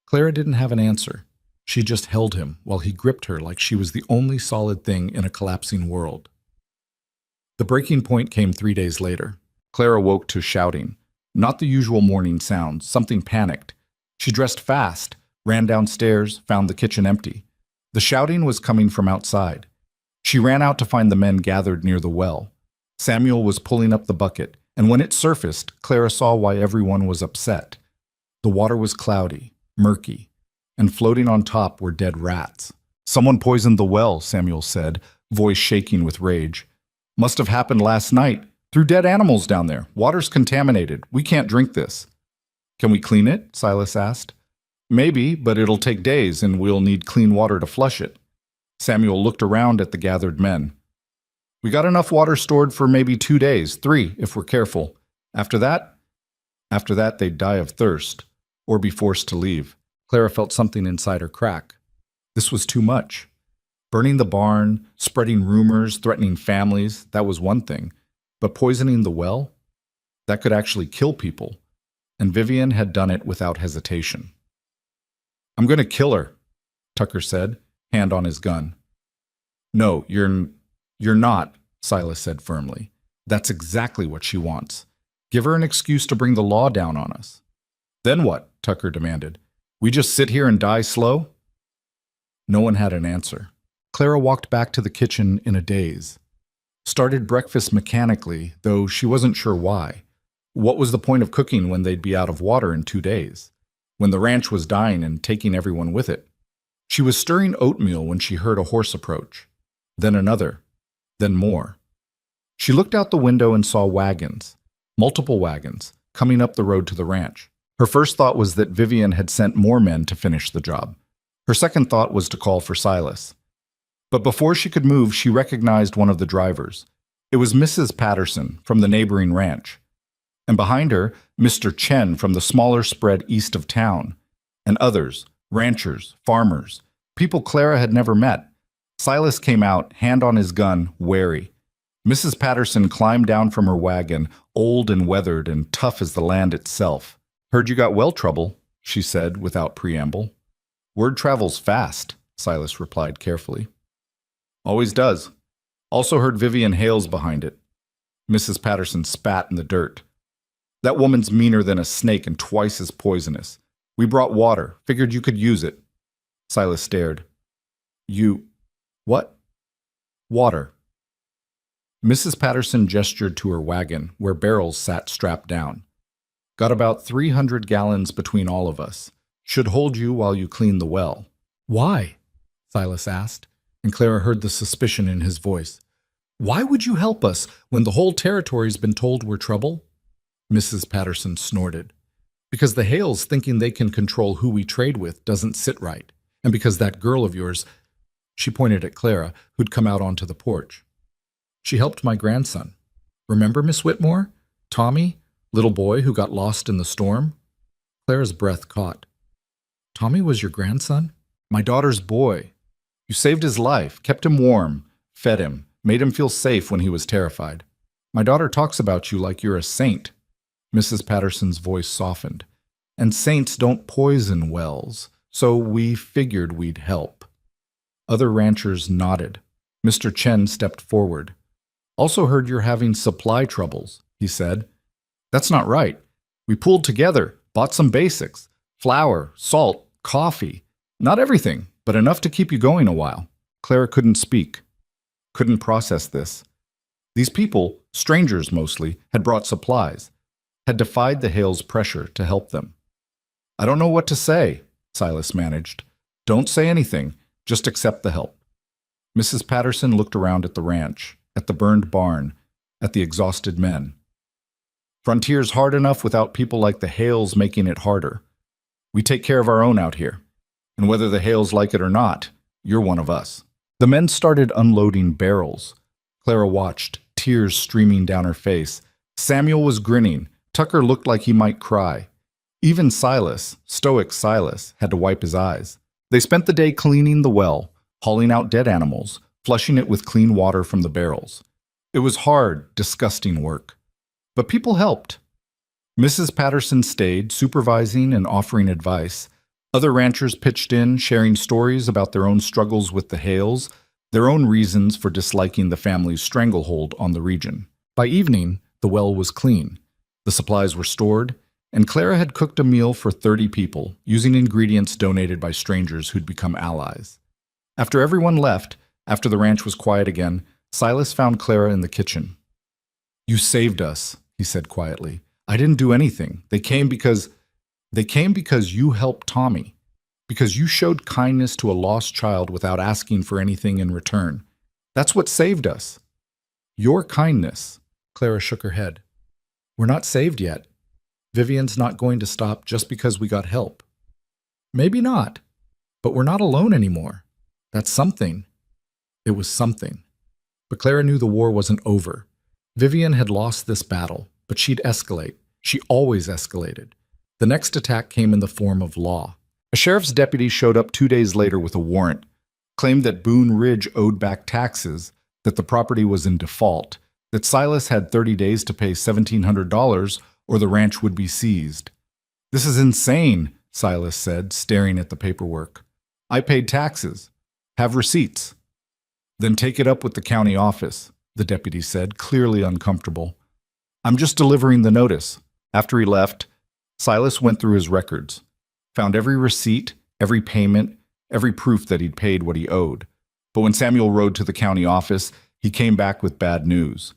Clara didn't have an answer. She just held him while he gripped her like she was the only solid thing in a collapsing world. The breaking point came 3 days later. Clara woke to shouting. Not the usual morning sounds, something panicked. She dressed fast, ran downstairs, found the kitchen empty. The shouting was coming from outside. She ran out to find the men gathered near the well. Samuel was pulling up the bucket, and when it surfaced, Clara saw why everyone was upset. The water was cloudy, murky, and floating on top were dead rats. Someone poisoned the well, Samuel said, voice shaking with rage. Must have happened last night. Threw dead animals down there. Water's contaminated. We can't drink this. Can we clean it? Silas asked. Maybe, but it'll take days, and we'll need clean water to flush it. Samuel looked around at the gathered men. We got enough water stored for maybe 2 days, 3 if we're careful. After that, they'd die of thirst, or be forced to leave. Clara felt something inside her crack. This was too much. Burning the barn, spreading rumors, threatening families, that was one thing. But poisoning the well? That could actually kill people. And Vivian had done it without hesitation. I'm going to kill her, Tucker said, hand on his gun. No, you're not, Silas said firmly. That's exactly what she wants. Give her an excuse to bring the law down on us. Then what? Tucker demanded. We just sit here and die slow? No one had an answer. Clara walked back to the kitchen in a daze. Started breakfast mechanically, though she wasn't sure why. What was the point of cooking when they'd be out of water in 2 days? When the ranch was dying and taking everyone with it? She was stirring oatmeal when she heard a horse approach. Then another. Then more. She looked out the window and saw wagons, multiple wagons, coming up the road to the ranch. Her first thought was that Vivian had sent more men to finish the job. Her second thought was to call for Silas. But before she could move, she recognized one of the drivers. It was Mrs. Patterson from the neighboring ranch. And behind her, Mr. Chen from the smaller spread east of town. And others, ranchers, farmers, people Clara had never met. Silas came out, hand on his gun, wary. Mrs. Patterson climbed down from her wagon, old and weathered and tough as the land itself. "Heard you got well trouble," she said without preamble. "Word travels fast," Silas replied carefully. "Always does. Also heard Vivian Hale's behind it." Mrs. Patterson spat in the dirt. "That woman's meaner than a snake and twice as poisonous. We brought water. Figured you could use it." Silas stared. "You... what?" "Water." Mrs. Patterson gestured to her wagon, where barrels sat strapped down. "Got about 300 gallons between all of us. Should hold you while you clean the well." "Why?" Silas asked, and Clara heard the suspicion in his voice. "Why would you help us when the whole territory's been told we're trouble?" Mrs. Patterson snorted. "Because the Hales thinking they can control who we trade with doesn't sit right. And because that girl of yours," she pointed at Clara, who'd come out onto the porch. "She helped my grandson. Remember Miss Whitmore? Tommy, little boy who got lost in the storm?" Clara's breath caught. "Tommy was your grandson?" "My daughter's boy. You saved his life, kept him warm, fed him, made him feel safe when he was terrified. My daughter talks about you like you're a saint." Mrs. Patterson's voice softened. "And saints don't poison wells, so we figured we'd help." Other ranchers nodded. Mr. Chen stepped forward. "Also heard you're having supply troubles," he said. "That's not right. We pooled together, bought some basics. Flour, salt, coffee. Not everything, but enough to keep you going a while." Clara couldn't speak, couldn't process this. These people, strangers mostly, had brought supplies, had defied the Hales' pressure to help them. "I don't know what to say," Silas managed. "Don't say anything, just accept the help." Mrs. Patterson looked around at the ranch, at the burned barn, at the exhausted men. "Frontier's hard enough without people like the Hales making it harder. We take care of our own out here. And whether the Hales like it or not, you're one of us." The men started unloading barrels. Clara watched, tears streaming down her face. Samuel was grinning. Tucker looked like he might cry. Even Silas, stoic Silas, had to wipe his eyes. They spent the day cleaning the well, hauling out dead animals, flushing it with clean water from the barrels. It was hard, disgusting work. But people helped. Mrs. Patterson stayed, supervising and offering advice. Other ranchers pitched in, sharing stories about their own struggles with the Hales, their own reasons for disliking the family's stranglehold on the region. By evening, the well was clean. The supplies were stored, and Clara had cooked a meal for 30 people, using ingredients donated by strangers who'd become allies. After everyone left, after the ranch was quiet again, Silas found Clara in the kitchen. "You saved us," he said quietly. "I didn't do anything. They came because you helped Tommy, because you showed kindness to a lost child without asking for anything in return. That's what saved us. Your kindness." Clara shook her head. "We're not saved yet. Vivian's not going to stop just because we got help." "Maybe not, but we're not alone anymore. That's something." It was something. But Clara knew the war wasn't over. Vivian had lost this battle, but she'd escalate. She always escalated. The next attack came in the form of law. A sheriff's deputy showed up 2 days later with a warrant, claimed that Boone Ridge owed back taxes, that the property was in default, that Silas had 30 days to pay $1,700 or the ranch would be seized. "This is insane," Silas said, staring at the paperwork. "I paid taxes. Have receipts." "Then take it up with the county office," the deputy said, clearly uncomfortable. "I'm just delivering the notice." After he left, Silas went through his records, found every receipt, every payment, every proof that he'd paid what he owed. But when Samuel rode to the county office, he came back with bad news.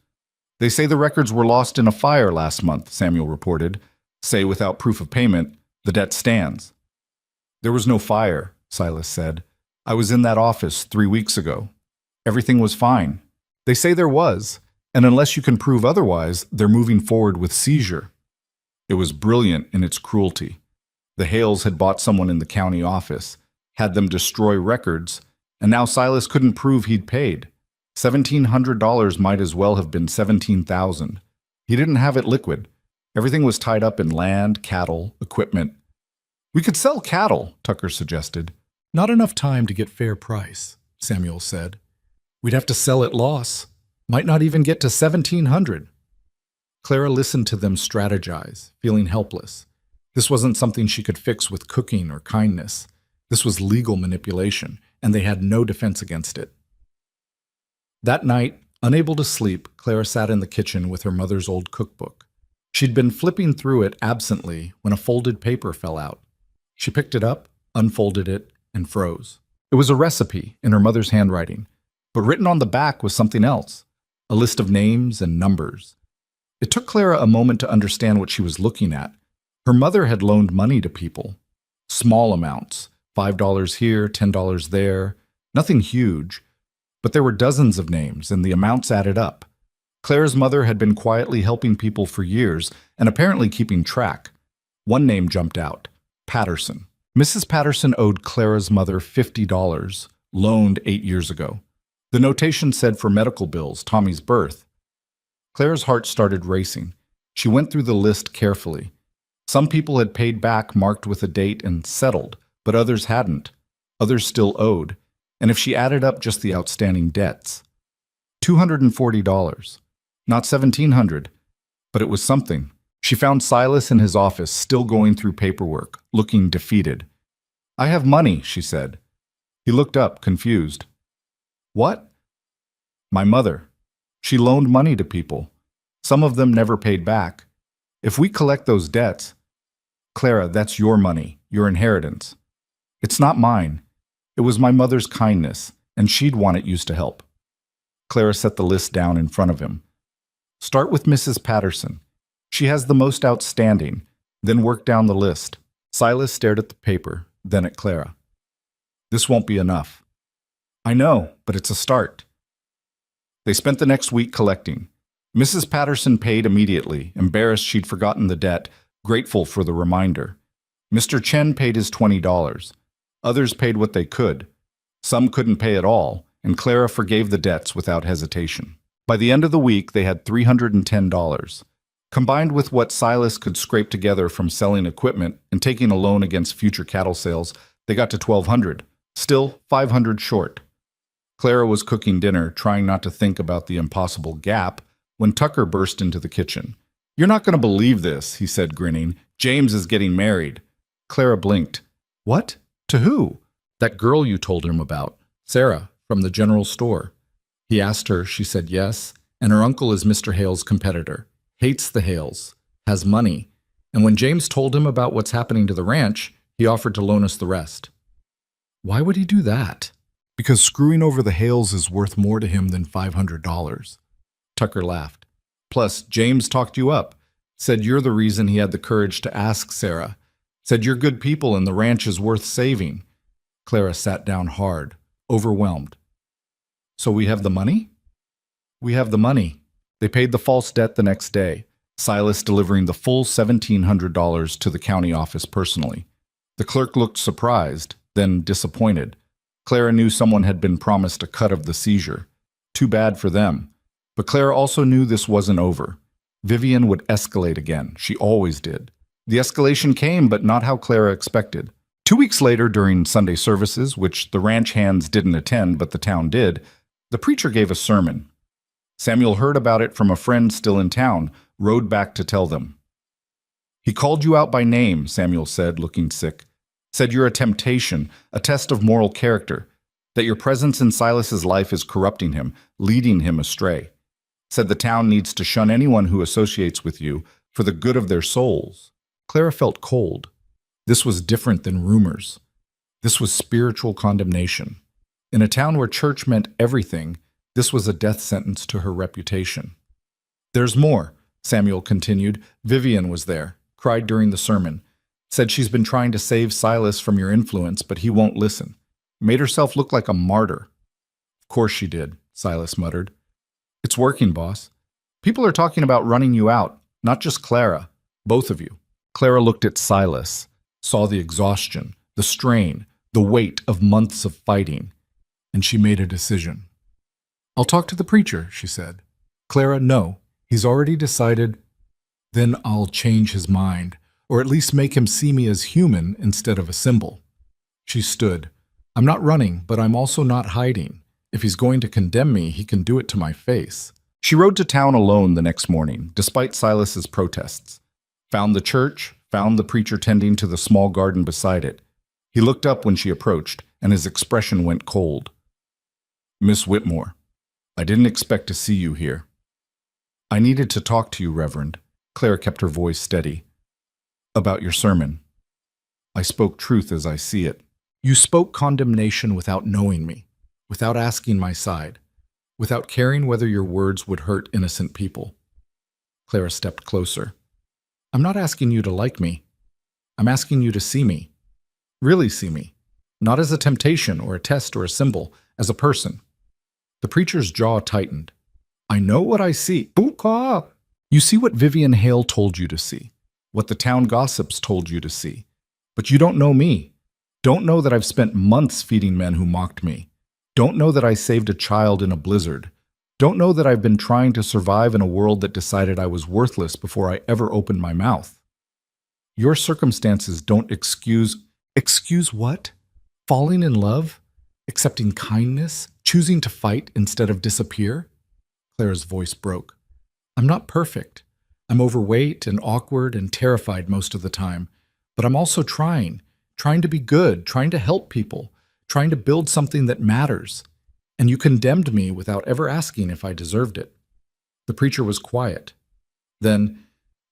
"They say the records were lost in a fire last month," Samuel reported. "Say without proof of payment, the debt stands." "There was no fire," Silas said. "I was in that office 3 weeks ago. Everything was fine. They say there was, and unless you can prove otherwise, they're moving forward with seizure." It was brilliant in its cruelty. The Hales had bought someone in the county office, had them destroy records, And now Silas couldn't prove he'd paid. $1,700 might as well have been $17,000. He didn't have it liquid. Everything was tied up in land, cattle, equipment. "We could sell cattle," Tucker suggested. "Not enough time to get fair price," Samuel said. "We'd have to sell at loss. Might not even get to $1,700. Clara listened to them strategize, feeling helpless. This wasn't something she could fix with cooking or kindness. This was legal manipulation, and they had no defense against it. That night, unable to sleep, Clara sat in the kitchen with her mother's old cookbook. She'd been flipping through it absently when a folded paper fell out. She picked it up, unfolded it, and froze. It was a recipe in her mother's handwriting, but written on the back was something else, a list of names and numbers. It took Clara a moment to understand what she was looking at. Her mother had loaned money to people. Small amounts, $5 here, $10 there, nothing huge. But there were dozens of names, and the amounts added up. Clara's mother had been quietly helping people for years and apparently keeping track. One name jumped out, Patterson. Mrs. Patterson owed Clara's mother $50, loaned 8 years ago. The notation said for medical bills, Tommy's birth. Clara's heart started racing. She went through the list carefully. Some people had paid back marked with a date and settled, but others hadn't. Others still owed. And if she added up just the outstanding debts, $240. Not $1,700, but it was something. She found Silas in his office, still going through paperwork, looking defeated. "I have money," she said. He looked up, confused. "What?" "My mother. She loaned money to people. Some of them never paid back. If we collect those debts..." "Clara, that's your money, your inheritance." "It's not mine. It was my mother's kindness, and she'd want it used to help." Clara set the list down in front of him. "Start with Mrs. Patterson. She has the most outstanding, then work down the list." Silas stared at the paper, then at Clara. "This won't be enough." "I know, but it's a start." They spent the next week collecting. Mrs. Patterson paid immediately, embarrassed she'd forgotten the debt, grateful for the reminder. Mr. Chen paid his $20. Others paid what they could. Some couldn't pay at all, and Clara forgave the debts without hesitation. By the end of the week, they had $310. Combined with what Silas could scrape together from selling equipment and taking a loan against future cattle sales, they got to $1,200, still $500 short. Clara was cooking dinner, trying not to think about the impossible gap, when Tucker burst into the kitchen. "You're not going to believe this," he said, grinning. "James is getting married." Clara blinked. "What? To who?" "That girl you told him about, Sarah, from the general store." He asked her, she said yes, and her uncle is Mr. Hale's competitor. Hates the Hales, has money, and when James told him about what's happening to the ranch, he offered to loan us the rest. "Why would he do that?" "Because screwing over the Hales is worth more to him than $500. Tucker laughed. "Plus, James talked you up, said you're the reason he had the courage to ask Sarah, said you're good people and the ranch is worth saving." Clara sat down hard, overwhelmed. "So we have the money?" "We have the money." They paid the false debt the next day, Silas delivering the full $1,700 to the county office personally. The clerk looked surprised, then disappointed. Clara knew someone had been promised a cut of the seizure. Too bad for them. But Clara also knew this wasn't over. Vivian would escalate again. She always did. The escalation came, but not how Clara expected. 2 weeks later, during Sunday services, which the ranch hands didn't attend but the town did, the preacher gave a sermon. Samuel heard about it from a friend still in town, rode back to tell them. "He called you out by name," Samuel said, looking sick. "Said you're a temptation, a test of moral character, that your presence in Silas's life is corrupting him, leading him astray. Said the town needs to shun anyone who associates with you for the good of their souls." Clara felt cold. This was different than rumors. This was spiritual condemnation. In a town where church meant everything, this was a death sentence to her reputation. "There's more," Samuel continued. "Vivian was there, cried during the sermon. Said she's been trying to save Silas from your influence, but he won't listen. Made herself look like a martyr." "Of course she did," Silas muttered. "It's working, boss. People are talking about running you out, not just Clara, both of you." Clara looked at Silas, saw the exhaustion, the strain, the weight of months of fighting. and she made a decision. "I'll talk to the preacher," she said. "Clara, no. He's already decided." "Then I'll change his mind, or at least make him see me as human instead of a symbol." She stood. "I'm not running, but I'm also not hiding. If he's going to condemn me, he can do it to my face." She rode to town alone the next morning, despite Silas's protests. Found the church, found the preacher tending to the small garden beside it. He looked up when she approached, and his expression went cold. "Miss Whitmore, I didn't expect to see you here." "I needed to talk to you, Reverend." Clara kept her voice steady. "About your sermon. I spoke truth as I see it." "You spoke condemnation without knowing me, without asking my side, without caring whether your words would hurt innocent people." Clara stepped closer. "I'm not asking you to like me. I'm asking you to see me. Really see me. Not as a temptation or a test or a symbol, as a person." The preacher's jaw tightened. "I know what I see." "Buka!" "You see what Vivian Hale told you to see, what the town gossips told you to see. But you don't know me. Don't know that I've spent months feeding men who mocked me. Don't know that I saved a child in a blizzard. Don't know that I've been trying to survive in a world that decided I was worthless before I ever opened my mouth. Your circumstances don't excuse..." "Excuse what? Falling in love? Accepting kindness? Choosing to fight instead of disappear?" Clara's voice broke. "I'm not perfect. I'm overweight and awkward and terrified most of the time. But I'm also trying to be good, trying to help people, trying to build something that matters. And you condemned me without ever asking if I deserved it." The preacher was quiet. Then,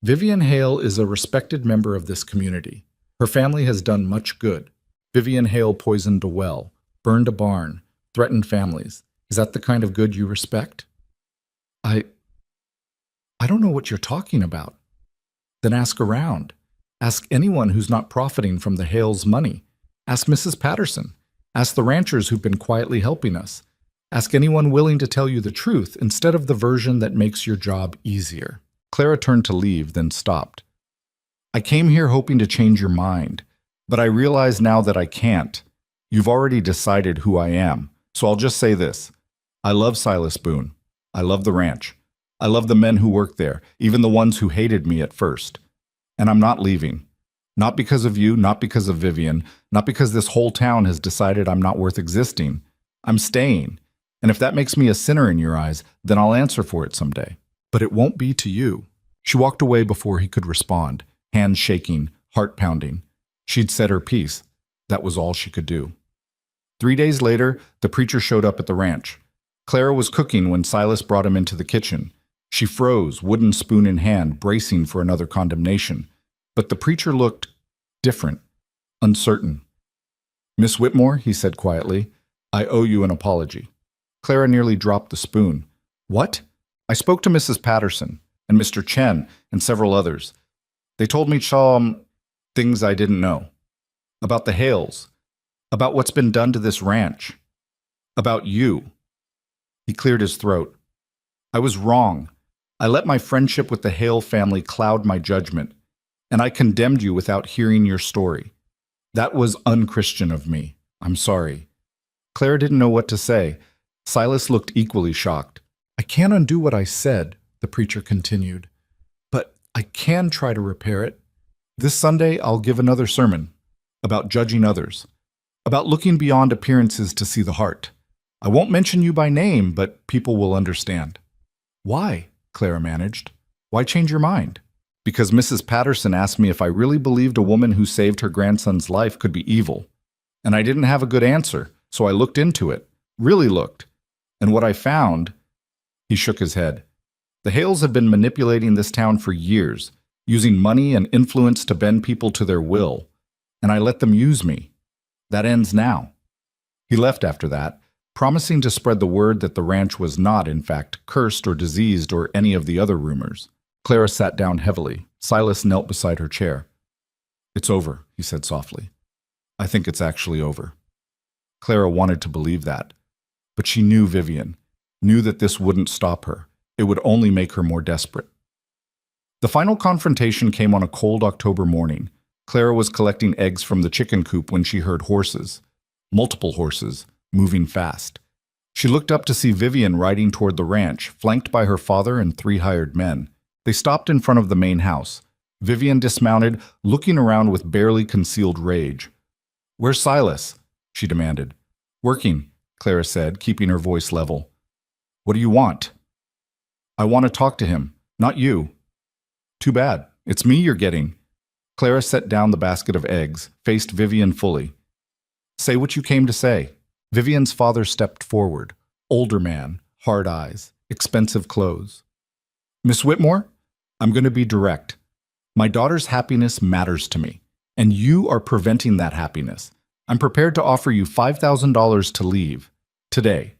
"Vivian Hale is a respected member of this community. Her family has done much good. Vivian Hale poisoned a well, burned a barn, threatened families. Is that the kind of good you respect?" I don't know what you're talking about." "Then ask around. Ask anyone who's not profiting from the Hale's money. Ask Mrs. Patterson. Ask the ranchers who've been quietly helping us. Ask anyone willing to tell you the truth instead of the version that makes your job easier." Clara turned to leave, then stopped. "I came here hoping to change your mind, but I realize now that I can't. You've already decided who I am, so I'll just say this. I love Silas Boone. I love the ranch. I love the men who work there, even the ones who hated me at first. And I'm not leaving. Not because of you, not because of Vivian, not because this whole town has decided I'm not worth existing. I'm staying. And if that makes me a sinner in your eyes, then I'll answer for it someday. But it won't be to you." She walked away before he could respond, hands shaking, heart pounding. She'd said her piece. That was all she could do. 3 days later, the preacher showed up at the ranch. Clara was cooking when Silas brought him into the kitchen. She froze, wooden spoon in hand, bracing for another condemnation. But the preacher looked different, uncertain. "Miss Whitmore," he said quietly, "I owe you an apology." Clara nearly dropped the spoon. "What?" "I spoke to Mrs. Patterson and Mr. Chen and several others. They told me some things I didn't know. About the Hales. About what's been done to this ranch. About you." He cleared his throat. "I was wrong. I let my friendship with the Hale family cloud my judgment, and I condemned you without hearing your story. That was unchristian of me. I'm sorry." Clara didn't know what to say. Silas looked equally shocked. "I can't undo what I said," the preacher continued, "but I can try to repair it. This Sunday I'll give another sermon about judging others, about looking beyond appearances to see the heart. I won't mention you by name, but people will understand." "Why?" Clara managed. "Why change your mind?" "Because Mrs. Patterson asked me if I really believed a woman who saved her grandson's life could be evil. And I didn't have a good answer, so I looked into it, really looked. And what I found..." He shook his head. "The Hales have been manipulating this town for years, using money and influence to bend people to their will. And I let them use me. That ends now." He left after that, promising to spread the word that the ranch was not, in fact, cursed or diseased or any of the other rumors. Clara sat down heavily. Silas knelt beside her chair. "It's over," he said softly. "I think it's actually over." Clara wanted to believe that. But she knew Vivian, knew that this wouldn't stop her. It would only make her more desperate. The final confrontation came on a cold October morning. Clara was collecting eggs from the chicken coop when she heard horses. Multiple horses, moving fast. She looked up to see Vivian riding toward the ranch, flanked by her father and 3 hired men. They stopped in front of the main house. Vivian dismounted, looking around with barely concealed rage. "Where's Silas?" she demanded. "Working," Clara said, keeping her voice level. "What do you want?" "I want to talk to him, not you." "Too bad. It's me you're getting." Clara set down the basket of eggs, faced Vivian fully. "Say what you came to say." Vivian's father stepped forward. Older man, hard eyes, expensive clothes. "Miss Whitmore, I'm going to be direct. My daughter's happiness matters to me, and you are preventing that happiness. I'm prepared to offer you $5,000 to leave. Today.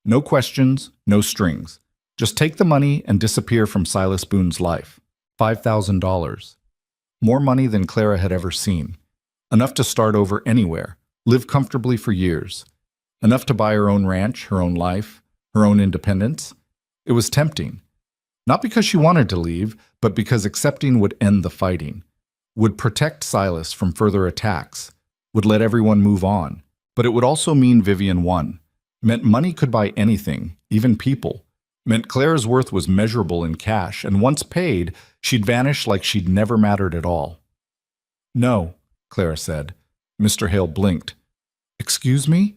No questions, no strings. Just take the money and disappear from Silas Boone's life. $5,000. More money than Clara had ever seen. Enough to start over anywhere, live comfortably for years. Enough to buy her own ranch, her own life, her own independence. It was tempting. Not because she wanted to leave, but because accepting would end the fighting, would protect Silas from further attacks, would let everyone move on. But it would also mean Vivian won. Meant money could buy anything, even people. Meant Clara's worth was measurable in cash, and once paid, she'd vanish like she'd never mattered at all. "No," Clara said. Mr. Hale blinked. "Excuse me?"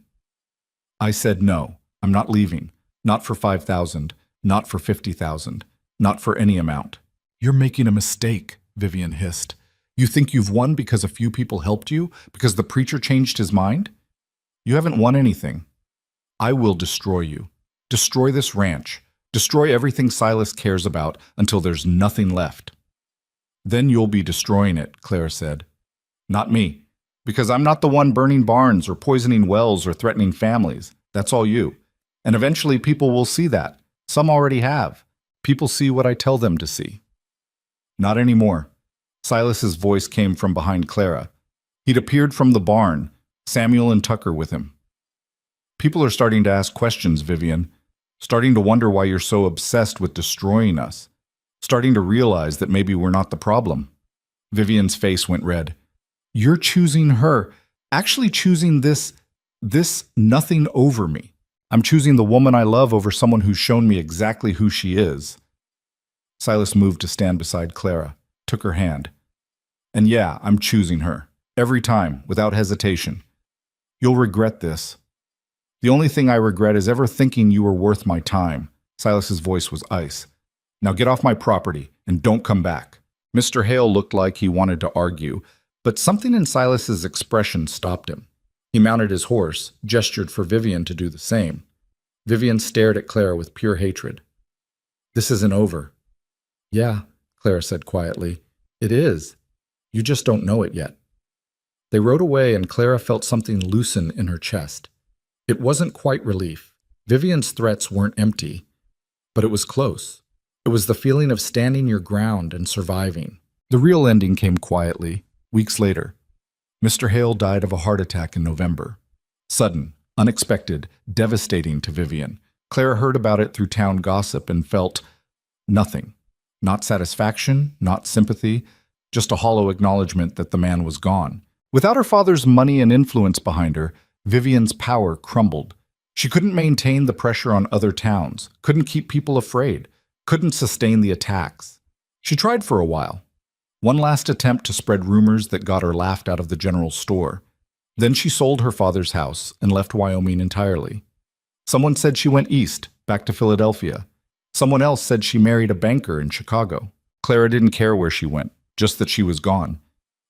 "I said no. I'm not leaving. Not for 5,000. Not for 50,000. Not for any amount." "You're making a mistake," Vivian hissed. "You think you've won because a few people helped you? Because the preacher changed his mind? You haven't won anything. I will destroy you. Destroy this ranch. Destroy everything Silas cares about until there's nothing left." "Then you'll be destroying it," Clara said. "Not me. Because I'm not the one burning barns or poisoning wells or threatening families. That's all you. And eventually people will see that. Some already have. People see what I tell them to see." "Not anymore." Silas's voice came from behind Clara. He'd appeared from the barn, Samuel and Tucker with him. "People are starting to ask questions, Vivian. Starting to wonder why you're so obsessed with destroying us. Starting to realize that maybe we're not the problem." Vivian's face went red. "You're choosing her. Actually choosing this nothing over me. I'm choosing the woman I love over someone who's shown me exactly who she is." Silas moved to stand beside Clara, took her hand. "And yeah, I'm choosing her. Every time, without hesitation. You'll regret this." "The only thing I regret is ever thinking you were worth my time." Silas's voice was ice. "Now get off my property and don't come back." Mr. Hale looked like he wanted to argue, but something in Silas's expression stopped him. He mounted his horse, gestured for Vivian to do the same. Vivian stared at Clara with pure hatred. "This isn't over." "Yeah," Clara said quietly. "It is. You just don't know it yet." They rode away and Clara felt something loosen in her chest. It wasn't quite relief. Vivian's threats weren't empty, but it was close. It was the feeling of standing your ground and surviving. The real ending came quietly, weeks later. Mr. Hale died of a heart attack in November. Sudden, unexpected, devastating to Vivian. Clara heard about it through town gossip and felt nothing. Not satisfaction, not sympathy, just a hollow acknowledgement that the man was gone. Without her father's money and influence behind her, Vivian's power crumbled. She couldn't maintain the pressure on other towns, couldn't keep people afraid, couldn't sustain the attacks. She tried for a while. One last attempt to spread rumors that got her laughed out of the general store. Then she sold her father's house and left Wyoming entirely. Someone said she went east, back to Philadelphia. Someone else said she married a banker in Chicago. Clara didn't care where she went, just that she was gone.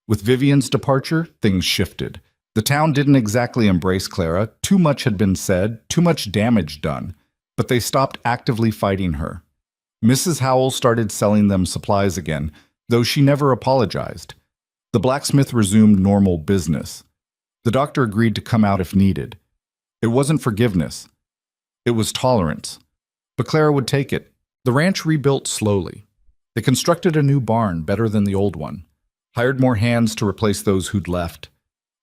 With Vivian's departure, things shifted. The town didn't exactly embrace Clara. Too much had been said, too much damage done, but they stopped actively fighting her. Mrs. Howell started selling them supplies again, though she never apologized. The blacksmith resumed normal business. The doctor agreed to come out if needed. It wasn't forgiveness. It was tolerance. But Clara would take it. The ranch rebuilt slowly. They constructed a new barn better than the old one, hired more hands to replace those who'd left,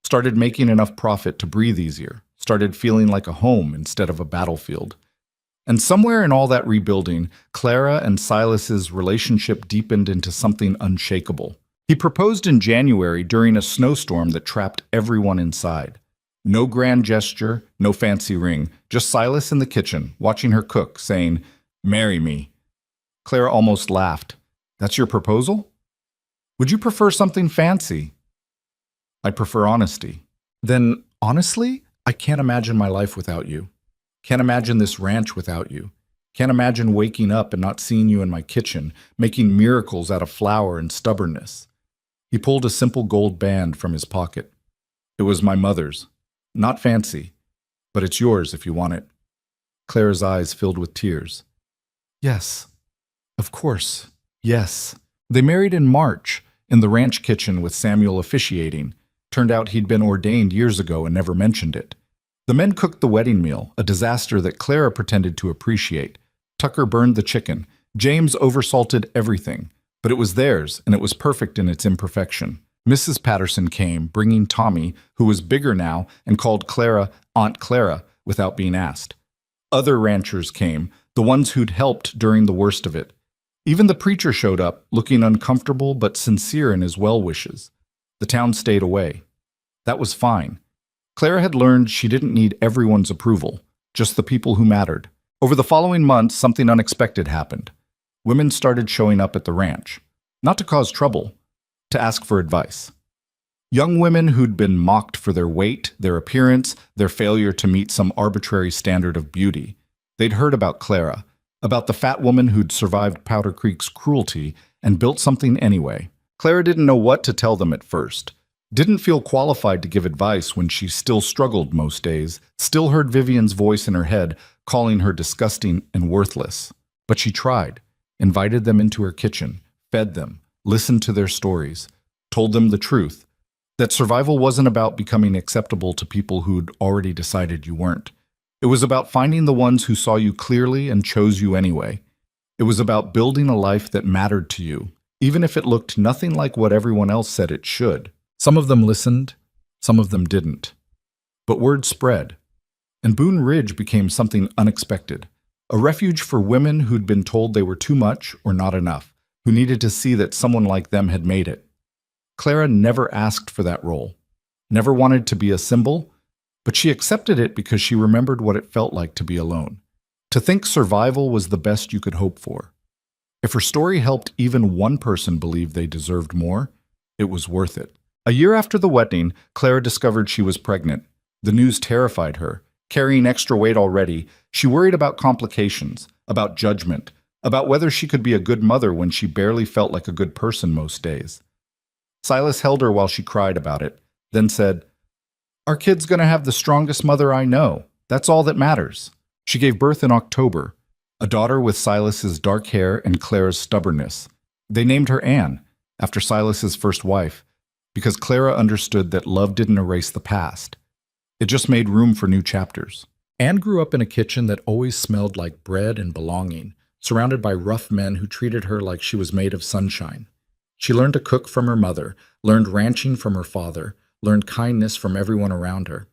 started making enough profit to breathe easier, started feeling like a home instead of a battlefield. And somewhere in all that rebuilding, Clara and Silas's relationship deepened into something unshakable. He proposed in January during a snowstorm that trapped everyone inside. No grand gesture, no fancy ring, just Silas in the kitchen, watching her cook, saying, "Marry me." Clara almost laughed. "That's your proposal? Would you prefer something fancy?" "I prefer honesty." "Then, honestly, I can't imagine my life without you. Can't imagine this ranch without you. Can't imagine waking up and not seeing you in my kitchen, making miracles out of flour and stubbornness." He pulled a simple gold band from his pocket. "It was my mother's. Not fancy, but it's yours if you want it." Clara's eyes filled with tears. "Yes, of course, yes." They married in March, in the ranch kitchen with Samuel officiating. Turned out he'd been ordained years ago and never mentioned it. The men cooked the wedding meal, a disaster that Clara pretended to appreciate. Tucker burned the chicken. James oversalted everything. But it was theirs, and it was perfect in its imperfection. Mrs. Patterson came, bringing Tommy, who was bigger now, and called Clara Aunt Clara without being asked. Other ranchers came, the ones who'd helped during the worst of it. Even the preacher showed up, looking uncomfortable but sincere in his well wishes. The town stayed away. That was fine. Clara had learned she didn't need everyone's approval, just the people who mattered. Over the following months, something unexpected happened. Women started showing up at the ranch, not to cause trouble, to ask for advice. Young women who'd been mocked for their weight, their appearance, their failure to meet some arbitrary standard of beauty. They'd heard about Clara, about the fat woman who'd survived Powder Creek's cruelty and built something anyway. Clara didn't know what to tell them at first. Didn't feel qualified to give advice when she still struggled most days, still heard Vivian's voice in her head calling her disgusting and worthless. But she tried, invited them into her kitchen, fed them, listened to their stories, told them the truth, that survival wasn't about becoming acceptable to people who'd already decided you weren't. It was about finding the ones who saw you clearly and chose you anyway. It was about building a life that mattered to you, even if it looked nothing like what everyone else said it should. Some of them listened, some of them didn't. But word spread, and Boone Ridge became something unexpected, a refuge for women who'd been told they were too much or not enough, who needed to see that someone like them had made it. Clara never asked for that role, never wanted to be a symbol, but she accepted it because she remembered what it felt like to be alone, to think survival was the best you could hope for. If her story helped even one person believe they deserved more, it was worth it. A year after the wedding, Clara discovered she was pregnant. The news terrified her. Carrying extra weight already, she worried about complications, about judgment, about whether she could be a good mother when she barely felt like a good person most days. Silas held her while she cried about it, then said, "Our kid's going to have the strongest mother I know. That's all that matters." She gave birth in October, a daughter with Silas's dark hair and Clara's stubbornness. They named her Anne, after Silas's first wife, because Clara understood that love didn't erase the past. It just made room for new chapters. Anne grew up in a kitchen that always smelled like bread and belonging, surrounded by rough men who treated her like she was made of sunshine. She learned to cook from her mother, learned ranching from her father, learned kindness from everyone around her.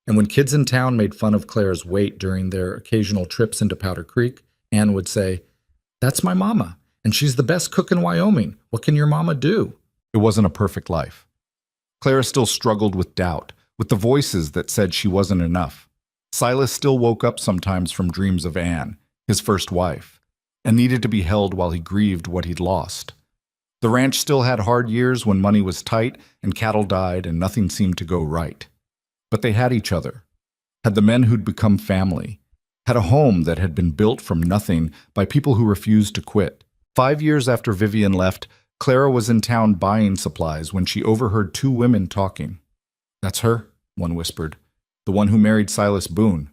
And when kids in town made fun of Clara's weight during their occasional trips into Powder Creek, Anne would say, "That's my mama, and she's the best cook in Wyoming. What can your mama do?" It wasn't a perfect life. Clara still struggled with doubt, with the voices that said she wasn't enough. Silas still woke up sometimes from dreams of Anne, his first wife, and needed to be held while he grieved what he'd lost. The ranch still had hard years when money was tight and cattle died and nothing seemed to go right. But they had each other, had the men who'd become family, had a home that had been built from nothing by people who refused to quit. 5 years after Vivian left, Clara was in town buying supplies when she overheard two women talking. "That's her," one whispered, "the one who married Silas Boone.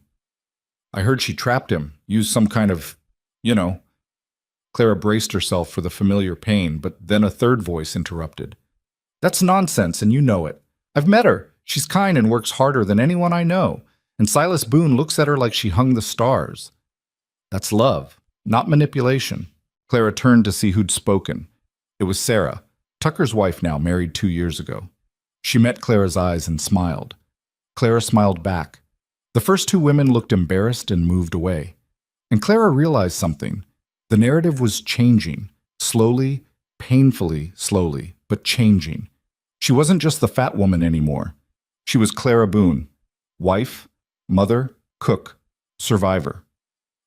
I heard she trapped him, used some kind of, you know." Clara braced herself for the familiar pain, but then a third voice interrupted. "That's nonsense, and you know it. I've met her. She's kind and works harder than anyone I know, and Silas Boone looks at her like she hung the stars. That's love, not manipulation." Clara turned to see who'd spoken. It was Sarah, Tucker's wife now, married 2 years ago. She met Clara's eyes and smiled. Clara smiled back. The first two women looked embarrassed and moved away. And Clara realized something. The narrative was changing, slowly, painfully slowly, but changing. She wasn't just the fat woman anymore. She was Clara Boone, Wife, mother, cook, survivor.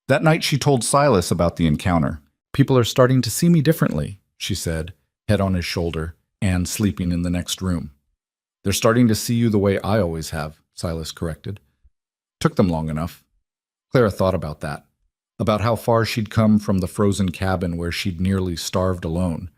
That night she told Silas about the encounter. "People are starting to see me differently," she said, head on his shoulder, and sleeping in the next room. "They're starting to see you the way I always have," Silas corrected. Took them long enough. Clara thought about that, about how far she'd come from the frozen cabin where she'd nearly starved alone,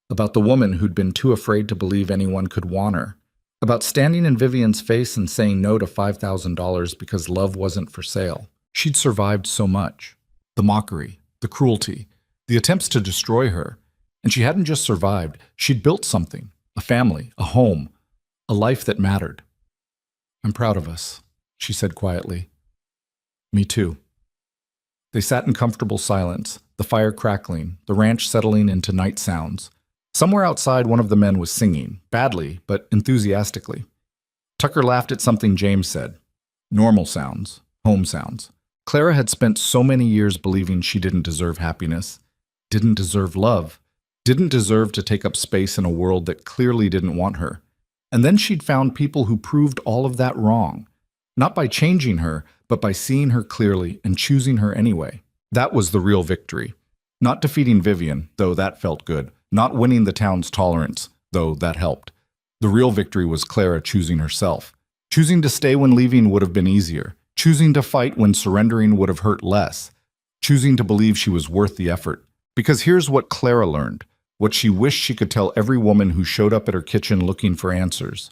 about the woman who'd been too afraid to believe anyone could want her, about standing in Vivian's face and saying no to $5,000 because love wasn't for sale. She'd survived so much. The mockery, the cruelty, the attempts to destroy her. And she hadn't just survived, she'd built something, a family, a home, a life that mattered. "I'm proud of us," she said quietly. "Me too." They sat in comfortable silence, the fire crackling, the ranch settling into night sounds. Somewhere outside, one of the men was singing, badly, but enthusiastically. Tucker laughed at something James said. Normal sounds, home sounds. Clara had spent so many years believing she didn't deserve happiness, didn't deserve love, didn't deserve to take up space in a world that clearly didn't want her. And then she'd found people who proved all of that wrong, not by changing her, but by seeing her clearly and choosing her anyway. That was the real victory. Not defeating Vivian, though that felt good. Not winning the town's tolerance, though that helped. The real victory was Clara choosing herself. Choosing to stay when leaving would have been easier. Choosing to fight when surrendering would have hurt less. Choosing to believe she was worth the effort. Because here's what Clara learned, what she wished she could tell every woman who showed up at her kitchen looking for answers.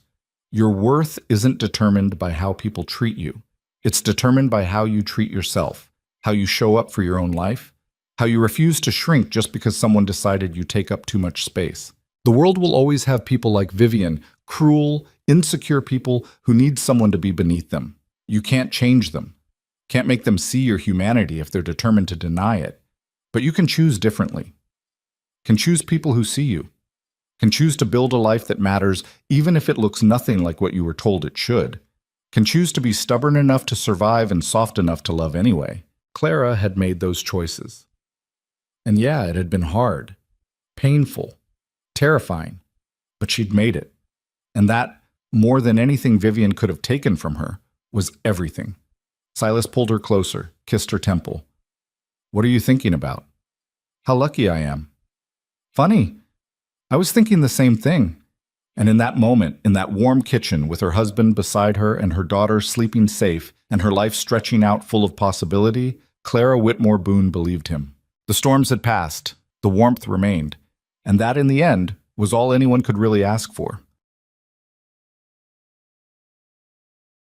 Your worth isn't determined by how people treat you. It's determined by how you treat yourself, how you show up for your own life, how you refuse to shrink just because someone decided you take up too much space. The world will always have people like Vivian, cruel, insecure people who need someone to be beneath them. You can't change them. Can't make them see your humanity if they're determined to deny it. But you can choose differently. Can choose people who see you. Can choose to build a life that matters even if it looks nothing like what you were told it should. Can choose to be stubborn enough to survive and soft enough to love anyway. Clara had made those choices. And yeah, it had been hard, painful, terrifying, but she'd made it. And that, more than anything Vivian could have taken from her, was everything. Silas pulled her closer, kissed her temple. "What are you thinking about?" "How lucky I am." "Funny. I was thinking the same thing." And in that moment, in that warm kitchen with her husband beside her and her daughter sleeping safe and her life stretching out full of possibility, Clara Whitmore Boone believed him. The storms had passed, the warmth remained, and that in the end was all anyone could really ask for.